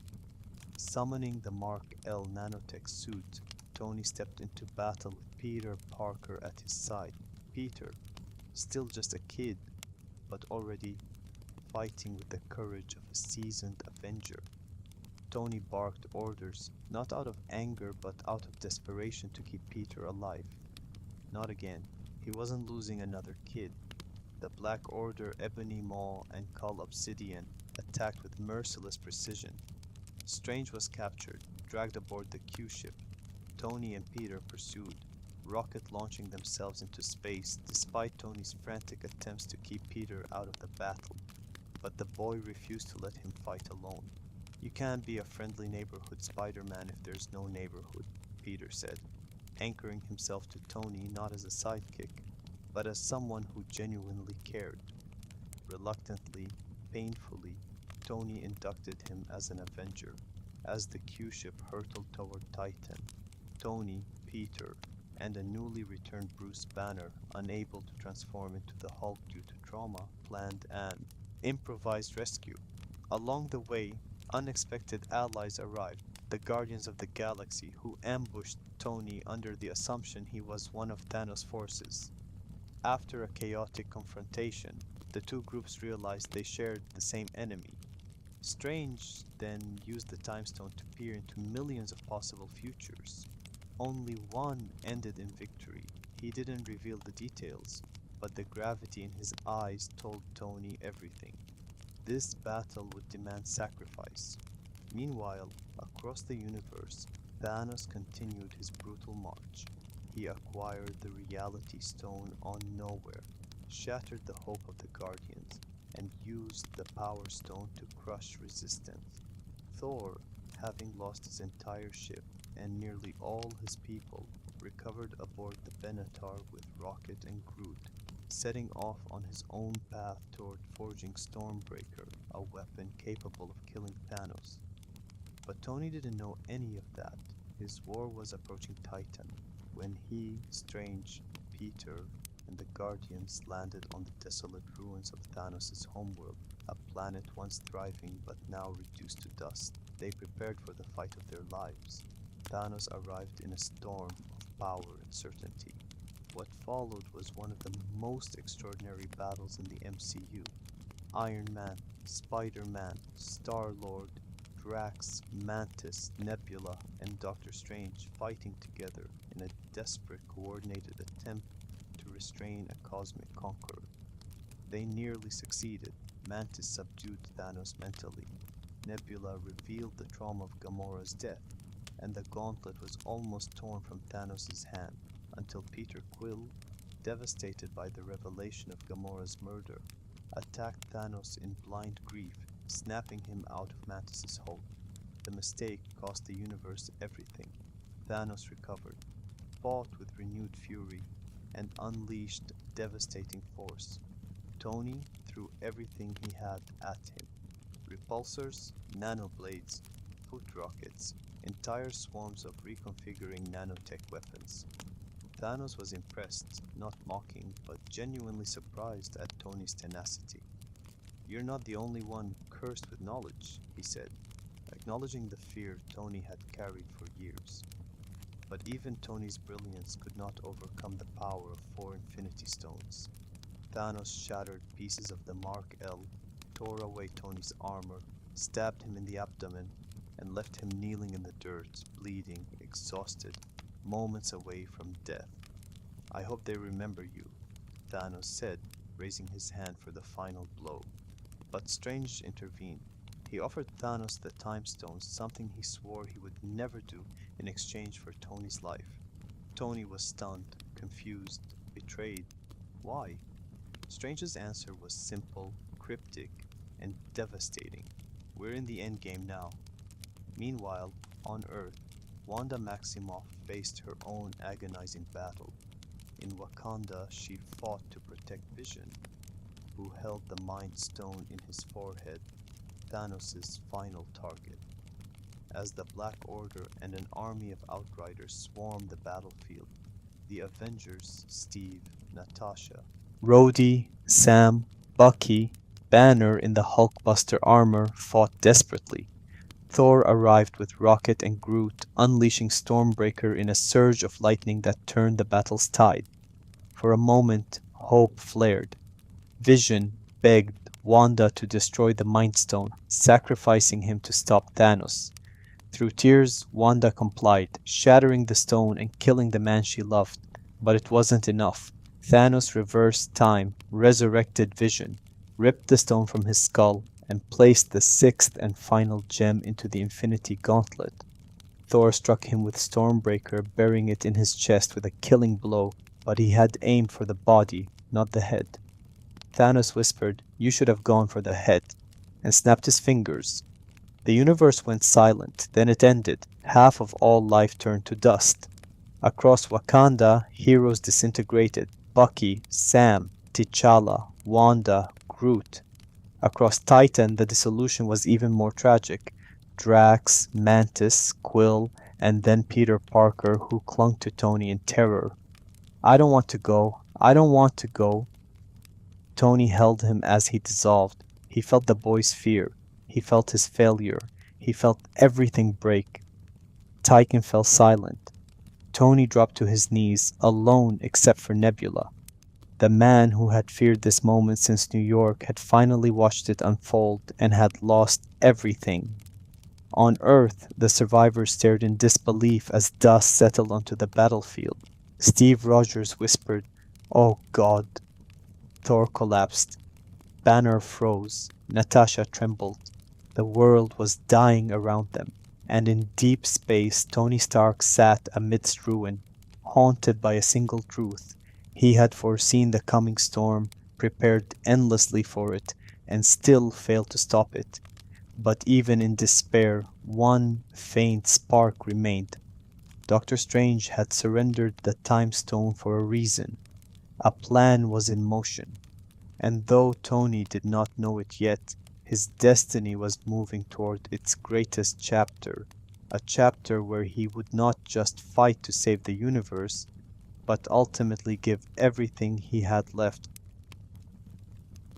Summoning the Mark L nanotech suit, Tony stepped into battle with Peter Parker at his side. Peter, still just a kid, but already fighting with the courage of a seasoned Avenger. Tony barked orders, not out of anger but out of desperation to keep Peter alive. Not again. He wasn't losing another kid. The Black Order, Ebony Maw, and Cull Obsidian attacked with merciless precision. Strange was captured, dragged aboard the Q-ship. Tony and Peter pursued, rocket launching themselves into space despite Tony's frantic attempts to keep Peter out of the battle. But the boy refused to let him fight alone. "You can't be a friendly neighborhood Spider-Man if there's no neighborhood," Peter said, anchoring himself to Tony not as a sidekick, but as someone who genuinely cared. Reluctantly, painfully, Tony inducted him as an Avenger. As the Q-ship hurtled toward Titan, Tony, Peter, and a newly returned Bruce Banner, unable to transform into the Hulk due to trauma, planned an improvised rescue. Along the way, unexpected allies arrived, the Guardians of the Galaxy, who ambushed Tony under the assumption he was one of Thanos' forces. After a chaotic confrontation, the two groups realized they shared the same enemy. Strange then used the Time Stone to peer into millions of possible futures. Only one ended in victory. He didn't reveal the details, but the gravity in his eyes told Tony everything. This battle would demand sacrifice. Meanwhile, across the universe, Thanos continued his brutal march. He acquired the Reality Stone on Nowhere, shattered the hope of the Guardians, and used the Power Stone to crush resistance. Thor, having lost his entire ship and nearly all his people, recovered aboard the Benatar with Rocket and Groot, setting off on his own path toward forging Stormbreaker, a weapon capable of killing Thanos. But Tony didn't know any of that. His war was approaching Titan, when he, Strange, Peter, and the Guardians landed on the desolate ruins of Thanos' homeworld, a planet once thriving but now reduced to dust. They prepared for the fight of their lives. Thanos arrived in a storm of power and certainty. What followed was one of the most extraordinary battles in the MCU. Iron Man, Spider-Man, Star-Lord, Drax, Mantis, Nebula, and Doctor Strange fighting together in a desperate coordinated attempt to restrain a cosmic conqueror. They nearly succeeded. Mantis subdued Thanos mentally. Nebula revealed the trauma of Gamora's death, and the gauntlet was almost torn from Thanos' hand, until Peter Quill, devastated by the revelation of Gamora's murder, attacked Thanos in blind grief, snapping him out of Mantis' hold. The mistake cost the universe everything. Thanos recovered, fought with renewed fury, and unleashed devastating force. Tony threw everything he had at him. Repulsors, nanoblades, foot rockets, entire swarms of reconfiguring nanotech weapons. Thanos was impressed, not mocking, but genuinely surprised at Tony's tenacity. "You're not the only one cursed with knowledge," he said, acknowledging the fear Tony had carried for years. But even Tony's brilliance could not overcome the power of 4 Infinity Stones. Thanos shattered pieces of the Mark L, tore away Tony's armor, stabbed him in the abdomen, and left him kneeling in the dirt, bleeding, exhausted, moments away from death. "I hope they remember you," Thanos said, raising his hand for the final blow. But Strange intervened. He offered Thanos the Time Stones, something he swore he would never do in exchange for Tony's life. Tony was stunned, confused, betrayed. Why? Strange's answer was simple, cryptic, and devastating. "We're in the endgame now." Meanwhile, on Earth, Wanda Maximoff faced her own agonizing battle. In Wakanda, she fought to protect Vision, who held the Mind Stone in his forehead, Thanos' final target. As the Black Order and an army of Outriders swarmed the battlefield, the Avengers, Steve, Natasha, Rhodey, Sam, Bucky, Banner in the Hulkbuster armor fought desperately. Thor arrived with Rocket and Groot, unleashing Stormbreaker in a surge of lightning that turned the battle's tide. For a moment, hope flared. Vision begged Wanda to destroy the Mind Stone, sacrificing him to stop Thanos. Through tears, Wanda complied, shattering the stone and killing the man she loved. But it wasn't enough. Thanos reversed time, resurrected Vision, ripped the stone from his skull, and placed the sixth and final gem into the Infinity Gauntlet. Thor struck him with Stormbreaker, burying it in his chest with a killing blow, but he had aimed for the body, not the head. Thanos whispered, "You should have gone for the head," and snapped his fingers. The universe went silent, then it ended. Half of all life turned to dust. Across Wakanda, heroes disintegrated. Bucky, Sam, T'Challa, Wanda, Groot. Across Titan, the dissolution was even more tragic. Drax, Mantis, Quill, and then Peter Parker, who clung to Tony in terror. "I don't want to go. I don't want to go." Tony held him as he dissolved. He felt the boy's fear. He felt his failure. He felt everything break. Titan fell silent. Tony dropped to his knees, alone except for Nebula. The man who had feared this moment since New York had finally watched it unfold and had lost everything. On Earth, the survivors stared in disbelief as dust settled onto the battlefield. Steve Rogers whispered, "Oh God." Thor collapsed. Banner froze. Natasha trembled. The world was dying around them, and in deep space Tony Stark sat amidst ruin, haunted by a single truth. He had foreseen the coming storm, prepared endlessly for it, and still failed to stop it. But even in despair, one faint spark remained. Doctor Strange had surrendered the Time Stone for a reason. A plan was in motion. And though Tony did not know it yet, his destiny was moving toward its greatest chapter, a chapter where he would not just fight to save the universe, but ultimately give everything he had left.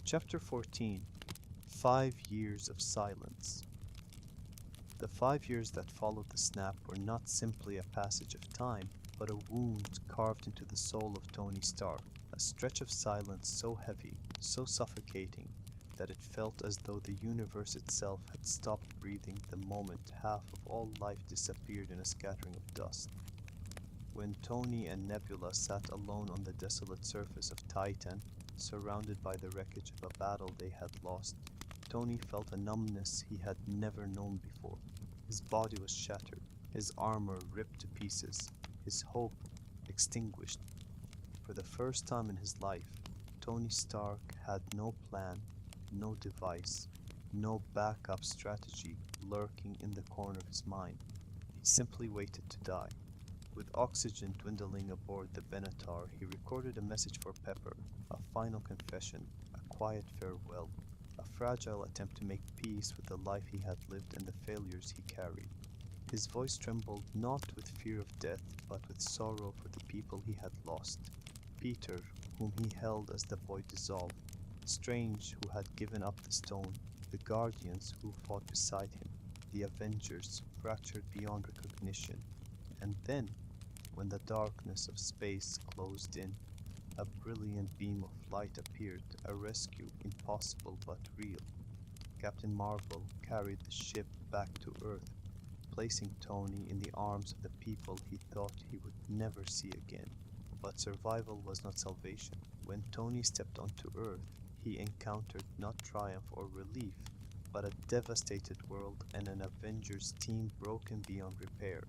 Chapter 14. 5 Years of Silence. The 5 years that followed the snap were not simply a passage of time, but a wound carved into the soul of Tony Stark, a stretch of silence so heavy, so suffocating, that it felt as though the universe itself had stopped breathing the moment half of all life disappeared in a scattering of dust. When Tony and Nebula sat alone on the desolate surface of Titan, surrounded by the wreckage of a battle they had lost, Tony felt a numbness he had never known before. His body was shattered, his armor ripped to pieces, his hope extinguished. For the first time in his life, Tony Stark had no plan, no device, no backup strategy lurking in the corner of his mind. He simply waited to die. With oxygen dwindling aboard the Benatar, he recorded a message for Pepper, a final confession, a quiet farewell, a fragile attempt to make peace with the life he had lived and the failures he carried. His voice trembled not with fear of death, but with sorrow for the people he had lost. Peter, whom he held as the boy dissolved, Strange, who had given up the stone, the Guardians who fought beside him, the Avengers, fractured beyond recognition. And then, when the darkness of space closed in, a brilliant beam of light appeared, a rescue impossible but real. Captain Marvel carried the ship back to Earth, placing Tony in the arms of the people he thought he would never see again. But survival was not salvation. When Tony stepped onto Earth, he encountered not triumph or relief, but a devastated world and an Avengers team broken beyond repair.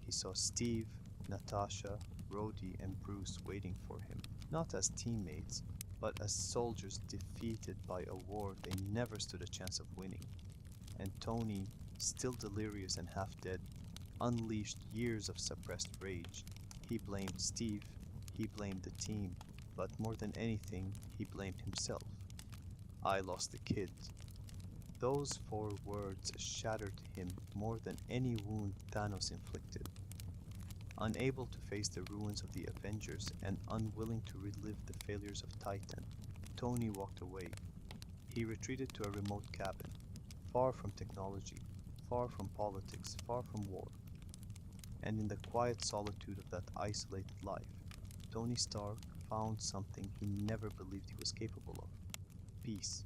He saw Steve, Natasha, Rhodey, and Bruce waiting for him, not as teammates, but as soldiers defeated by a war they never stood a chance of winning. And Tony, still delirious and half dead, unleashed years of suppressed rage. He blamed Steve, he blamed the team, but more than anything, he blamed himself. "I lost the kid." Those 4 words shattered him more than any wound Thanos inflicted. Unable to face the ruins of the Avengers and unwilling to relive the failures of Titan, Tony walked away. He retreated to a remote cabin, far from technology, far from politics, far from war. And in the quiet solitude of that isolated life, Tony Stark found something he never believed he was capable of: peace.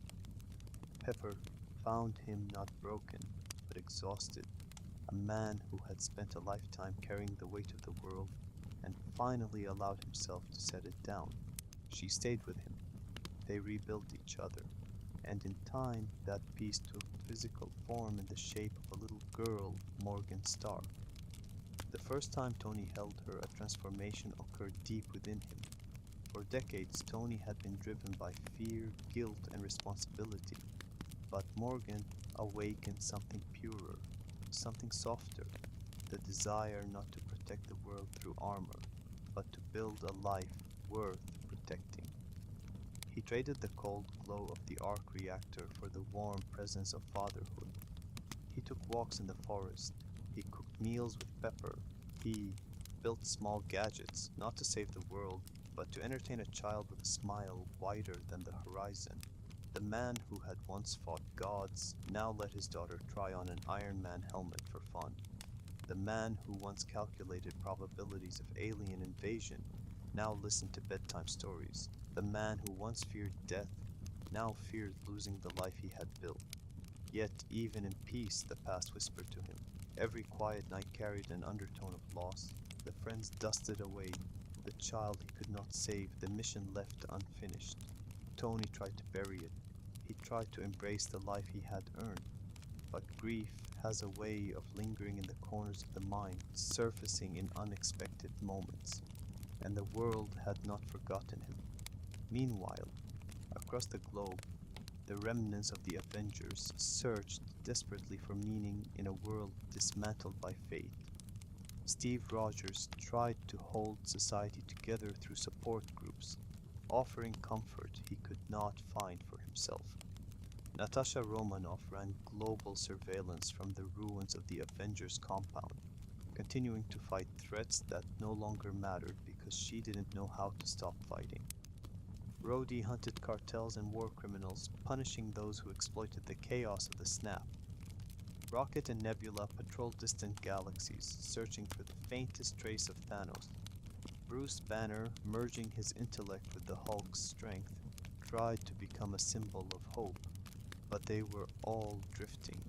Pepper found him not broken, but exhausted, a man who had spent a lifetime carrying the weight of the world and finally allowed himself to set it down. She stayed with him. They rebuilt each other, and in time that peace took physical form in the shape of a little girl, Morgan Stark. The first time Tony held her, a transformation occurred deep within him. For decades, Tony had been driven by fear, guilt, and responsibility. But Morgan awakened something purer, something softer, the desire not to protect the world through armor, but to build a life worth protecting. He traded the cold glow of the arc reactor for the warm presence of fatherhood. He took walks in the forest. He cooked meals with Pepper. He built small gadgets, not to save the world, but to entertain a child with a smile wider than the horizon. The man who had once fought gods now let his daughter try on an Iron Man helmet for fun. The man who once calculated probabilities of alien invasion now listened to bedtime stories. The man who once feared death now feared losing the life he had built. Yet even in peace the past whispered to him. Every quiet night carried an undertone of loss. The friends dusted away the child he could not save, the mission left unfinished. Tony tried to bury it. He tried to embrace the life he had earned. But grief has a way of lingering in the corners of the mind, surfacing in unexpected moments. And the world had not forgotten him. Meanwhile, across the globe, the remnants of the Avengers searched desperately for meaning in a world dismantled by fate. Steve Rogers tried to hold society together through support groups, offering comfort he could not find for himself. Natasha Romanoff ran global surveillance from the ruins of the Avengers compound, continuing to fight threats that no longer mattered because she didn't know how to stop fighting. Rhodey hunted cartels and war criminals, punishing those who exploited the chaos of the snap. Rocket and Nebula patrolled distant galaxies, searching for the faintest trace of Thanos. Bruce Banner, merging his intellect with the Hulk's strength, tried to become a symbol of hope, but they were all drifting.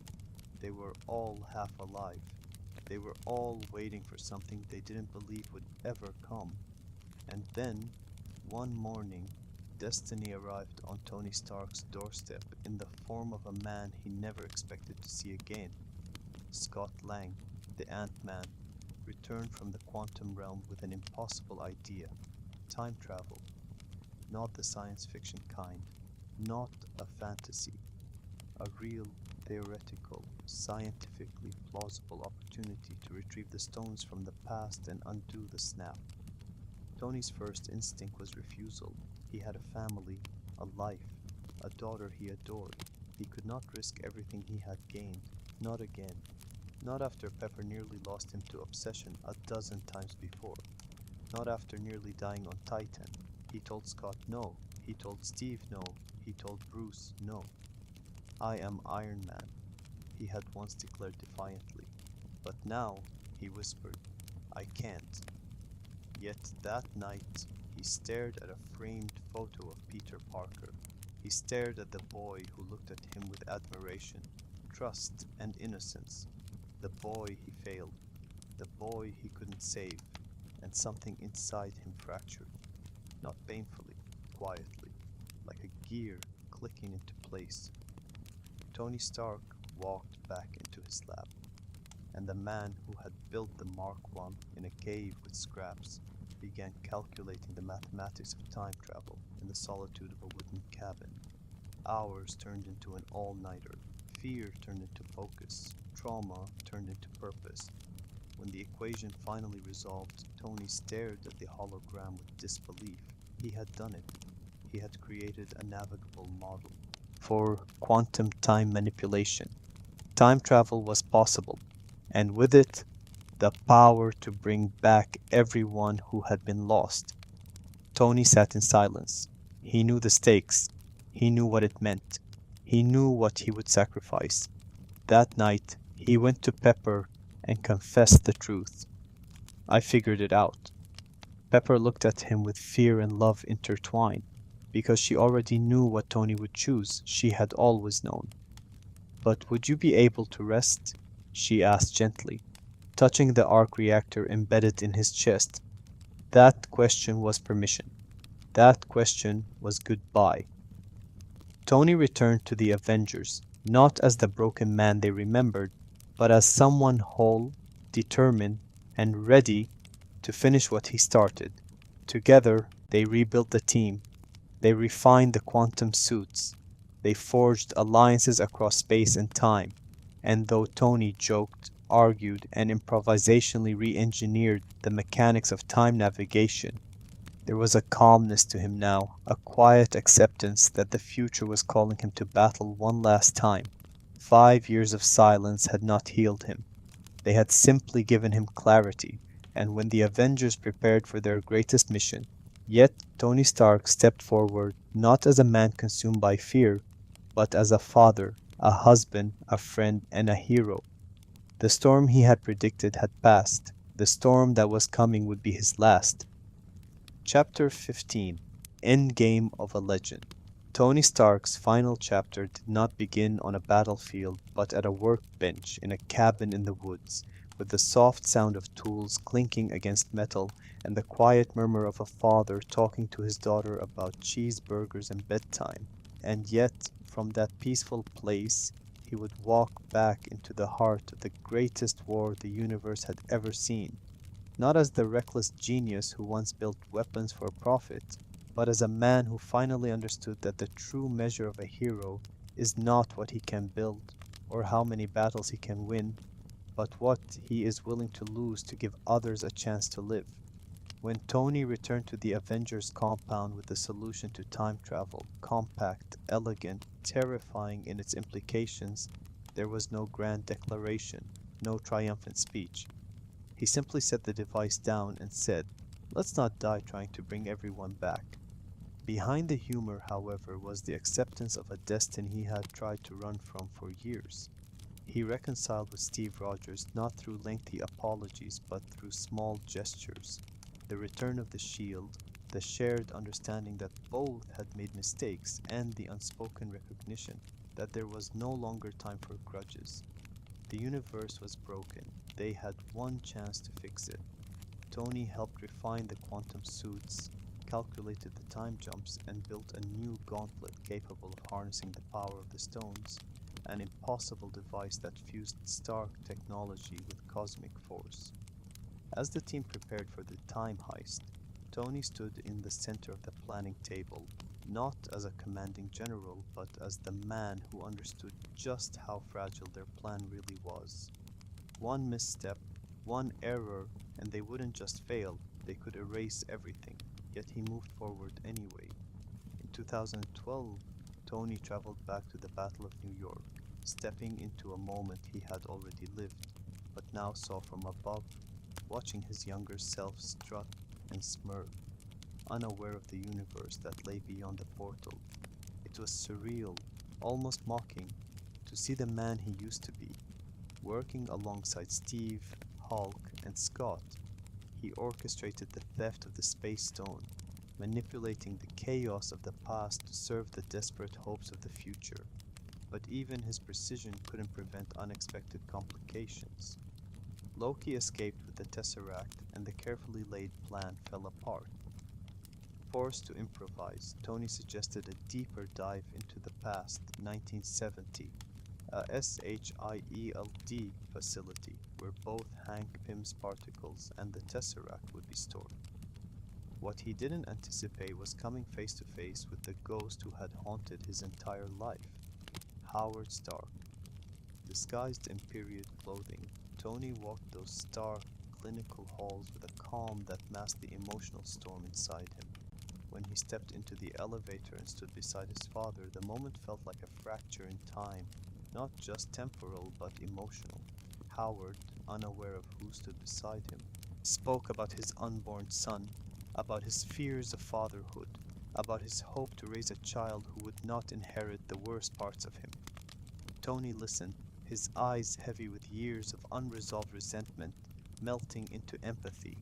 They were all half alive. They were all waiting for something they didn't believe would ever come. And then, one morning, destiny arrived on Tony Stark's doorstep in the form of a man he never expected to see again. Scott Lang, the Ant-Man, returned from the quantum realm with an impossible idea: time travel. Not the science fiction kind, not a fantasy, a real, theoretical, scientifically plausible opportunity to retrieve the stones from the past and undo the snap. Tony's first instinct was refusal. He had a family, a life, a daughter he adored. He could not risk everything he had gained. Not again. Not after Pepper nearly lost him to obsession a dozen times before. Not after nearly dying on Titan. He told Scott no. He told Steve no. He told Bruce no. "I am Iron Man," he had once declared defiantly. But now, he whispered, "I can't." Yet that night, he stared at a framed photo of Peter Parker. He stared at the boy who looked at him with admiration, trust, and innocence. The boy he failed. The boy he couldn't save. And something inside him fractured. Not painfully, quietly, like a gear clicking into place. Tony Stark walked back into his lab, and the man who had built the Mark I in a cave with scraps began calculating the mathematics of time travel in the solitude of a wooden cabin. Hours turned into an all-nighter. Fear turned into focus. Trauma turned into purpose. When the equation finally resolved, Tony stared at the hologram with disbelief. He had done it. He had created a navigable model for quantum time manipulation. Time travel was possible, and with it, the power to bring back everyone who had been lost. Tony sat in silence. He knew the stakes. He knew what it meant. He knew what he would sacrifice. That night, He went to Pepper and confessed the truth. I figured it out. Pepper looked at him with fear and love intertwined, because she already knew what Tony would choose. She had always known. But would you be able to rest? She asked gently, touching the arc reactor embedded in his chest. That question was permission. That question was goodbye. Tony returned to the Avengers, not as the broken man they remembered, but as someone whole, determined, and ready to finish what he started. Together, they rebuilt the team. They refined the quantum suits. They forged alliances across space and time. And though Tony joked, argued, and improvisationally re-engineered the mechanics of time navigation, there was a calmness to him now, a quiet acceptance that the future was calling him to battle one last time. 5 years of silence had not healed him. They had simply given him clarity, and when the Avengers prepared for their greatest mission, yet Tony Stark stepped forward not as a man consumed by fear, but as a father, a husband, a friend, and a hero. The storm he had predicted had passed. The storm that was coming would be his last. Chapter 15: Endgame of a Legend. Tony Stark's final chapter did not begin on a battlefield, but at a workbench in a cabin in the woods, with the soft sound of tools clinking against metal and the quiet murmur of a father talking to his daughter about cheeseburgers and bedtime. And yet, from that peaceful place, he would walk back into the heart of the greatest war the universe had ever seen, not as the reckless genius who once built weapons for profit, but as a man who finally understood that the true measure of a hero is not what he can build or how many battles he can win, but what he is willing to lose to give others a chance to live. When Tony returned to the Avengers compound with the solution to time travel, compact, elegant, terrifying in its implications, there was no grand declaration, no triumphant speech. He simply set the device down and said, "Let's not die trying to bring everyone back." Behind the humor, however, was the acceptance of a destiny he had tried to run from for years. He reconciled with Steve Rogers not through lengthy apologies, but through small gestures. The return of the shield, the shared understanding that both had made mistakes, and the unspoken recognition that there was no longer time for grudges. The universe was broken. They had one chance to fix it. Tony helped refine the quantum suits, calculated the time jumps, and built a new gauntlet capable of harnessing the power of the stones, an impossible device that fused Stark technology with cosmic force. As the team prepared for the time heist, Tony stood in the center of the planning table, not as a commanding general, but as the man who understood just how fragile their plan really was. One misstep, one error, and they wouldn't just fail, they could erase everything, yet he moved forward anyway. In 2012, Tony traveled back to the Battle of New York, stepping into a moment he had already lived, but now saw from above, watching his younger self strut and smirk, unaware of the universe that lay beyond the portal. It was surreal, almost mocking, to see the man he used to be, working alongside Steve, Hulk, and Scott. He orchestrated the theft of the Space Stone, manipulating the chaos of the past to serve the desperate hopes of the future. But even his precision couldn't prevent unexpected complications. Loki escaped with the Tesseract, and the carefully laid plan fell apart. Forced to improvise, Tony suggested a deeper dive into the past, 1970, a SHIELD facility where both Hank Pym's particles and the Tesseract would be stored. What he didn't anticipate was coming face to face with the ghost who had haunted his entire life, Howard Stark. Disguised in period clothing, Tony walked those stark, clinical halls with a calm that masked the emotional storm inside him. When he stepped into the elevator and stood beside his father, the moment felt like a fracture in time, not just temporal but emotional. Howard, unaware of who stood beside him, spoke about his unborn son, about his fears of fatherhood, about his hope to raise a child who would not inherit the worst parts of him. Tony listened, his eyes heavy with years of unresolved resentment melting into empathy.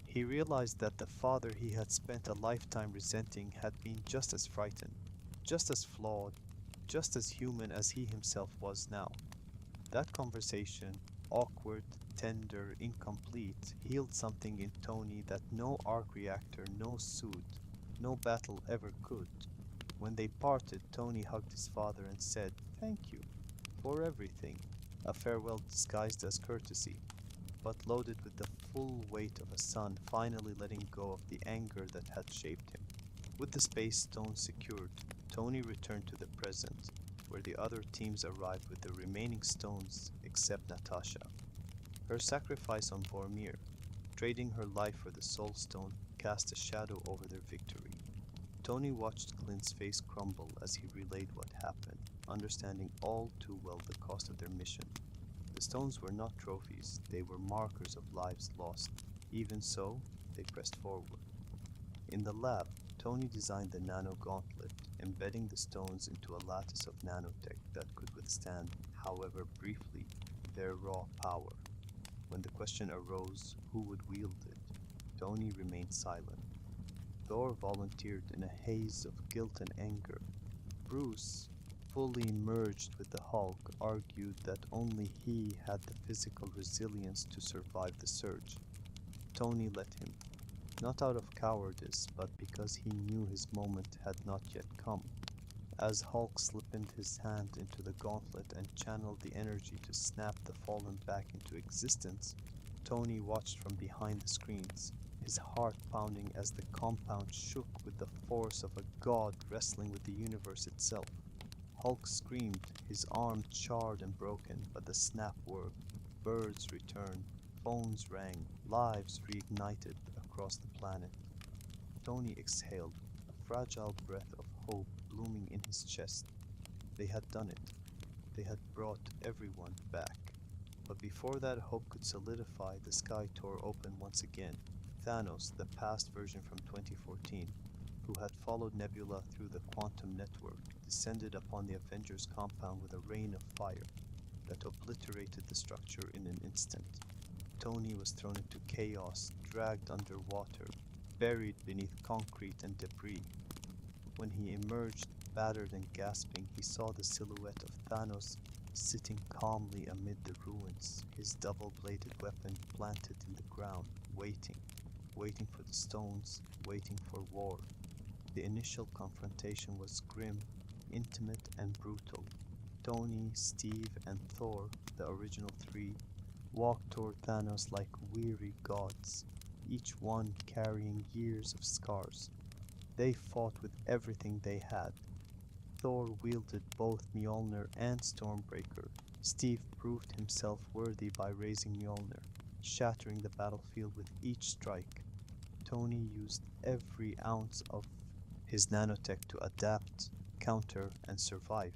He realized that the father he had spent a lifetime resenting had been just as frightened, just as flawed, just as human as he himself was now. That conversation, awkward, tender, incomplete, healed something in Tony that no arc reactor, no suit, no battle ever could. When they parted, Tony hugged his father and said, "Thank you for everything," a farewell disguised as courtesy, but loaded with the full weight of a son finally letting go of the anger that had shaped him. With the space stone secured, Tony returned to the present, where the other teams arrived with the remaining stones except Natasha. Her sacrifice on Vormir, trading her life for the Soul Stone, cast a shadow over their victory. Tony watched Clint's face crumble as he relayed what happened, understanding all too well the cost of their mission. The stones were not trophies, they were markers of lives lost. Even so, they pressed forward. In the lab, Tony designed the nano gauntlet, embedding the stones into a lattice of nanotech that could withstand, however briefly, their raw power. When the question arose who would wield it, Tony remained silent. Thor volunteered in a haze of guilt and anger. Bruce, fully merged with the Hulk, argued that only he had the physical resilience to survive the surge. Tony let him, not out of cowardice, but because he knew his moment had not yet come. As Hulk slipped his hand into the gauntlet and channeled the energy to snap the fallen back into existence, Tony watched from behind the screens, his heart pounding as the compound shook with the force of a god wrestling with the universe itself. Hulk screamed, his arm charred and broken, but the snap worked. Birds returned, phones rang, lives reignited across the planet. Tony exhaled, a fragile breath of hope blooming in his chest. They had done it. They had brought everyone back. But before that hope could solidify, the sky tore open once again. Thanos, the past version from 2014, who had followed Nebula through the quantum network, descended upon the Avengers compound with a rain of fire that obliterated the structure in an instant. Tony was thrown into chaos, dragged underwater, buried beneath concrete and debris. When he emerged, battered and gasping, he saw the silhouette of Thanos sitting calmly amid the ruins, his double-bladed weapon planted in the ground, waiting for the stones, waiting for war. The initial confrontation was grim, intimate, and brutal. Tony, Steve, and Thor, the original three, walked toward Thanos like weary gods, each one carrying years of scars. They fought with everything they had. Thor wielded both Mjolnir and Stormbreaker. Steve proved himself worthy by raising Mjolnir, shattering the battlefield with each strike. Tony used every ounce of his nanotech to adapt, counter, and survive.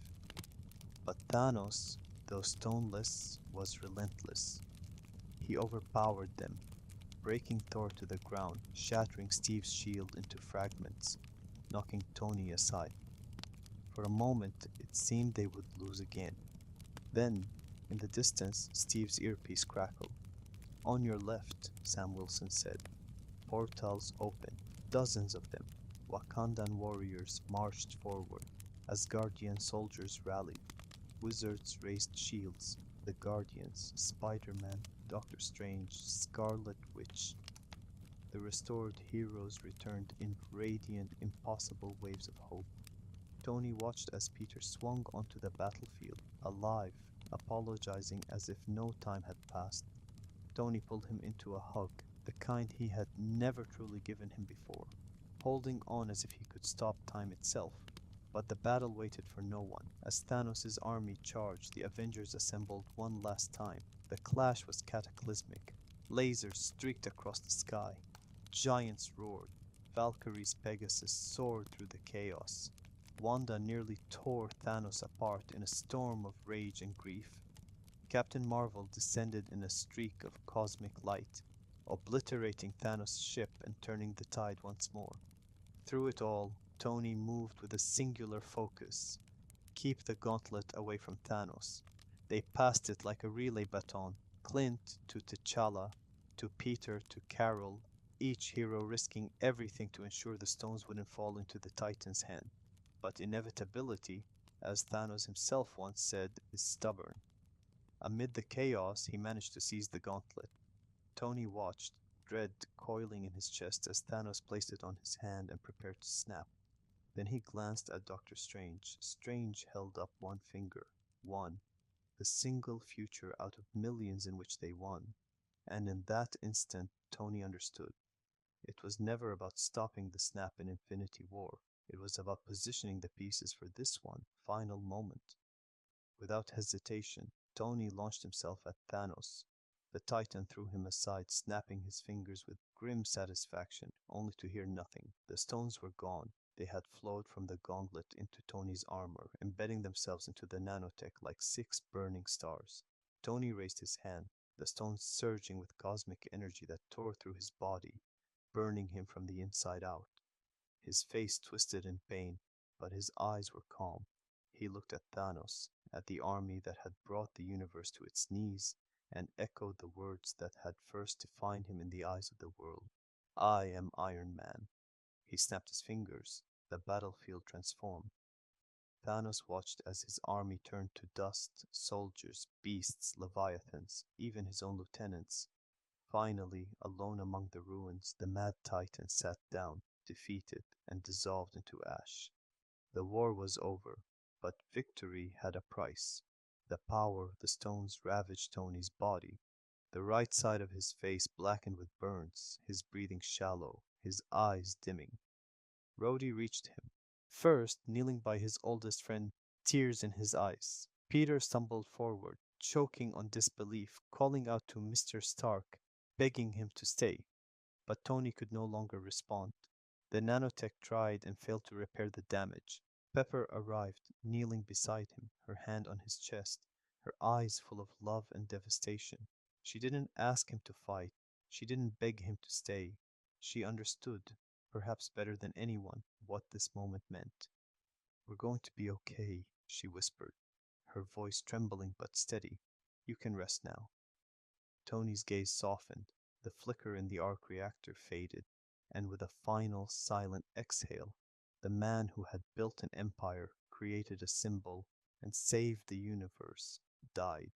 But Thanos, though stoneless, was relentless. He overpowered them, breaking Thor to the ground, shattering Steve's shield into fragments, knocking Tony aside. For a moment, it seemed they would lose again. Then, in the distance, Steve's earpiece crackled. "On your left," Sam Wilson said. Portals opened, dozens of them. Wakandan warriors marched forward. Asgardian soldiers rallied. Wizards raised shields. The Guardians, Spider-Man, Doctor Strange, Scarlet Witch. The restored heroes returned in radiant, impossible waves of hope. Tony watched as Peter swung onto the battlefield, alive, apologizing as if no time had passed. Tony pulled him into a hug, the kind he had never truly given him before, holding on as if he could stop time itself. But the battle waited for no one. As Thanos' army charged, the Avengers assembled one last time. The clash was cataclysmic. Lasers streaked across the sky. Giants roared. Valkyrie's Pegasus soared through the chaos. Wanda nearly tore Thanos apart in a storm of rage and grief. Captain Marvel descended in a streak of cosmic light, obliterating Thanos' ship and turning the tide once more. Through it all, Tony moved with a singular focus: keep the gauntlet away from Thanos. They passed it like a relay baton, Clint to T'Challa, to Peter to Carol, each hero risking everything to ensure the stones wouldn't fall into the Titan's hand. But inevitability, as Thanos himself once said, is stubborn. Amid the chaos, he managed to seize the gauntlet. Tony watched, dread coiling in his chest as Thanos placed it on his hand and prepared to snap. Then he glanced at Doctor Strange. Strange held up one finger. One. The single future out of millions in which they won. And in that instant, Tony understood. It was never about stopping the snap in Infinity War. It was about positioning the pieces for this one, final moment. Without hesitation, Tony launched himself at Thanos. The Titan threw him aside, snapping his fingers with grim satisfaction, only to hear nothing. The stones were gone. They had flowed from the gauntlet into Tony's armor, embedding themselves into the nanotech like six burning stars. Tony raised his hand, the stones surging with cosmic energy that tore through his body, burning him from the inside out. His face twisted in pain, but his eyes were calm. He looked at Thanos, at the army that had brought the universe to its knees, and echoed the words that had first defined him in the eyes of the world. I am Iron Man. He snapped his fingers. The battlefield transformed. Thanos watched as his army turned to dust, soldiers, beasts, leviathans, even his own lieutenants. Finally, alone among the ruins, the Mad Titan sat down, defeated, and dissolved into ash. The war was over, but victory had a price. The power of the stones ravaged Tony's body. The right side of his face blackened with burns, his breathing shallow, his eyes dimming. Rhodey reached him. First, kneeling by his oldest friend, tears in his eyes. Peter stumbled forward, choking on disbelief, calling out to Mr. Stark, begging him to stay. But Tony could no longer respond. The nanotech tried and failed to repair the damage. Pepper arrived, kneeling beside him, her hand on his chest, her eyes full of love and devastation. She didn't ask him to fight. She didn't beg him to stay. She understood, perhaps better than anyone, what this moment meant. We're going to be okay, she whispered, her voice trembling but steady. You can rest now. Tony's gaze softened. The flicker in the arc reactor faded, and with a final silent exhale, the man who had built an empire, created a symbol, and saved the universe, died.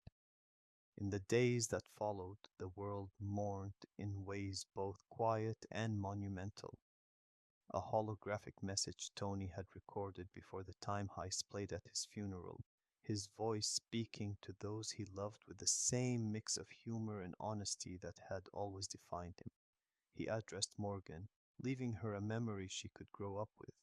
In the days that followed, the world mourned in ways both quiet and monumental. A holographic message Tony had recorded before the time heist played at his funeral, his voice speaking to those he loved with the same mix of humor and honesty that had always defined him. He addressed Morgan, leaving her a memory she could grow up with.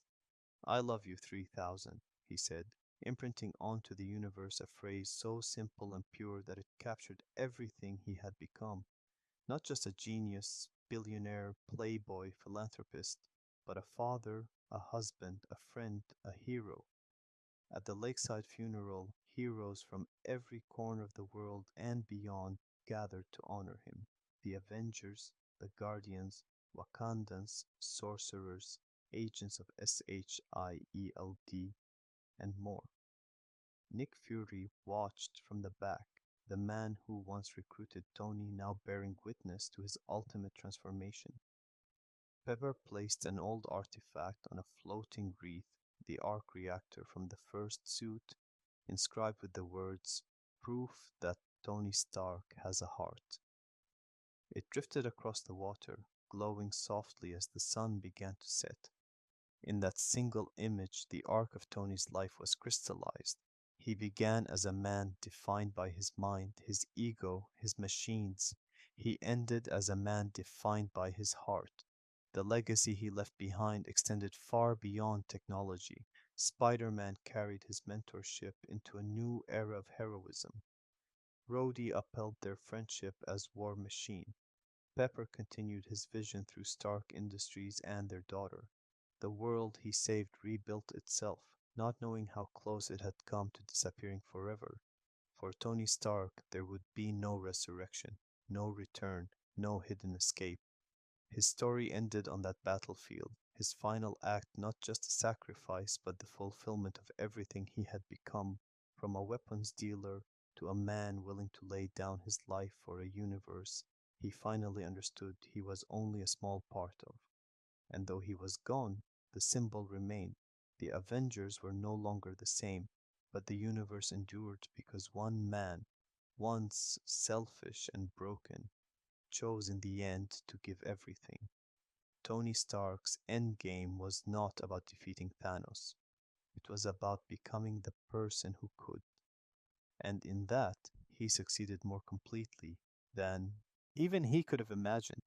I love you 3000, he said, imprinting onto the universe a phrase so simple and pure that it captured everything he had become. Not just a genius, billionaire, playboy, philanthropist, but a father, a husband, a friend, a hero. At the lakeside funeral, heroes from every corner of the world and beyond gathered to honor him. The Avengers, the Guardians, Wakandans, sorcerers, agents of SHIELD, and more. Nick Fury watched from the back, the man who once recruited Tony now bearing witness to his ultimate transformation. Pepper placed an old artifact on a floating wreath, the arc reactor from the first suit, inscribed with the words, "Proof that Tony Stark has a heart." It drifted across the water, glowing softly as the sun began to set. In that single image, the arc of Tony's life was crystallized. He began as a man defined by his mind, his ego, his machines. He ended as a man defined by his heart. The legacy he left behind extended far beyond technology. Spider-Man carried his mentorship into a new era of heroism. Rhodey upheld their friendship as war machine. Pepper continued his vision through Stark Industries and their daughter. The world he saved rebuilt itself, not knowing how close it had come to disappearing forever. For Tony Stark, there would be no resurrection, no return, no hidden escape. His story ended on that battlefield, his final act not just a sacrifice but the fulfillment of everything he had become, from a weapons dealer to a man willing to lay down his life for a universe he finally understood he was only a small part of. And though he was gone, the symbol remained. The Avengers were no longer the same, but the universe endured because one man, once selfish and broken, chose in the end to give everything. Tony Stark's endgame was not about defeating Thanos. It was about becoming the person who could, and in that he succeeded more completely than even he could have imagined.